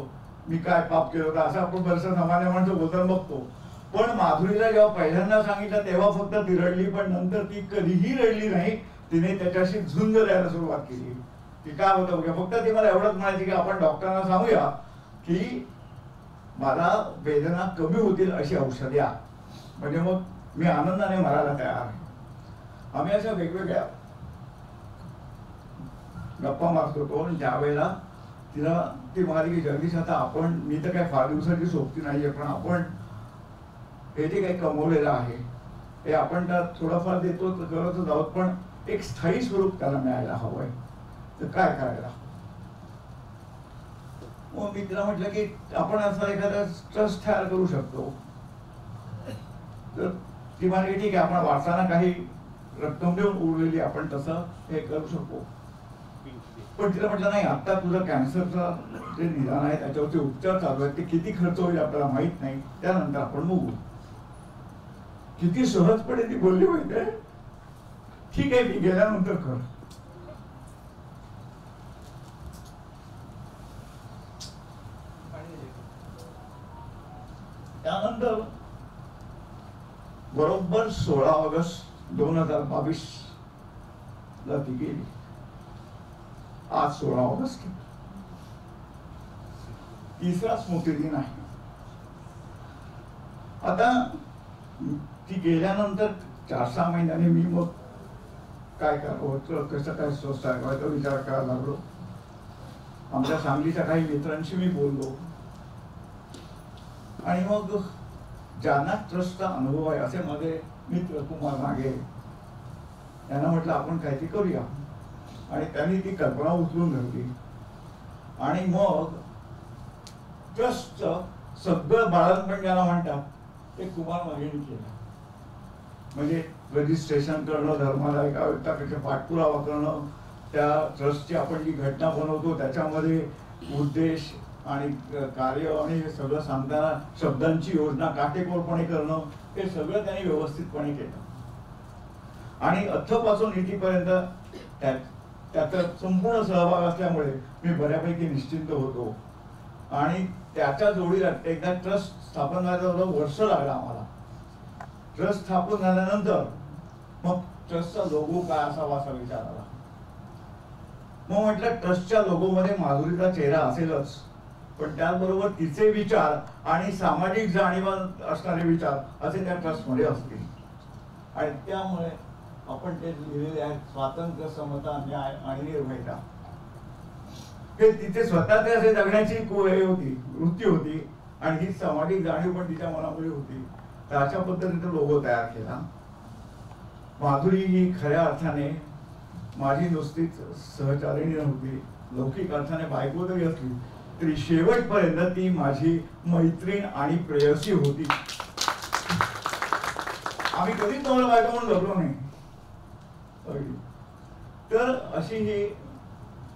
मी काय पाप केलं होतं, असं आपण बरंचसं सामान्य माणसं बोलताना बघतो. पण माधुरीला जेव्हा पहिल्यांदा सांगितलं तेव्हा फक्त ती रडली, पण नंतर ती कधीही रडली नाही. तिने त्याच्याशी झुंज द्यायला सुरुवात केली की काय होतं बघा. फक्त ती मला एवढंच म्हणायची की आपण डॉक्टरांना सांगूया की मला वेदना कमी होतील अशी औषधे द्या, म्हणजे मग मी आनंदाने मरायला तयार आहे. आम्ही अशा वेगवेगळ्या गप्पा मारत होतो. आणि ज्यावेळेला ती म्हणाली की जगदीश, आता आपण, मी तर काय फार दिवसाची सोबती नाहीये, पण आपण हे जे काही कमवलेलं आहे हे आपण त्यात थोडंफार देतो करतच आहोत, पण एक स्थायी स्वरूप त्याला मिळायला हवंय, तर काय करायला. मग मी तिला म्हटलं की आपण असा एखादा ट्रस्ट तयार करू शकतो. तर ती म्हणाली ठीक आहे, आपण वाचताना काही रक्कम देऊन उरलेली आपण तसं हे करू शकतो. पण तिला म्हटलं नाही, आता तुझं कॅन्सरचं जे निदान आहे त्याच्यावरचे उपचार चालू आहेत, ते किती खर्च होईल आपल्याला माहित नाही, त्यानंतर आपण बघू. किती सहजपणे ती बोलली माहितीये. ठीक आहे, मी गेल्यानंतर कर. त्यानंतर बरोबर 16 ऑगस्ट 2022 ला ती गेली. आज 16 ऑगस्ट, 3रा स्मृतिदिन आहे. आता ती गेल्यानंतर 4-6 महिन्यांनी मी मग काय करावं, कसं काय स्वस्त आहे विचार करायला लागलो. आमच्या सांगलीच्या काही मित्रांशी मी बोललो. आणि मग ज्यांना ट्रस्टचा अनुभव आहे असे माझे मित्र कुमार मागे यांना म्हटलं आपण काहीतरी करूया. आणि त्यांनी ती कल्पना उचलून धरली. आणि मग ट्रस्टचं सगळं बाळंतपण ज्याला म्हणतात ते कुमार मागेने केलं. म्हणजे रजिस्ट्रेशन करणं, धर्माला एका पाठपुरावा करणं, त्या ट्रस्टची आपण जी घटना बनवतो त्याच्यामध्ये उद्देश आणि कार्य आणि हे सगळं सांगताना शब्दांची योजना काटेकोरपणे करणं, हे सगळं त्यांनी व्यवस्थितपणे केलं. आणि अथपासून इथपर्यंत त्याचा संपूर्ण सहभाग असल्यामुळे मी बऱ्यापैकी निश्चिंत होतो. आणि त्याच्या जोडीला एकदा ट्रस्ट स्थापन झाल्यावर वर्ष लागला आम्हाला. ट्रस्ट स्थापन झाल्यानंतर मग ट्रस्टचा लोगो काय असावा असा विचार आला. मग म्हटलं ट्रस्टच्या लोगोमध्ये माधुरीचा चेहरा असेलच, पण त्याचबरोबर तिचे विचार आणि सामाजिक जाणीवा असणारे विचार असे त्या ट्रस्टमध्ये असतील. आणि त्यामुळे आपण ते लिहिलेले आहेत, स्वातंत्र्य, समता, न्याय आणि निर्भयता. हे तिथे स्वतःचे असे जगण्याची हे होती, वृत्ती होती आणि ही सामाजिक जाणीव पण तिच्या मनामध्ये होती. तर अशा पद्धतीने लोगो तयार केला. माधुरी ही खऱ्या अर्थाने माझी नुसतीच सहचारिणी नव्हती, लौकिक अर्थाने बायको जरी असली तरी शेवटपर्यंत ती माझी मैत्रीण आणि प्रेयसी होती. आम्ही कधीच तुम्हाला बायको म्हणून जगलो नाही. तर अशी ही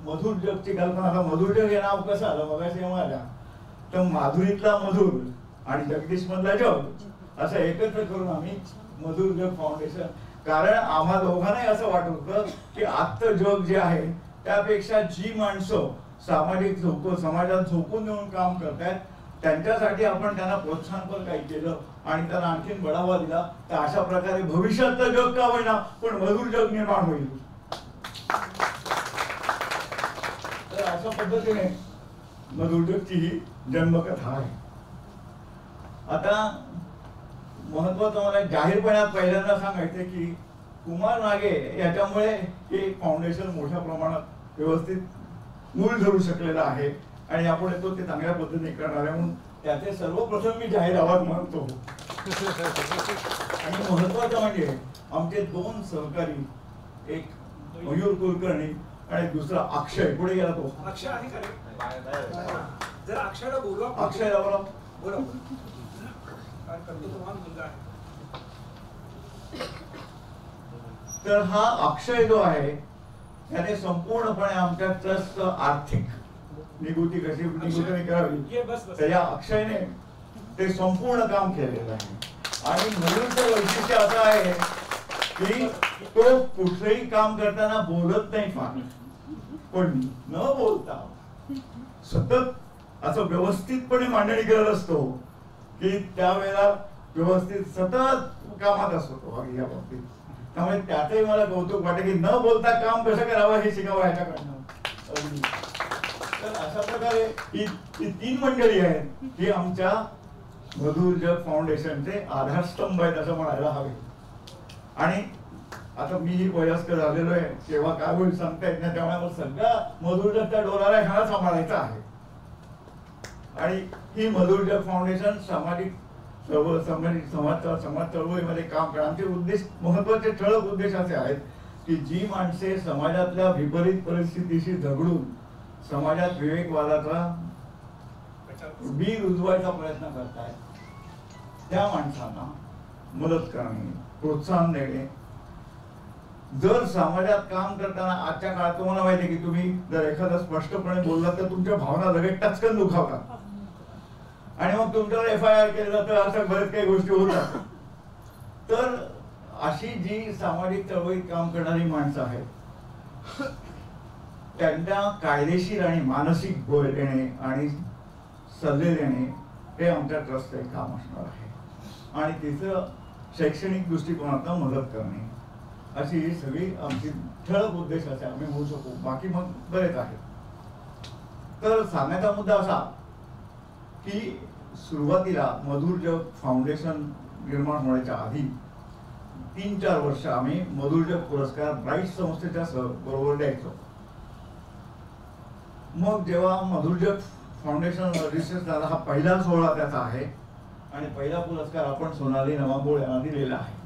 मधुर जगची कल्पना. आता मधुर जग हे नाव कसं आलं मगाशी म्हणाल्या, तर माधुरीतला मधुर आणि जगदीश मधला जग असं एकत्र करून आम्ही मधुर जग फाउंडेशन. कारण आम्हा दोघांनाही असं वाटत होतं की आजचं जग जे आहे त्यापेक्षा जी माणसं समाजात झोकून देऊन काम करतायत त्यांच्यासाठी आपण त्यांना प्रोत्साहनपर काही केलं आणि त्यांना आणखीन बढावा दिला, तर अशा प्रकारे भविष्यातलं जग का होईना पण मधुर जग निर्माण होईल. तर अशा पद्धतीने मधुर जगची ही जन्मकथा आहे. आता महत्वाचं मला जाहीरपणात पहिल्यांदा सांगायचं की कुमार नागे याच्यामुळे हे फाउंडेशन मोठ्या प्रमाणात व्यवस्थित मूळ धरू शकलेलं आहे आणि यापुढे तो ते चांगल्या पद्धतीने करणार आहे, म्हणून त्याचे सर्वप्रथम मी जाहीर आवाज मानतो. आणि महत्वाचं म्हणजे आमचे 2 सहकारी, एक मयूर कुलकर्णी आणि दुसरा अक्षय. पुढे गेला तो अक्षय आहे का रे? जरा अक्षयला बोलवा. अक्षयला बोला. बोला. काय करतो तुम्हाला मुलगा आहे. तर हा अक्षय जो आहे त्याने संपूर्णपणे आमच्या ट्रस्ट आर्थिक निगुती कशी निगुती करावी तर या अक्षयने ते संपूर्ण काम केलेलं आहे. आणि मयूरचं वैशिष्ट्य असं आहे की तो कुठलंही काम करताना बोलत नाही फार, पण न बोलता सतत असं व्यवस्थितपणे मांडणी करत असतो की त्यावेळेला व्यवस्थित सतत कामात असतो तो या बाबतीत. त्यामुळे त्यातही मला कौतुक वाटतं की न बोलता काम कसं करावं हे शिकावं ह्याच्याकडनं. तर अशा प्रकारे ही 3 मंडळी आहेत ही आमच्या मधुर जग फाउंडेशनचे आधारस्तंभ आहेत असं म्हणायला हवे. आणि आता मी ही वयस्कर झालेलो आहे, केव्हा काय होईल सांगता येत नाही, त्यामुळे मला सगळ्या मधुर जगच्या डोलाला ह्याला सांभाळायचा आहे. आणि ही मधुर जग फाउंडेशन समाज चळवळीमध्ये काम करा. आमचे उद्देश महत्वाचे ठळक उद्देश असे आहेत की जी माणसे समाजातल्या विपरीत परिस्थितीशी झगडून समाजात विवेकवादाचा बी रुजवायचा प्रयत्न करतायत त्या माणसांना मदत करणे, प्रोत्साहन देणे. जर समाजात काम करताना आजच्या काळात तुम्हाला माहिती आहे की तुम्ही जर एखादा स्पष्टपणे बोललात तर तुमच्या भावना लगेच टचकन दुखावतात आणि मग तुमच्यावर FIR केलं जातं, असं बरेच काही गोष्टी होतात. तर अशी जी सामाजिक चळवळीत काम करणारी माणसं आहेत त्यांना कायदेशीर आणि मानसिक बळ देणे आणि सल्ले देणे हे आमच्या ट्रस्टचे काम असणार आहे. आणि तिचं शैक्षणिक दृष्टिकोनातून मदत करणे अशी ही सगळी आमची ठळक उद्देश असे आम्ही होऊ शकू. बाकी मग बरेच आहेत. तर सांगायचा मुद्दा असा की सुरुवातीला मधुर जग फाउंडेशन निर्माण होण्याच्या आधी 3-4 वर्ष आम्ही मधुर जग पुरस्कार ब्राईट संस्थेच्या बरोबर द्यायचो. मग जेव्हा मधुर जग फाउंडेशन रजिस्टर झाला, हा पहिला सोहळा त्याचा आहे आणि पहिला पुरस्कार आपण सोनाली नवांगोळ यांना दिलेला आहे.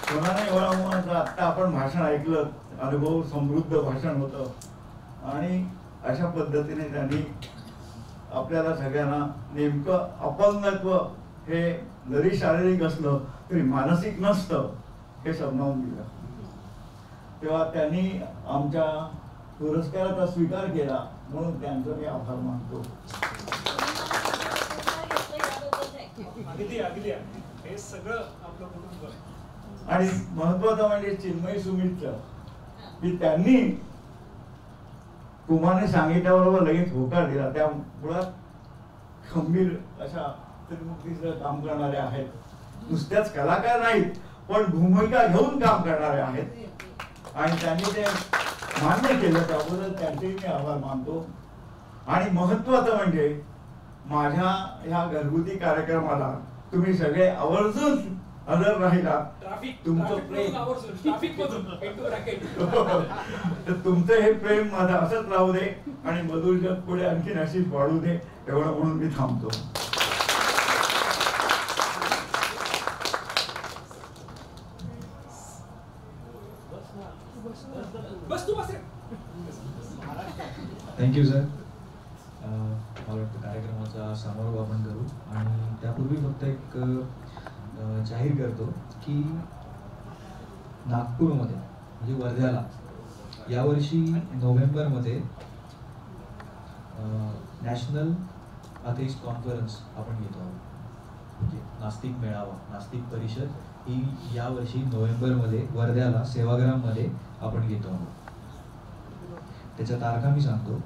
सोनाली नवांगोळांचं आता आपण भाषण ऐकलं, अनुभव समृद्ध भाषण होतं आणि अशा पद्धतीने त्यांनी आपल्याला सगळ्यांना नेमकं अपंगत्व हे जरी शारीरिक असलं तरी मानसिक नसतं हे समजावून दिलं. तेव्हा त्यांनी आमच्या पुरस्काराचा स्वीकार केला म्हणून त्यांचा मी आभार मानतो. हे सगळं आपलं कुटुंब. आणि महत्वाचं म्हणजे चिन्मयी सुमितचं की त्यांनी कुमारने सांगितल्याबरोबर लगेच होकार दिला. त्या मुळात खंबीर अशा त्रिमुक्तीचं काम करणारे आहेत. नुसत्याच कलाकार नाहीत पण भूमिका घेऊन काम करणारे आहेत आणि त्यांनी ते मान्य केलं त्याबद्दल त्यांचेही मी आभार मानतो. आणि महत्वाचं म्हणजे माझ्या ह्या घरगुती कार्यक्रमाला तुम्ही सगळे आवर्जून हजर राहिला. ट्रॅफिक तुमचं प्रेम ट्रॅफिक मधून into bracket. तर तुमचं हे प्रेम माझं असंच राहू दे आणि मधुरच्या पुढे आणखीन अशीच वाढू दे, एवढं म्हणून मी थांबतो. बस तू बस रे. Thank you sir. मला वाटतं कार्यक्रमाचा समारोप आपण करू आणि त्यापूर्वी फक्त एक जाहीर करतो की नागपूरमध्ये म्हणजे वर्ध्याला यावर्षी नोव्हेंबरमध्ये नॅशनल अथेइस्ट कॉन्फरन्स आपण घेतो आहोत. म्हणजे नास्तिक मेळावा, नास्तिक परिषद ही यावर्षी नोव्हेंबरमध्ये वर्ध्याला सेवाग्राममध्ये आपण घेतो आहोत. त्याच्या तारखा मी सांगतो.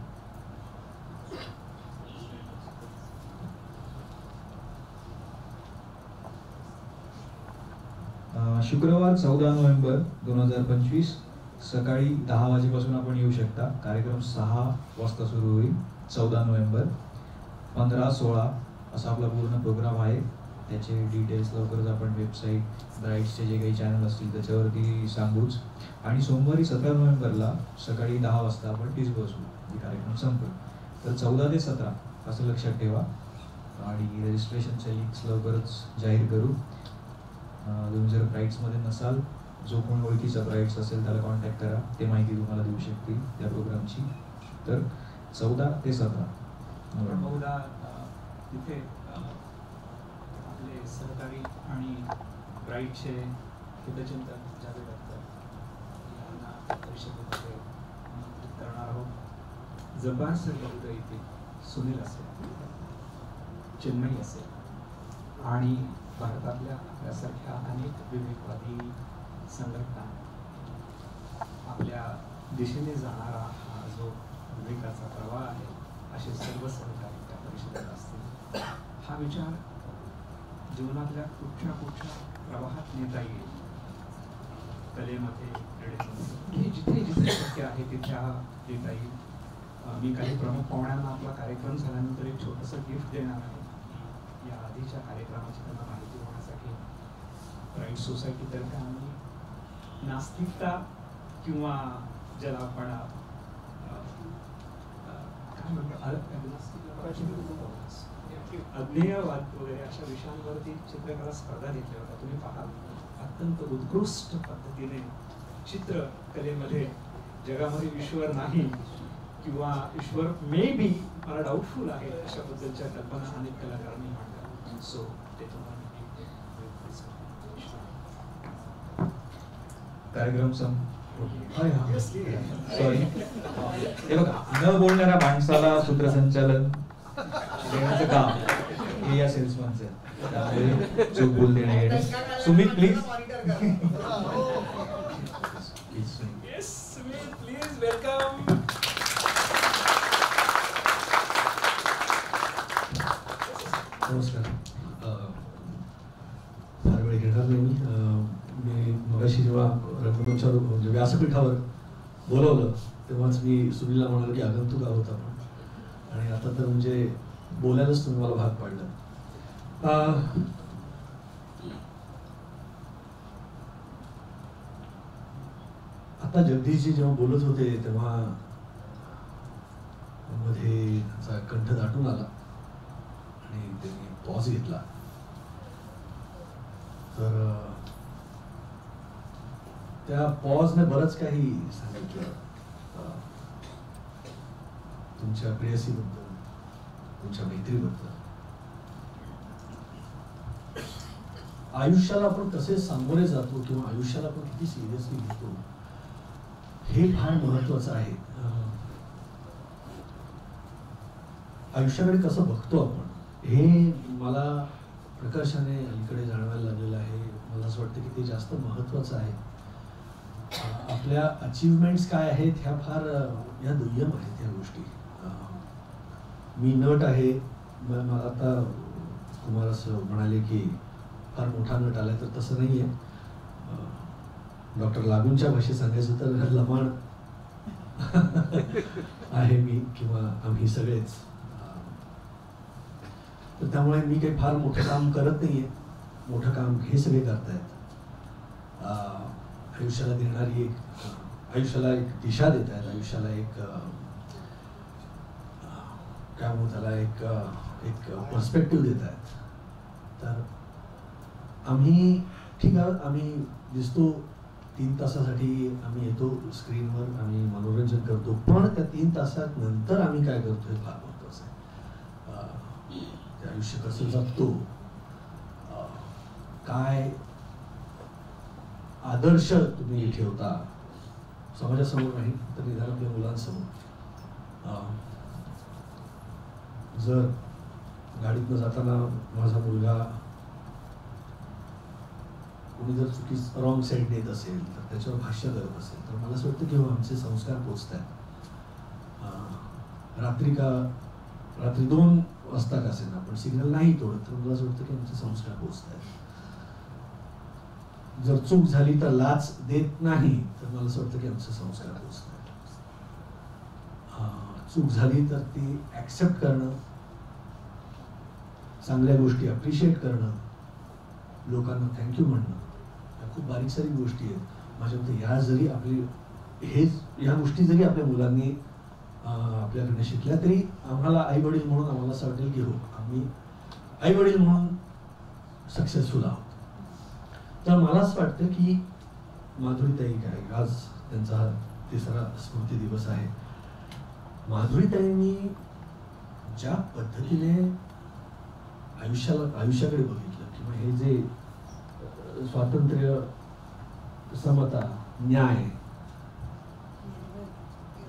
शुक्रवार 14 नोव्हेंबर 2025 सकाळी 10 वाजेपासून आपण येऊ शकता. कार्यक्रम 6 वाजता सुरू होईल. 14 नोव्हेंबर 15-16 असा आपला पूर्ण प्रोग्राम आहे. त्याचे डिटेल्स लवकरच आपण वेबसाईट, ब्राईट्सचे जे काही चॅनल असतील त्याच्यावरती सांगूच. आणि सोमवारी 17 नोव्हेंबरला सकाळी 10 वाजता आपण डिस्बर्स होऊ, कार्यक्रम संपेल. तर 14 ते 17 असं लक्षात ठेवा. आणि रजिस्ट्रेशनचे लिंक्स लवकरच जाहीर करू. तुम्ही जर ब्राईट्समध्ये नसाल, जो कोण ओळखीचा ब्राईट्स असेल त्याला कॉन्टॅक्ट करा, ते माहिती तुम्हाला देऊ शकतील त्या प्रोग्रामची. तर 14 ते 17 बहुधा तिथे आपले सहकारी आणि ब्राईटचे हितचिंतक जावेद अख्तर यांना परिषदेमध्ये आमंत्रित करणार आहोत. जब्बार सर बहुधा येतील, सुनील असेल, चिन्मयी असेल आणि भारतातल्या आपल्यासारख्या अनेक विवेकवादी संघटना आपल्या दिशेने जाणारा हा जो विवेकाचा प्रवाह आहे असे सर्व सहकारी त्या परिषदेत असतील. हा विचार जीवनातल्या कुठच्या प्रवाहात नेता येईल. कलेमध्ये, क्रीडेमध्ये, जिथे जिथे शक्य आहे तिथे हा देता येईल. मी काही प्रमुख पाहुण्यांना आपला कार्यक्रम झाल्यानंतर एक छोटंसं गिफ्ट देणार आहे. या आधीच्या कार्यक्रमाची त्यांना माहिती होण्यासाठी ब्राईट सोसायटीतर्फे आम्ही नास्तिकता किंवा ज्याला आपण काय म्हणतो अज्ञेयवाद वगैरे अशा विषयांवरती चित्रकला स्पर्धा घेतल्या होत्या. तुम्ही पाहाल अत्यंत उत्कृष्ट पद्धतीने चित्रकलेमध्ये जगामध्ये ईश्वर नाही किंवा ईश्वर मे बी मला डाऊटफुल आहे अशा बद्दलच्या कल्पना अनेक कलाकारांनी मांडल्या. सो ते तुम्हाला कार्यक्रम सॉरी हे बघा, न बोलणाऱ्या माणसाला सूत्रसंचालन देण्याचं काम हे या सेल्समनचं आहे. त्यामुळे चूक बोल देणे. Sumit please. Yes Sumit please welcome. नमस्कार. फार वेळ घेणार नाही. मी मगाशी जेव्हा रंगमंचावर म्हणजे व्यासपीठावर बोलवलं तेव्हाच मी सुनीलला म्हणालो की आगंतुक आहोत आपण, आणि आता तर म्हणजे बोलायलाच तुम्ही मला भाग पाडलं. आता जगदीशजी जेव्हा बोलत होते तेव्हा मध्ये त्यांचा कंठ दाटून आला आणि त्यांनी पॉज घेतला. तर त्या पॉजने बरंच काही सांगितलं. तुमच्या प्रेयसीबद्दल, तुमच्या मैत्रीबद्दल, आयुष्याला आपण कसे सामोरे जातो किंवा आयुष्याला आपण किती सिरियसली घेतो हे फार महत्वाचं आहे. आयुष्याकडे कसं बघतो आपण हे मला प्रकर्षाने अलीकडे जाणवायला लागलेलं आहे. मला असं वाटतं की ते जास्त महत्वाचं आहे. आपल्या अचीवमेंट्स काय आहेत ह्या फार या दुय्यम आहेत ह्या गोष्टी. मी नट आहे, मला आता कुमार असं म्हणाले की फार मोठा नट आलाय, तर तसं नाही आहे. डॉक्टर लागूंच्या भाषेत सांगायचं तर लमाण आहे मी किंवा आम्ही सगळेच. तर त्यामुळे मी काही फार मोठं काम करत नाहीये. मोठं काम हे सगळे करतायत. आयुष्याला देणारी आयुष्याला एक दिशा देत आहेत, आयुष्याला एक काय म्हणू त्याला एक पर्स्पेक्टिव्ह देत आहेत. तर आम्ही ठीक आहे, आम्ही दिसतो 3 तासासाठी आम्ही येतो स्क्रीनवर, आम्ही मनोरंजन करतो, पण त्या 3 तासात नंतर आम्ही काय करतो हे फार महत्त्वाचं आहे. ते आयुष्य कसं जगतो, काय आदर्श तुम्ही ठेवता समाजासमोर नाही तर निदान आपल्या मुलांसमोर. जर गाडीतनं जाताना माझा मुलगा कोणी जर चुकीच रॉंग साईड देत असेल तर त्याच्यावर भाष्य करत असेल तर मला असं वाटतं की आमचे संस्कार पोचत आहेत. रात्री 2 वाजता का असेल आपण सिग्नल नाही तोडत तर मला असं वाटतं की आमचे संस्कार पोचत आहेत. जर चूक झाली तर लाच देत नाही तर मला असं वाटतं की आमचे संस्कार पोचत आहेत. चूक झाली तर ती ऍक्सेप्ट करणं, चांगल्या गोष्टी अप्रिशिएट करणं, लोकांना थँक्यू म्हणणं, या खूप बारीक सारीक गोष्टी आहेत. माझ्या मते ह्या गोष्टी जरी आपल्या मुलांनी आपल्याकडे शिकल्या तरी आम्हाला आई वडील म्हणून आम्हाला असं वाटेल की हो आम्ही आई वडील म्हणून सक्सेसफुल आहोत. तर मला असं वाटतं की माधुरीताई काय, आज त्यांचा 3रा स्मृती दिवस आहे. माधुरीताईंनी ज्या पद्धतीने आयुष्याकडे बघितलं किंवा हे जे स्वातंत्र्य, समता, न्याय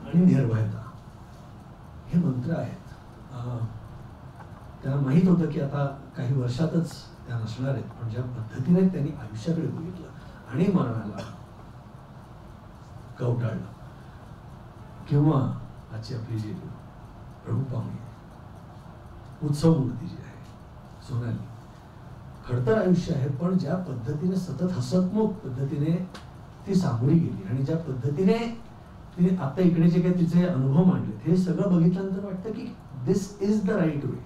आणि निर्भयता हे मंत्र आहेत. त्यांना माहित होतं की आता काही वर्षातच त्या नसणार आहेत, पण ज्या पद्धतीने त्यांनी आयुष्याकडे बघितलं आणि मरणाला कवटाळलं, किंवा आजची आपली जी प्रमुख पाहुणी उत्सव मूर्ती जी आहे सोनाली, खडतर आयुष्य आहे पण ज्या पद्धतीने सतत हसतमुख पद्धतीने ती सामोरी गेली आणि ज्या पद्धतीने तिने आता इकडे जे काही तिचे अनुभव मांडले हे सगळं बघितल्यानंतर वाटतं की दिस इज द राईट वे.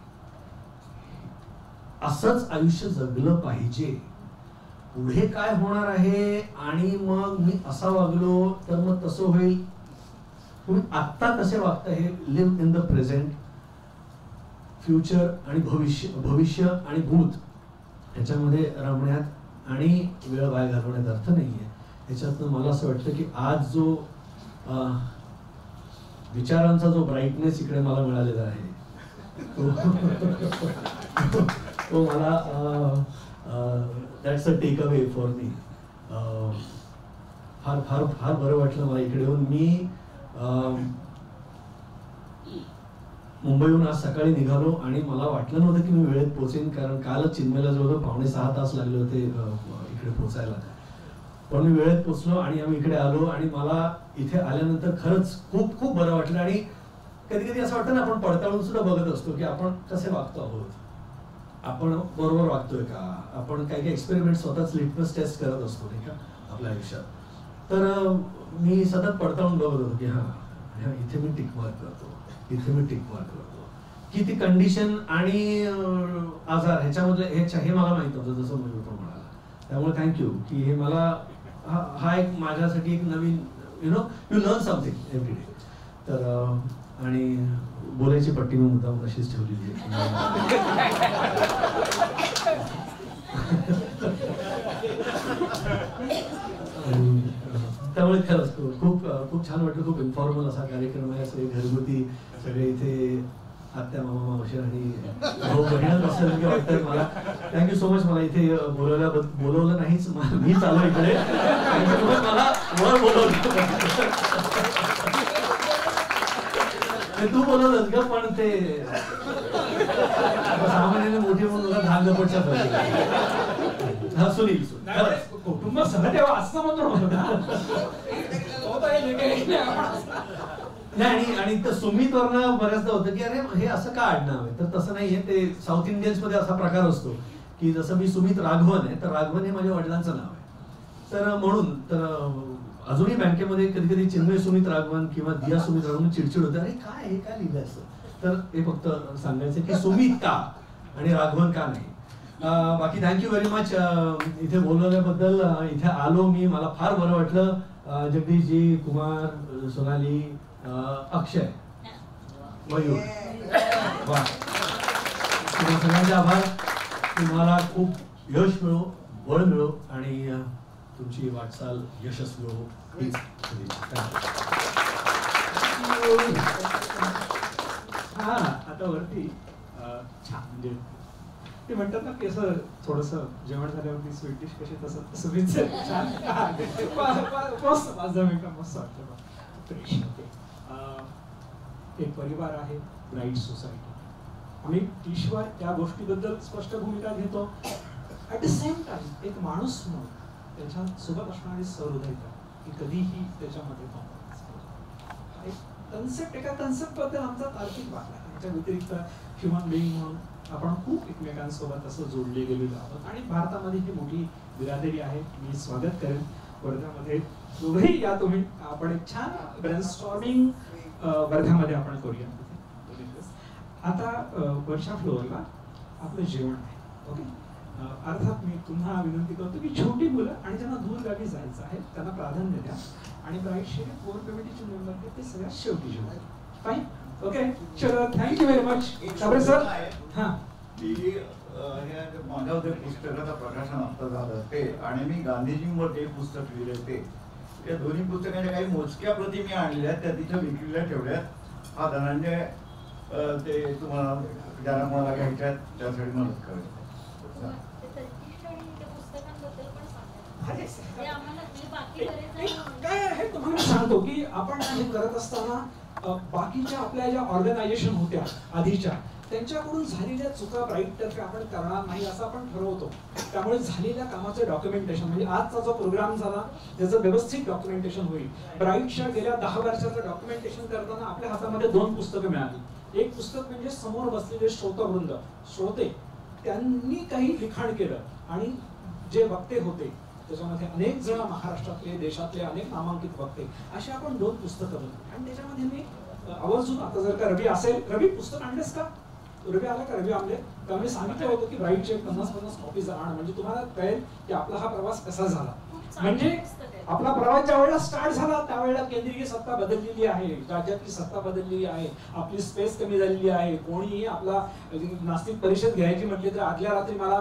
असंच आयुष्य जगलं पाहिजे. पुढे काय होणार आहे आणि मग मी असा वागलो तर मग तसं होईल, तुम्ही आत्ता कसे वागता हे live in the present, future आणि भविष्य आणि भूत ह्याच्यामध्ये रमण्यात आणि वेळ वाया घालवण्यात अर्थ नाहीये. ह्याच्यातनं मला असं वाटतं की आज जो विचारांचा जो ब्राईटनेस इकडे मला मिळालेला आहे तो मला that's a takeaway for me. फार फार फार बरं वाटलं मला इकडे येऊन. मी मुंबईहून आज सकाळी निघालो आणि मला वाटलं नव्हतं की मी वेळेत पोहोचेन, कारण कालच चिन्मयला जवळजवळ 5.5 तास लागले होते इकडे पोहोचायला. पण मी वेळेत पोहोचलो आणि आम्ही इकडे आलो आणि मला इथे आल्यानंतर खरंच खूप खूप बरं वाटलं. आणि कधी कधी असं वाटतं ना, आपण पडताळून सुद्धा बघत असतो की आपण कसे वागतो आहोत, आपण बरोबर वागतोय का, आपण काही काही एक्सपेरिमेंट स्वतःच लिटमस टेस्ट करत असतो नाही का आपल्या आयुष्यात. तर मी सतत पडताळून बघत होतो की हा इथे मी टिक मार्क करतो, इथे मी टिक मार्क करतो, की ती कंडिशन आणि आजार ह्याच्यामध्ये हे मला माहित होतं जसं मयूर पण म्हणाला. त्यामुळे थँक्यू की हे मला हा एक माझ्यासाठी एक नवीन you learn something every day. तर आणि बोलायची पट्टी मी मुद्दाम अशीच ठेवलेली आहे. त्यामुळे खरंच खूप खूप छान वाटलं. खूप इन्फॉर्मल असा कार्यक्रम आहे, सगळे घरगुती, सगळे इथे आत्या मामा मावशी आणि भाऊ बहिण असं वाटतं मला. Thank you so much. मला इथे बोलवलं नाहीच, मीच आलो इकडे, मला वर बोलवलं. तू बोलवलंस ग, पण ते सामान्याने मोठी म्हणून धांगपटच्या हा सुनील कुटुंब सहदेवा असं म्हणतो नाही. आणि तर सुमित वरनं बऱ्याचदा होतं की अरे हे असं का आडनाव आहे, तर तसं नाहीये. ते साऊथ इंडियन्स मध्ये असा प्रकार असतो की जसं मी सुमित राघवन आहे तर राघवन हे माझ्या वडिलांचं नाव आहे. तर म्हणून तर अजूनही बँकेमध्ये कधी कधी चिन्मय सुमित राघवन किंवा दिया सुमित राघवन चिडचिड होते, अरे काय हे काय लिहिलं असं. तर हे फक्त सांगायचं की सुमित का आणि राघवन का नाही. बाकी थँक्यू व्हेरी मच इथे बोलवल्याबद्दल. इथे आलो मी, मला फार बरं वाटलं. जगदीशजी, कुमार, सोनाली, अक्षय, मयूर, वा, तुम्हा सगळ्यांचे आभार. तुम्हाला खूप यश मिळो, बळ मिळो आणि तुमची वाटचाल यशस्वी हो. हीच हा आता वरती छान म्हणजे ते म्हणतात ना की असं थोडस जेवण झाल्यावरती स्वीट डिश कशी तसं तसं छान मस्त 5-10 मिनिटं मस्त वाटतं. एक परिवार आहे, ब्राईट सोसायटी. आम्ही ईश्वर त्या गोष्टीबद्दल स्पष्ट भूमिका घेतो. ऍट द सेम टाइम एक माणूस म्हणून त्याच्या सोबत असणारी सहृदयता की कधीही त्याच्यामध्ये कन्सेप्ट एका कन्सेप्ट बद्दल आमचा तार्किक वाद आहे. त्याच्या व्यतिरिक्त ह्युमन बिईंग म्हणून आपण खूप एकमेकांसोबत असं जोडले गेलेलो आहोत आणि भारतामध्ये ही मोठी बिरादरी आहे. मी स्वागत करेन वर्ध्यामध्ये. दोघेही या तुम्ही. आपण एक छान ब्रेनस्टॉर्मिंग वर्ध्यामध्ये आपण करूया. आता वरच्या फ्लोअरला आपलं जेवण आहे. ओके, अर्थात मी पुन्हा विनंती करतो की छोटी मुलं आणि ज्यांना दूर गावी जायचं आहे त्यांना प्राधान्य द्या आणि ब्राईटशी कोर कमिटीचे मेंबर आहेत ते सगळ्यात शेवटी जेवण. फाईन, ओके, चलो, thank you very much. Sable sir. हां, माझ्या ते पुस्तकाचं प्रकाशन आता झालं ते आणि मी गांधीजींवर एक पुस्तक लिहिले ते. त्या दोन्ही पुस्तकांच्या काही मोजक्या प्रती मी आणल्या, त्या तिथं विक्रीला ठेवल्यात. हा धनंजय ते तुम्हाला ज्यांना कोणाला घ्यायच्या आहेत त्यासाठी मदत करेल. काय आहे तुम्हाला सांगतो की आपण हे करत असताना बाकीच्या आपल्या ज्या ऑर्गनायझेशन होत्या आधीच्या त्यांच्याकडून झालेल्या चुका ब्राईटतर्फे आपण करणार नाही असं आपण ठरवतो. त्यामुळे झालेल्या कामाचं डॉक्युमेंटेशन म्हणजे आजचा जो प्रोग्राम झाला त्याचं व्यवस्थित डॉक्युमेंटेशन होईल. ब्राईटच्या गेल्या 10 वर्षाचं डॉक्युमेंटेशन करताना आपल्या हातामध्ये 2 पुस्तकं मिळाली. एक पुस्तक म्हणजे समोर बसलेले श्रोतवृंद, श्रोते, त्यांनी काही लिखाण केलं आणि जे वक्ते होते त्याच्यामध्ये अनेक जण महाराष्ट्रातले, देशातले अनेक नामांकित वक्ते, अशी आपण 2 पुस्तकं बनवली. आणि त्याच्यामध्ये मी आवर्जून आता जर का रवी असेल, रवी पुस्तक आणलेस का? रवी आला का? रवी आमले. तर मी सांगितलं होतं की ब्राईटचे 50-50 कॉपीज आण म्हणजे तुम्हाला कळेल की आपला हा प्रवास कसा झाला. म्हणजे आपला प्रवास ज्या वेळेला स्टार्ट झाला त्यावेळेला केंद्रीय सत्ता बदललेली आहे, राज्यातली सत्ता बदललेली आहे, आपली स्पेस कमी झालेली आहे. कोणीही आपला नास्तिक परिषद घ्यायची म्हटली तर आदल्या रात्री मला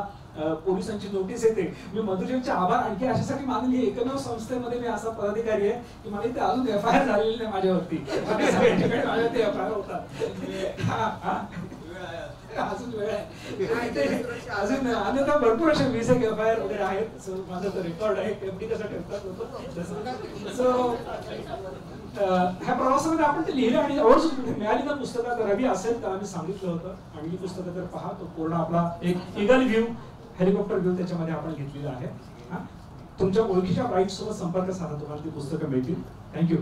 पोलिसांची नोटीस येते. मी मधुजनचे आभार आणखी अशासाठी मानले, एकमेव संस्थेमध्ये मी असा पदाधिकारी आहे की मला इथे अजून FIR झालेली नाही माझ्यावरती. माझ्या ते FIR होतात. अजून वेळ आहे, अजून अन्यथा भरपूर असे 20 FIR वगैरे आहेत. माझं तर रेकॉर्ड आहे. FD कसं ठेवतात होतं. सो ह्या प्रवासामध्ये आपण ते लिहिलं आणि आवर्जून मिळाली ना पुस्तकात रवी असेल तर आम्ही सांगितलं होतं आणि ही पुस्तकं तर पहा. तो पूर्ण आपला एक ईगल व्ह्यू, हेलिकॉप्टर व्ह्यू त्याच्यामध्ये आपण घेतलेला आहे. तुमच्या ओळखीच्या ब्राईट सोबत संपर्क साधा, तुम्हाला ती पुस्तकं मिळतील. थँक्यू.